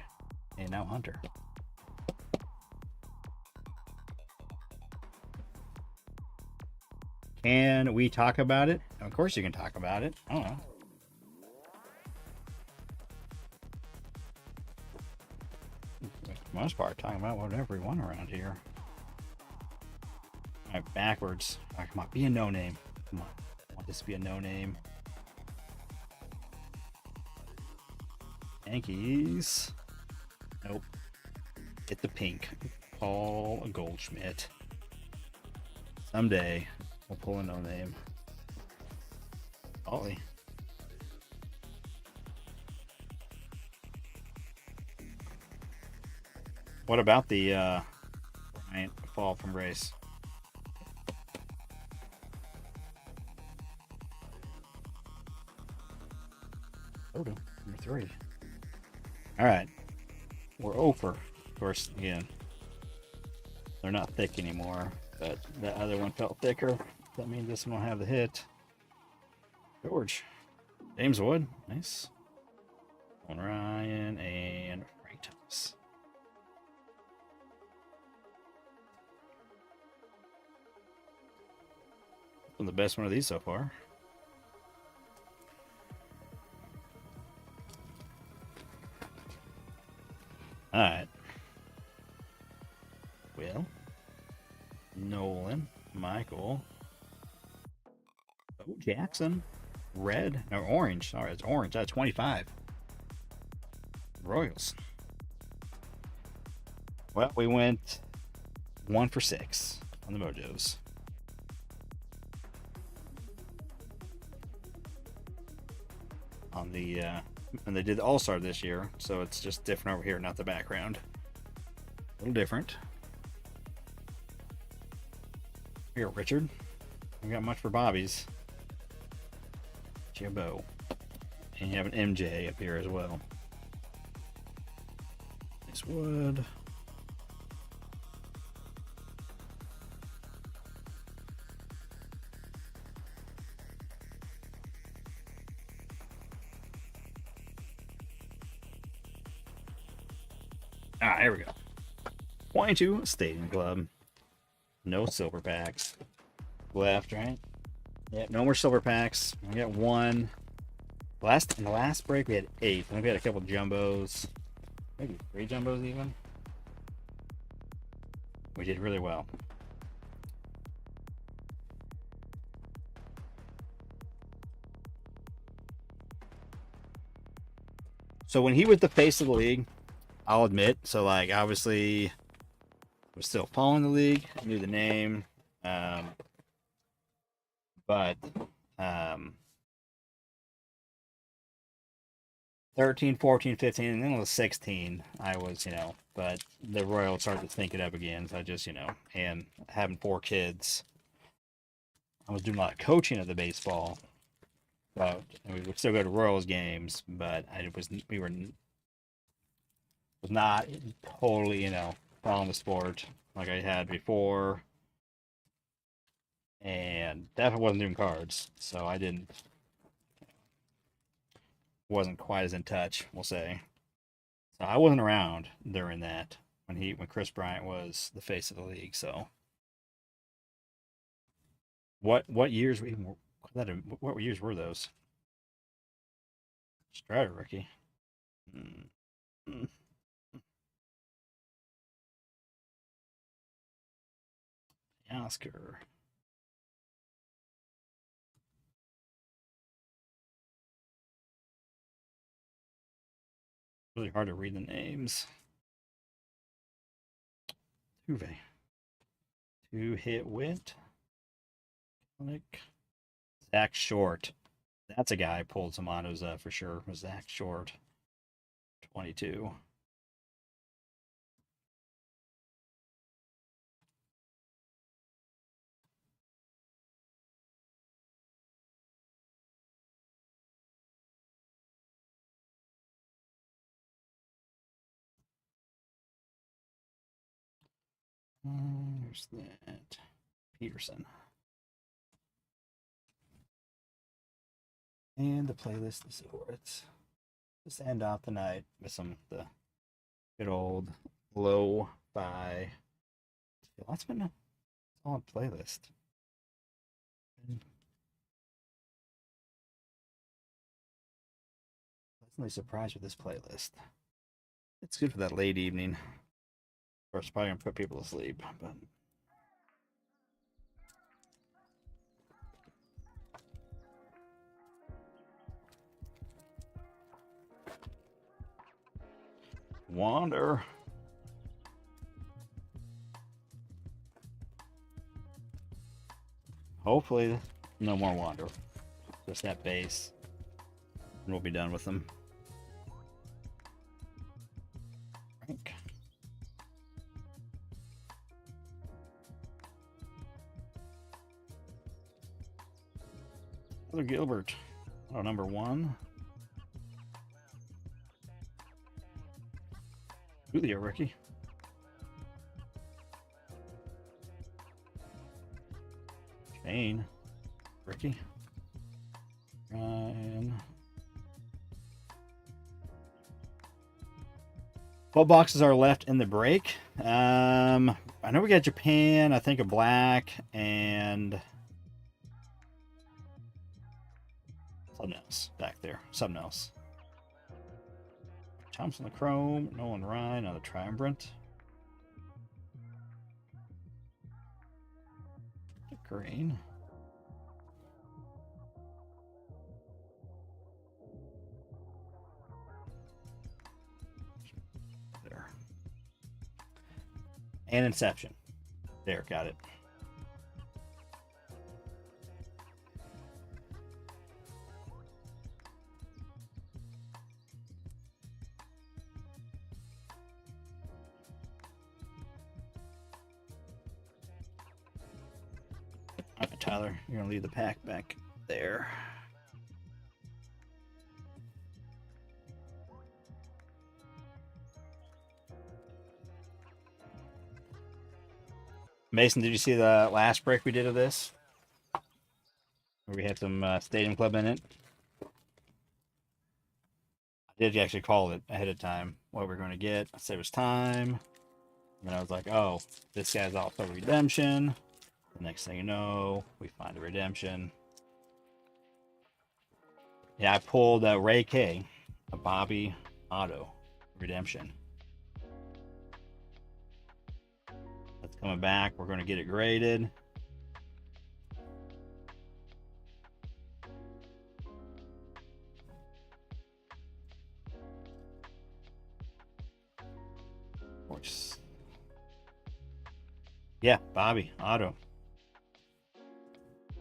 and now Hunter. Can we talk about it? Of course you can talk about it. I don't know. For the most part, talking about whatever we want around here. All right, backwards. All right, come on, be a no name. Come on, I want this to be a no name. Yankees. Nope. Hit the pink. Paul Goldschmidt. Someday we'll pull a no name. Ollie. What about the Bryant fall from grace? Photo number 3. All right, we're over. Of course, again, they're not thick anymore, but the other one felt thicker. That means this one will have the hit. George, James Wood, nice. Ryan and Frank Thomas. The best one of these so far. All right. Will, Nolan, Michael, Bo Jackson, red or orange. Sorry, it's orange. That's 25. Royals. Well, we went 1 for 6 on the Mojos. On the and they did the All-Star this year, so it's just different over here, not the background. A little different. Here, Richard. We got much for Bobby's. Jimbo. And you have an MJ up here as well. Nice wood. There we go. 22 Stadium Club. No silver packs left, right? Yeah, no more silver packs. We got 1. In the last break we had 8. I think we had a couple jumbos, maybe 3 jumbos even. We did really well. So when he was the face of the league, I'll admit, so like obviously was still following the league, knew the name, but 13, 14, 15, and then it was 16. I was, but the Royals started to think it up again. So I just, and having 4 kids, I was doing a lot of coaching of the baseball. But we would still go to Royals games, but we were was not totally, following the sport like I had before. And definitely wasn't doing cards, so I wasn't quite as in touch, we'll say. So I wasn't around during that when Chris Bryant was the face of the league. So what years what years were those? Strider rookie. Oscar. Really hard to read the names. Tuve. Two hit wit. Click. Zach Short. That's a guy I pulled some autos for sure. Was Zach Short. 22. There's that. Peterson. And the playlist is over. It's just end off the night with some the good old lo-fi. That's been a solid playlist. Been pleasantly surprised with this playlist. It's good for that late evening. Of course, probably gonna put people to sleep, but Wander. Hopefully, no more Wander. Just that base, and we'll be done with them. Frank. Another Gilbert. Oh, number 1. Julio Ricky. Shane. Ricky. Ryan. 12 boxes are left in the break. I know we got Japan, I think a black, and something else back there. Something else. Thompson the Chrome, Nolan Ryan, another Triumvirate. Green. There. And Inception. There, got it. All right, Tyler, you're going to leave the pack back there. Mason, did you see the last break we did of this? Where we had some Stadium Club in it? I did actually call it ahead of time what we're going to get. I said it was time. And I was like, oh, this guy's also redemption. The next thing you know, we find a redemption. Yeah, I pulled Ray K, a Bobby Auto redemption. That's coming back. We're going to get it graded. Yeah, Bobby Auto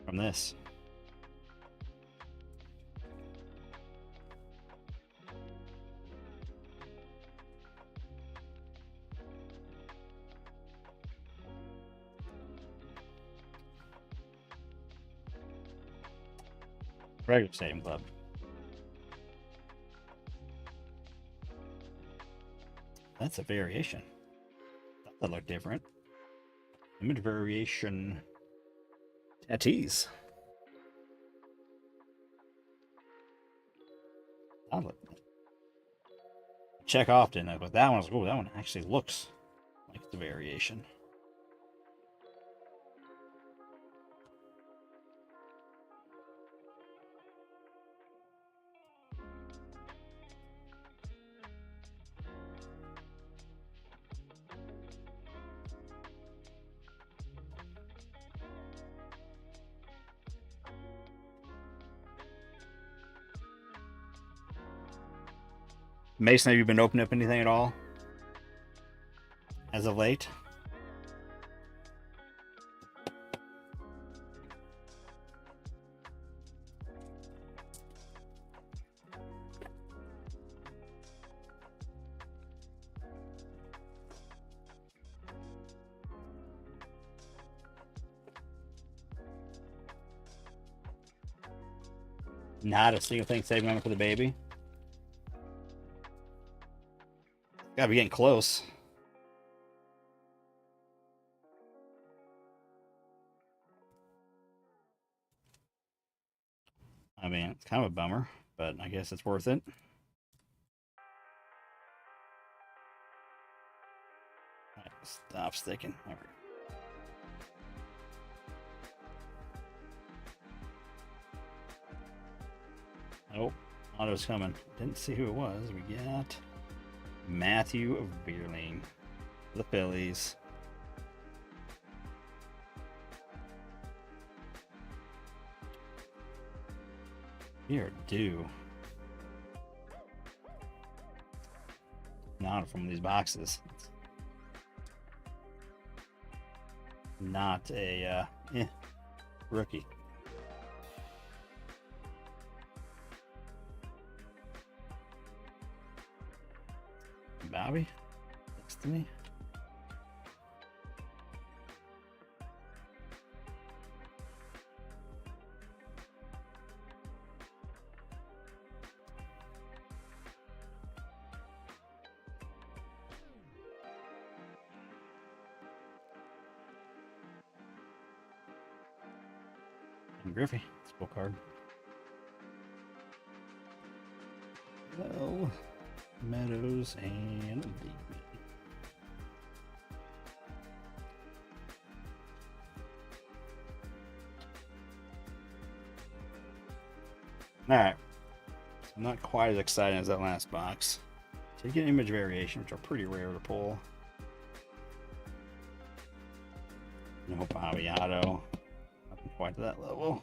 from this. Regular Stadium Club. That's a variation. That look different. Image variation. Tattoos. That look. Check often, but that one's cool. That one actually looks like the variation. Mason, have you been opening up anything at all as of late? Not a single thing saving money for the baby. Gotta be getting close. I mean, it's kind of a bummer, but I guess it's worth it. Right, stop sticking. There we go. Oh, auto's coming. Didn't see who it was. We got Matthew Beerling, the Phillies. We are due. Not from these boxes. Not a rookie. Bobby next to me. And Griffey, it's a full card. Well, Meadows and Beekman. Alright. So not quite as exciting as that last box. So you get image variation, which are pretty rare to pull. No Bobby Otto. Nothing quite to that level.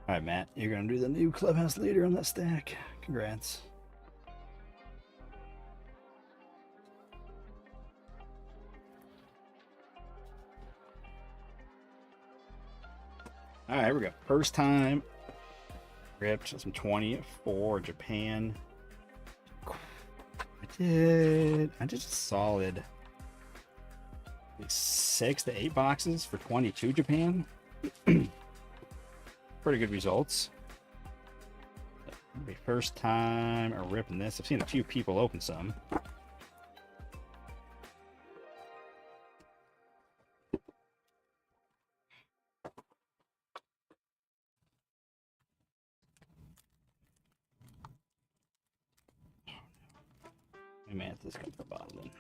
Alright, Matt, you're going to do the new clubhouse leader on that stack. Congrats. Alright, here we go. First time ripped some 24 Japan. I did solid 6 to 8 boxes for 22 Japan. Pretty good results. Be first time ripping this. I've seen a few people open some. Let me add this come to the bottom then.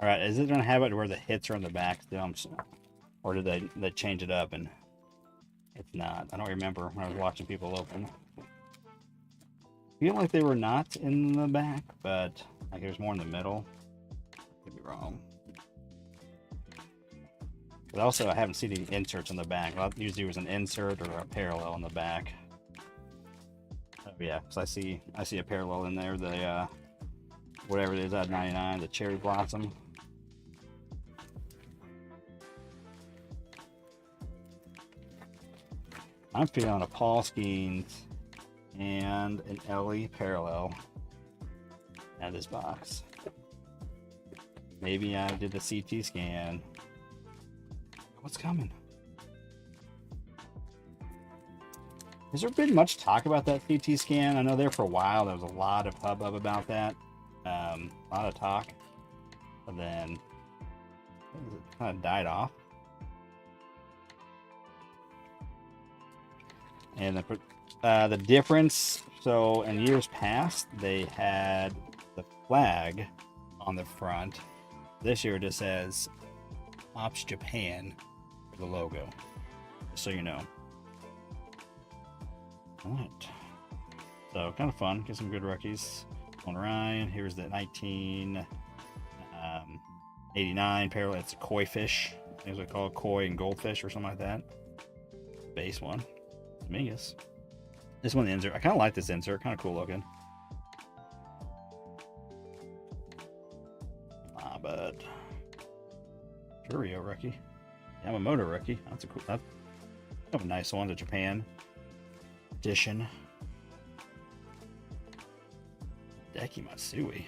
All right, is it gonna have it where the hits are on the back still? Or did they change it up and it's not? I don't remember when I was watching people open. I feel like they were not in the back, but like it was more in the middle. Could be wrong. But also, I haven't seen any inserts on the back. Well, usually it was an insert or a parallel on the back. Oh, yeah, because I see a parallel in there. The whatever it is at 99, the cherry blossom. I'm feeling a Paul Skeens and an Ellie parallel at this box. Maybe I did the CT scan. What's coming? Has there been much talk about that CT scan? I know there for a while there was a lot of hubbub about that. A lot of talk. But then it kind of died off. And the difference, so in years past, they had the flag on the front. This year it just says Ops Japan for the logo, just so you know. All right. So kind of fun. Get some good rookies. On Ryan, here's the 1989 parallel. It's a koi fish things we call koi and goldfish or something like that. Base one. Mingus. This one, the insert. I kind of like this insert. Kind of cool looking. But Curio rookie. Yamamoto rookie. That's a cool. That's a nice one. The Japan edition. Deki Matsui.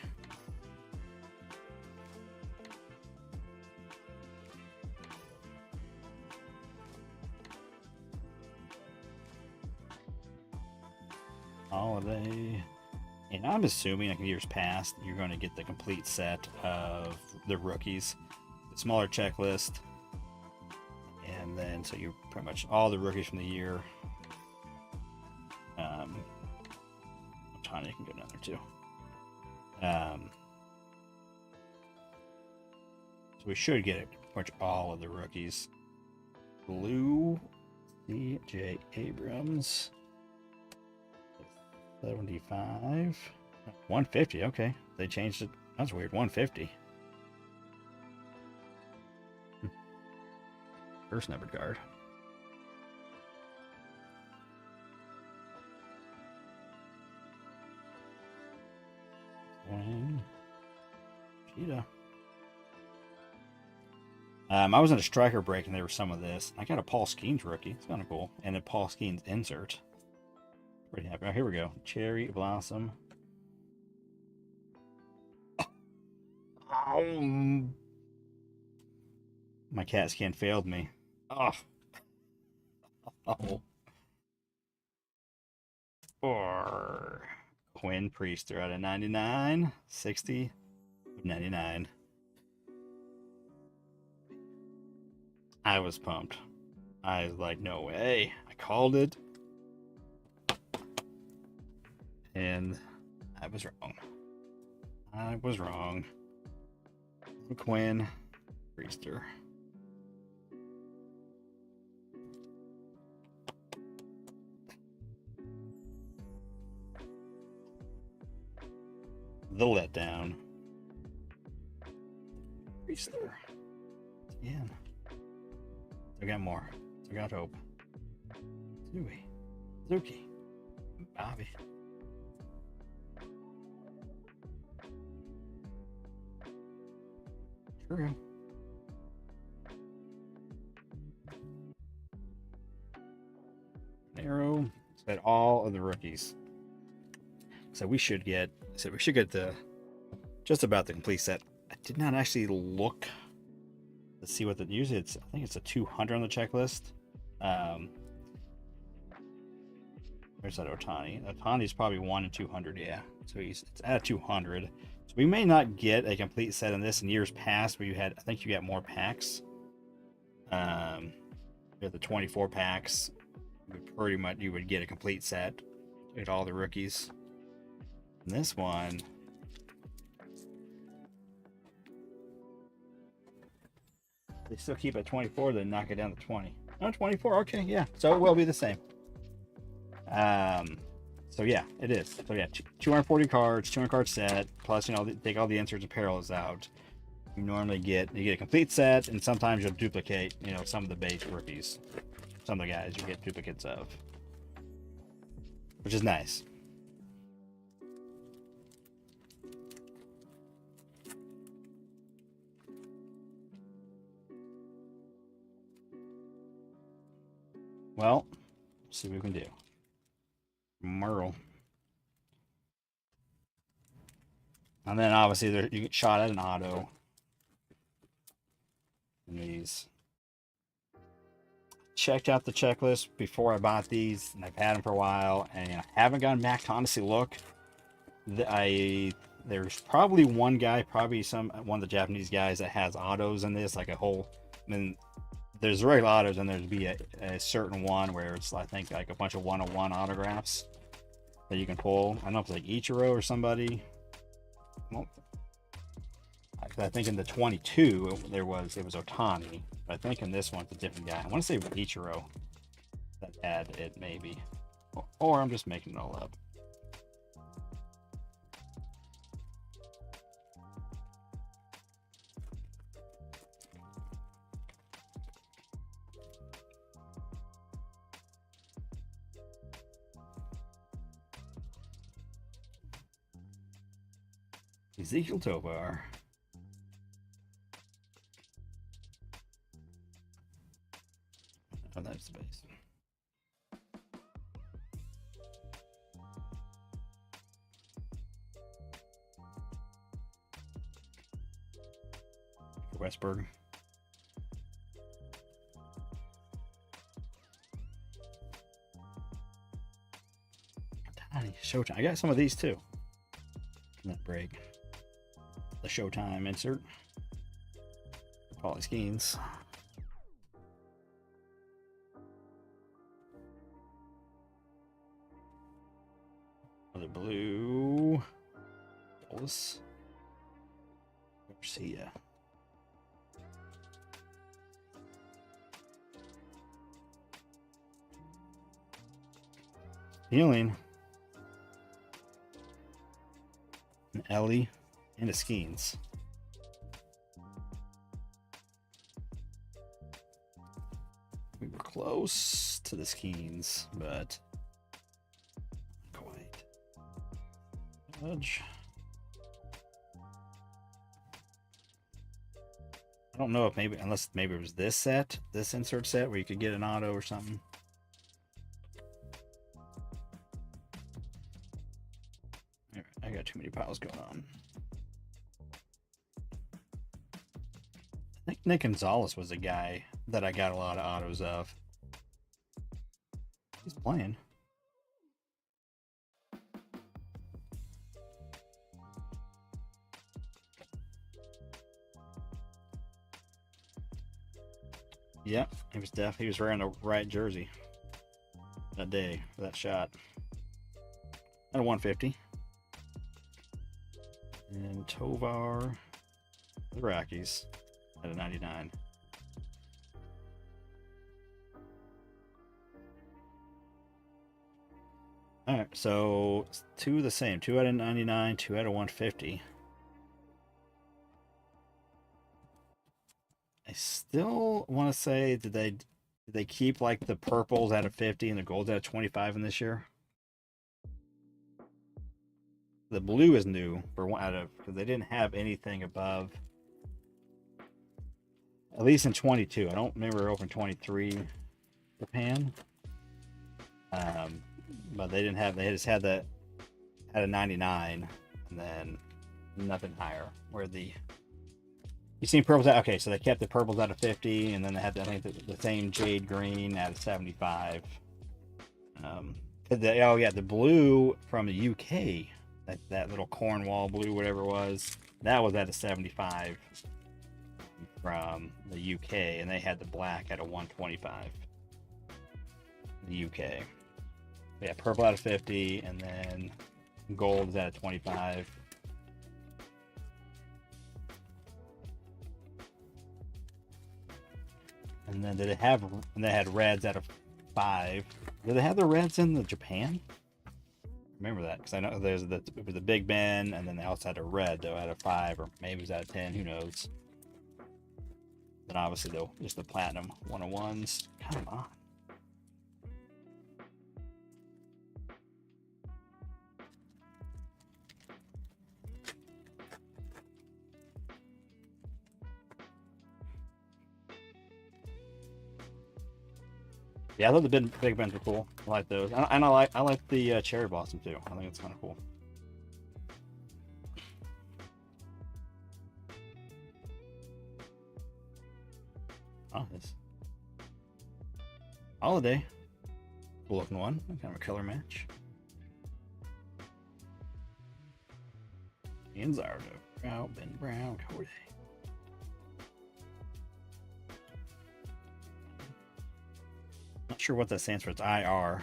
Holiday. And I'm assuming, like years past, you're going to get the complete set of the rookies, the smaller checklist, and then so you pretty much all the rookies from the year. Tanya can go down there too. So we should get pretty much all of the rookies. Blue, C.J. Abrams. 75. 150, okay. They changed it. That's weird. 150. First numbered card. Wayne. Cheetah. I was in a striker break and there was some of this. I got a Paul Skeens rookie. It's kind of cool. And a Paul Skeens insert. Pretty happy. Oh, here we go. Cherry Blossom. Oh. My cat scan failed me. Oh. Oh. Or Quinn Priester out of 99. 60 of 99. I was pumped. I was like, no way. I called it. And I was wrong. I was wrong. Quinn Priester. The letdown. Priester. Again. I got more. I got hope. Zooey. Zuki. Bobby. True. Arrow. Said all of the rookies. So we should get. So we should get the just about the complete set. I did not actually look. Let's see what the usually it's. I think it's a 200 on the checklist. Where's that Otani? Otani's probably 1 in 200. Yeah. So it's at 200. So we may not get a complete set in this in years past where you had, I think you got more packs. You had the 24 packs. Pretty much you would get a complete set. Get all the rookies. And this one, they still keep it 24, then knock it down to 20. Oh, 24, okay, yeah. So it will be the same. So yeah, it is. So yeah, 240 cards, 200 card set, plus, you know, take all the inserts and parallels out. You normally get a complete set, and sometimes you'll duplicate, you know, some of the base rookies. Some of the guys you get duplicates of, which is nice. Well, let's see what we can do. Merle. And then obviously there, you get shot at an auto. And these. Checked out the checklist before I bought these, and I've had them for a while, and I haven't gone back to honestly look. There's probably one guy, one of the Japanese guys that has autos in this, like a whole. I mean, there's regular autos, and there's be a certain one where it's, I think, like a bunch of 101 autographs that you can pull. I don't know if it's like Ichiro or somebody. Well, I think in the 22 it was Otani, but I think in this one it's a different guy. I want to say Ichiro that had it, maybe, or I'm just making it all up. Ezekiel Tovar. Oh, that's the base. Westberg. Tiny Showtime. I got some of these too. In that break. The Showtime insert. Pauly Skeens. Another blue. Bolus. Garcia. Healing. An Ellie and a Skeens. We were close to the Skeens, but not quite. Judge. I don't know if maybe, unless maybe it was this set, this insert set where you could get an auto or something. I got too many piles going on. I think Nick Gonzalez was a guy that I got a lot of autos of. He's playing. Yep, he was wearing the right jersey that day for that shot. At a 150. And Tovar, the Rockies, at a 99. All right, so two the same. 2 out of 99, 2 out of 150. I still want to say, did they keep like the purples out of 50 and the golds out of 25 in this year? The blue is new for one out of, because they didn't have anything above, at least in 22. I don't remember open 23 Japan. But they didn't have, they just had that at a 99 and then nothing higher. Where the, you seen purples out, okay, so they kept the purples out of 50 and then they had, I think, the same jade green at a 75. Oh yeah, the blue from the UK, that little Cornwall blue, whatever it was, that was at a 75 from the UK, and they had the black at a 125. The UK. Yeah, purple out of 50, and then gold is at a 25. And then did it have? And they had reds at a 5. Did they have the reds in the Japan? Remember that, because I know there's it was the Big Ben, and then they also had a red though at a 5, or maybe it was at a 10. Who knows? Then obviously though, just the platinum 101s. Come on. Yeah, I thought the Big Bens were cool. I like those, and I like the Cherry Blossom too. I think it's kind of cool. Oh, this Holiday, cool looking one. Kind of a color match. Ian Zardo, Ben Brown, Cody. Not sure what that stands for. It's IR.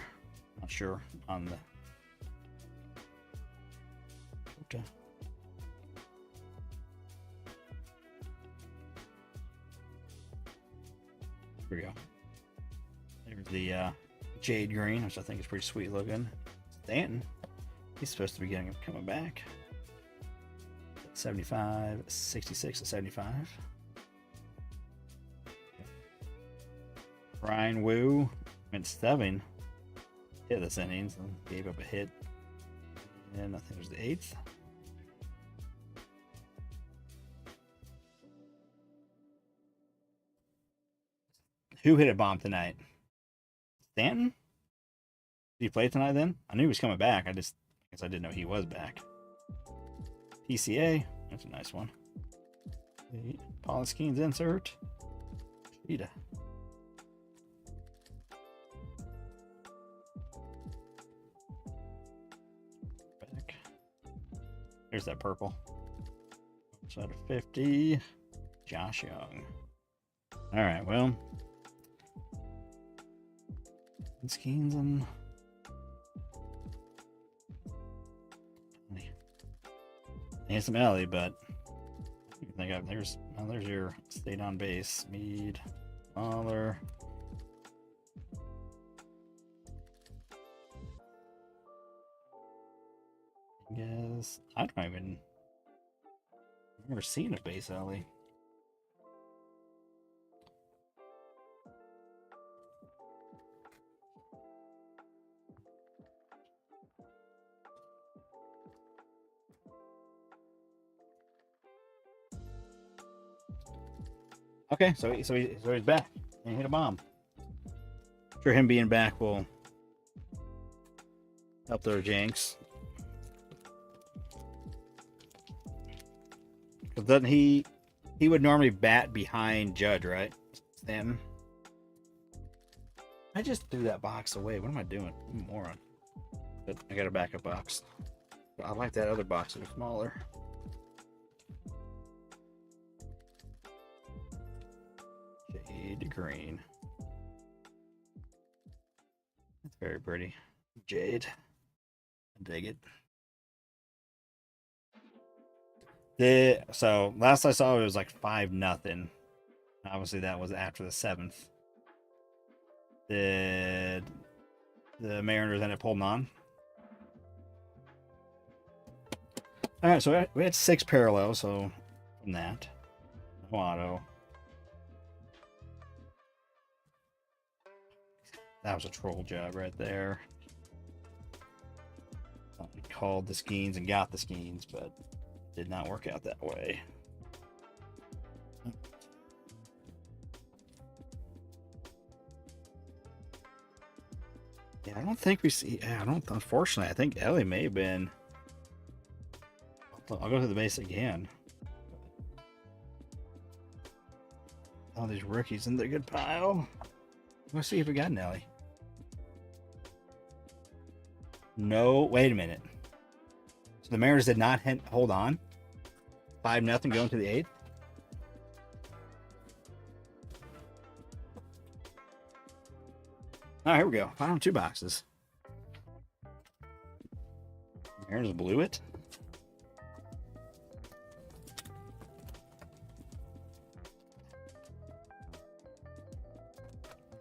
Not sure on the. Here we go. There's the jade green, which I think is pretty sweet looking. Stanton, he's supposed to be coming back. 75, 66 to 75. Ryan Wu went 7. Hit this innings and gave up a hit. And I think it was the 8th. Who hit a bomb tonight? Stanton? Did he play tonight then? I knew he was coming back. I guess I didn't know he was back. PCA. That's a nice one. Paula Skeens insert. Cheetah. Back. Here's that purple. Outside of 50. Josh Young. All right, well. Skeens and Handsome Alley, but I think there's your stayed on base. Mead, Mahler. Yes, I don't even. I've never seen a base alley. Okay, so he's back and he hit a bomb. Sure, him being back will help their Jinx. Because doesn't he would normally bat behind Judge, right? Stanton. I just threw that box away. What am I doing? I'm a moron. But I got a backup box. But I like that other box that was smaller. Jade green. That's very pretty. Jade. I dig it. So last I saw it was like 5-0. Obviously that was after the 7th. Did the Mariners end up holding on? All right, so we had 6 parallels. So from that, no auto. That was a troll job right there. We called the Skeens and got the Skeens, but did not work out that way. Yeah, I don't think we see. I don't. Unfortunately, I think Ellie may have been. I'll go to the base again. All these rookies in the good pile. Let's see if we got an Ellie. No, wait a minute. So the Mariners did not hold on. 5-0 going to the 8th. All right, here we go. Final 2 boxes. Mariners blew it.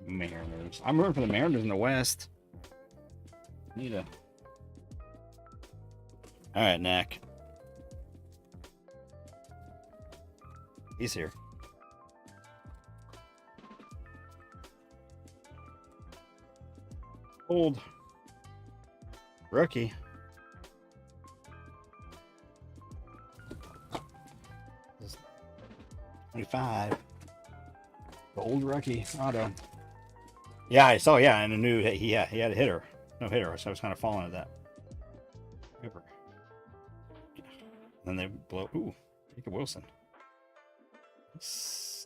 Mariners. I'm rooting for the Mariners in the West. Need a. All right, Knack. He's here. Old rookie. This 25. Gold rookie auto. Yeah, I saw. Yeah, and I knew he had a hitter. No hitter, so I was kind of falling at that. River. Then they blow. Ooh, Jacob Wilson.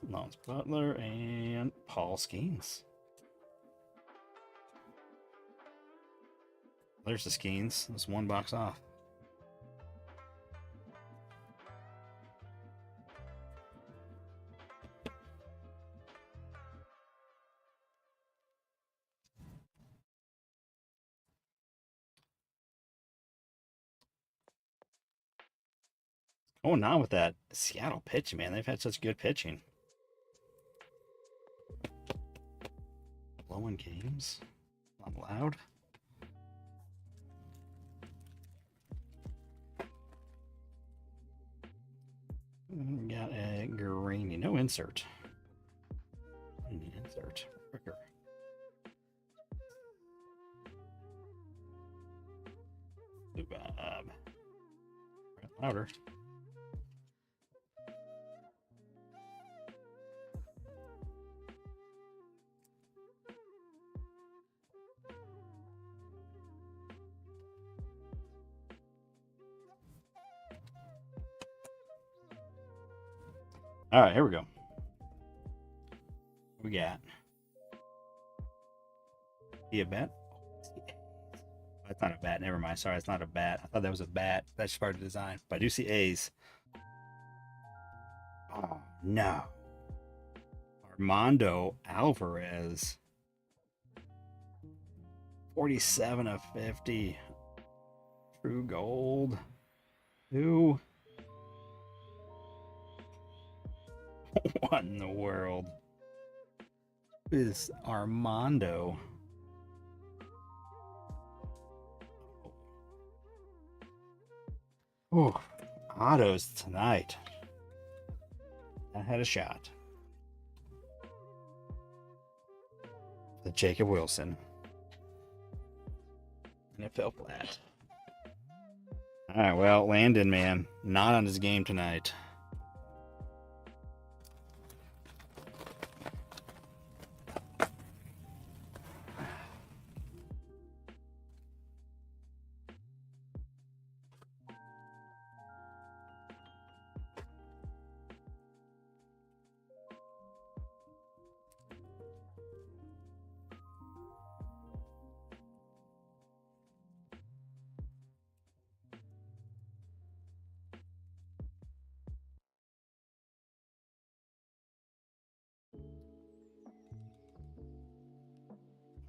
Lance Butler and Paul Skeens. There's the Skeens. That's 1 box off. Going on with that Seattle pitch, man. They've had such good pitching. Blowing games. Not loud. Got a Greeny. No insert. Insert. Quicker. Bob. Louder. All right, here we go. What we got? See a bat? That's not a bat. Never mind. Sorry, it's not a bat. I thought that was a bat. That's just part of the design. But I do see A's. Oh, no. Armando Alvarez. 47 of 50. True gold. Who? What in the world is Armando? Oh, autos tonight. I had a shot. The Jacob Wilson. And it fell flat. All right, well, Landon, man, not on his game tonight.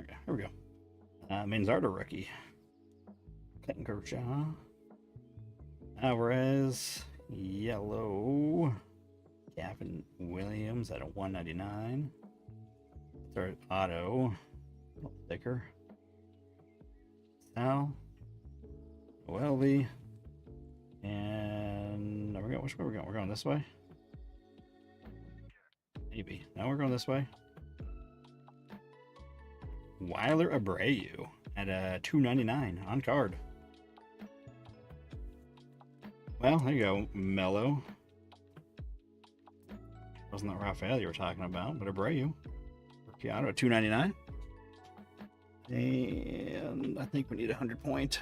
Okay, here we go. Manzardo rookie. Clinton Kershaw. Alvarez. Yellow. Gavin Williams at a 199. Third auto. A little thicker. Sal. Welby. And there we go. Which way we're going? We're going this way? Maybe. Now we're going this way. Weiler Abreu at a 299 on card. Well, there you go, Mello. Wasn't that Rafael you were talking about, but Abreu. Rookie auto at 299. And I think we need a 100 point.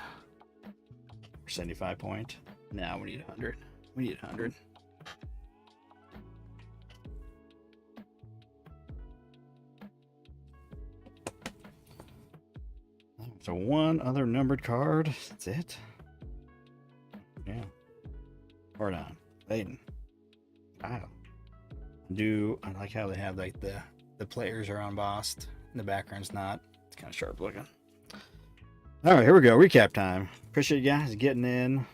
Or 75 point. Now we need 100. We need 100. So one other numbered card. That's it. Yeah. Hold on. Layton. Kyle. I like how they have like the players are embossed and the background's not. It's kind of sharp looking. All right, here we go. Recap time. Appreciate you guys getting in.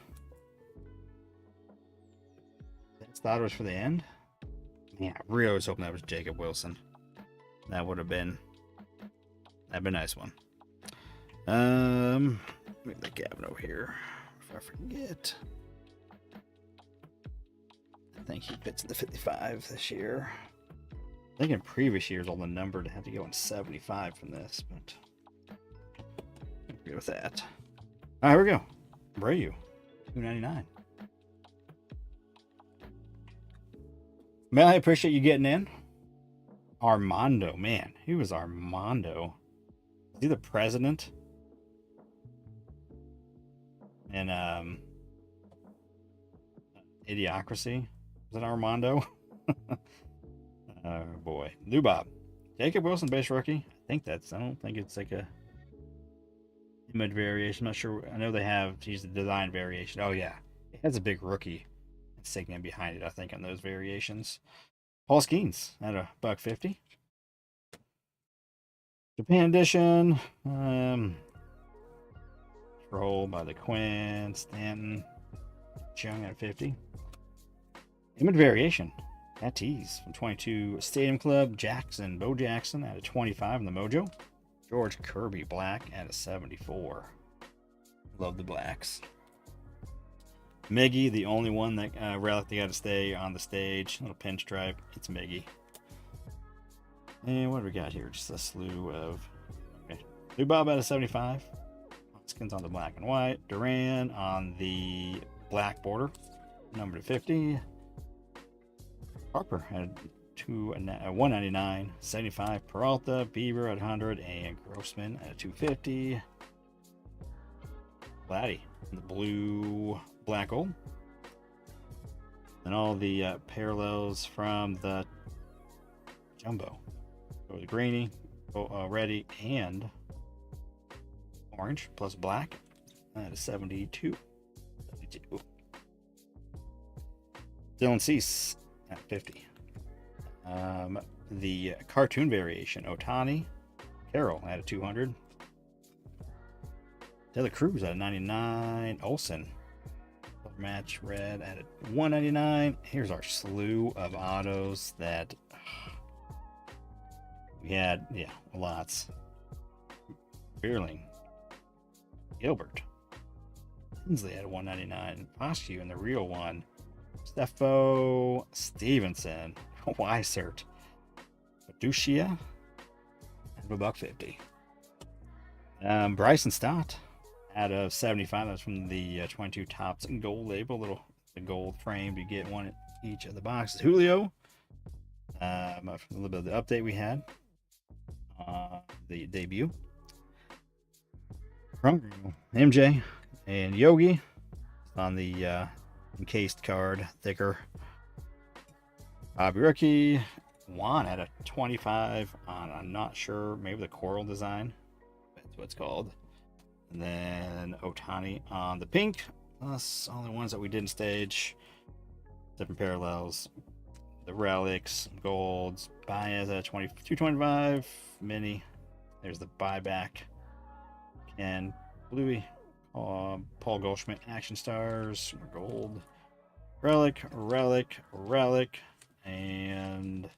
I thought it was for the end. Yeah, I really was hoping that was Jacob Wilson. That would have been a nice one. Make that Gavin over here if I forget. I think he fits in the 55 this year. I think in previous years all the numbered had to go in 75 from this, but I'm good with that. All right, here we go. Abreu, 299. Mel, I appreciate you getting in. Armando, man, who was Armando? Is he the president? And Idiocracy. Is it Armando? Oh boy. Lubob. Jacob Wilson base rookie. I don't think it's like a image variation. I'm not sure. I know they have used the design variation. Oh yeah. It has a big rookie insignia behind it, I think, on those variations. Paul Skeens at a $150. Japan edition. Roll by the Quinn, Stanton, Chung at 50. Image variation. Tatis from 22 Stadium Club. Jackson, Bo Jackson at a 25 in the Mojo. George Kirby Black at a 74. Love the blacks. Miggy, the only one that relic they got to stay on the stage. Little pinstripe. It's Miggy. And what do we got here? Just a slew of. Okay. New Bob at a 75. Skins on the black and white. Duran on the black border. Number 50. Harper had 199. 75. Peralta. Bieber at 100. And Grossman at 250. Vladdy in the blue black gold. And all the parallels from the jumbo. So the greeny, ready, and orange plus black. That is 72. 72. Dylan Cease at 50. The cartoon variation, Otani, Carroll at a 200. Taylor Cruz at a 99. Olsen, match red at a 199. Here's our slew of autos that we had. Yeah, lots. Beerling, Gilbert, Hensley at a 199. Poscu in the real one. Steffo, Stevenson, Weissert, Paducia, and a $150. Bryson Stott out of 75. That's from the 22 Tops and Gold label. The gold frame. You get one at each of the boxes. Julio. A little bit of the update we had. The debut. MJ and Yogi on the encased card, thicker. Bobby Rookie. Juan at a 25 on, I'm not sure, maybe the coral design. That's what it's called. And then Otani on the pink, plus all the ones that we didn't stage. Different parallels. The relics, golds, Baez at 225, mini. There's the buyback. And Bluey, Paul Goldschmidt, Action Stars, gold. Relic, and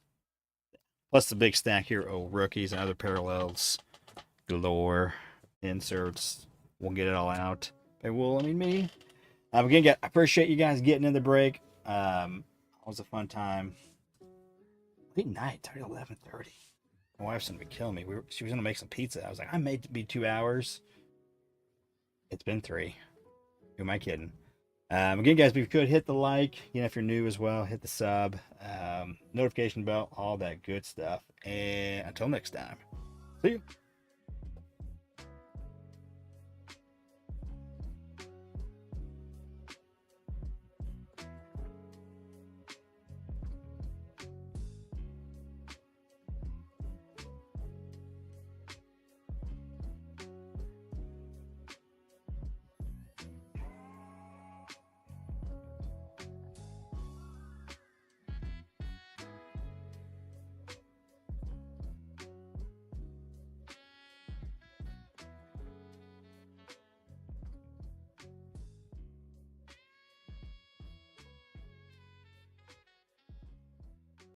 plus the big stack here. Oh, rookies and other parallels galore. Inserts. We'll get it all out. Me. Again, I appreciate you guys getting in the break. It was a fun time. Late night, 11:30. My wife's gonna be killing me. She was gonna make some pizza. I was like, I made it be 2 hours. It's been 3. Who am I kidding? Again, guys, if you could hit the like, if you're new as well, hit the sub, notification bell, all that good stuff. And until next time, see you.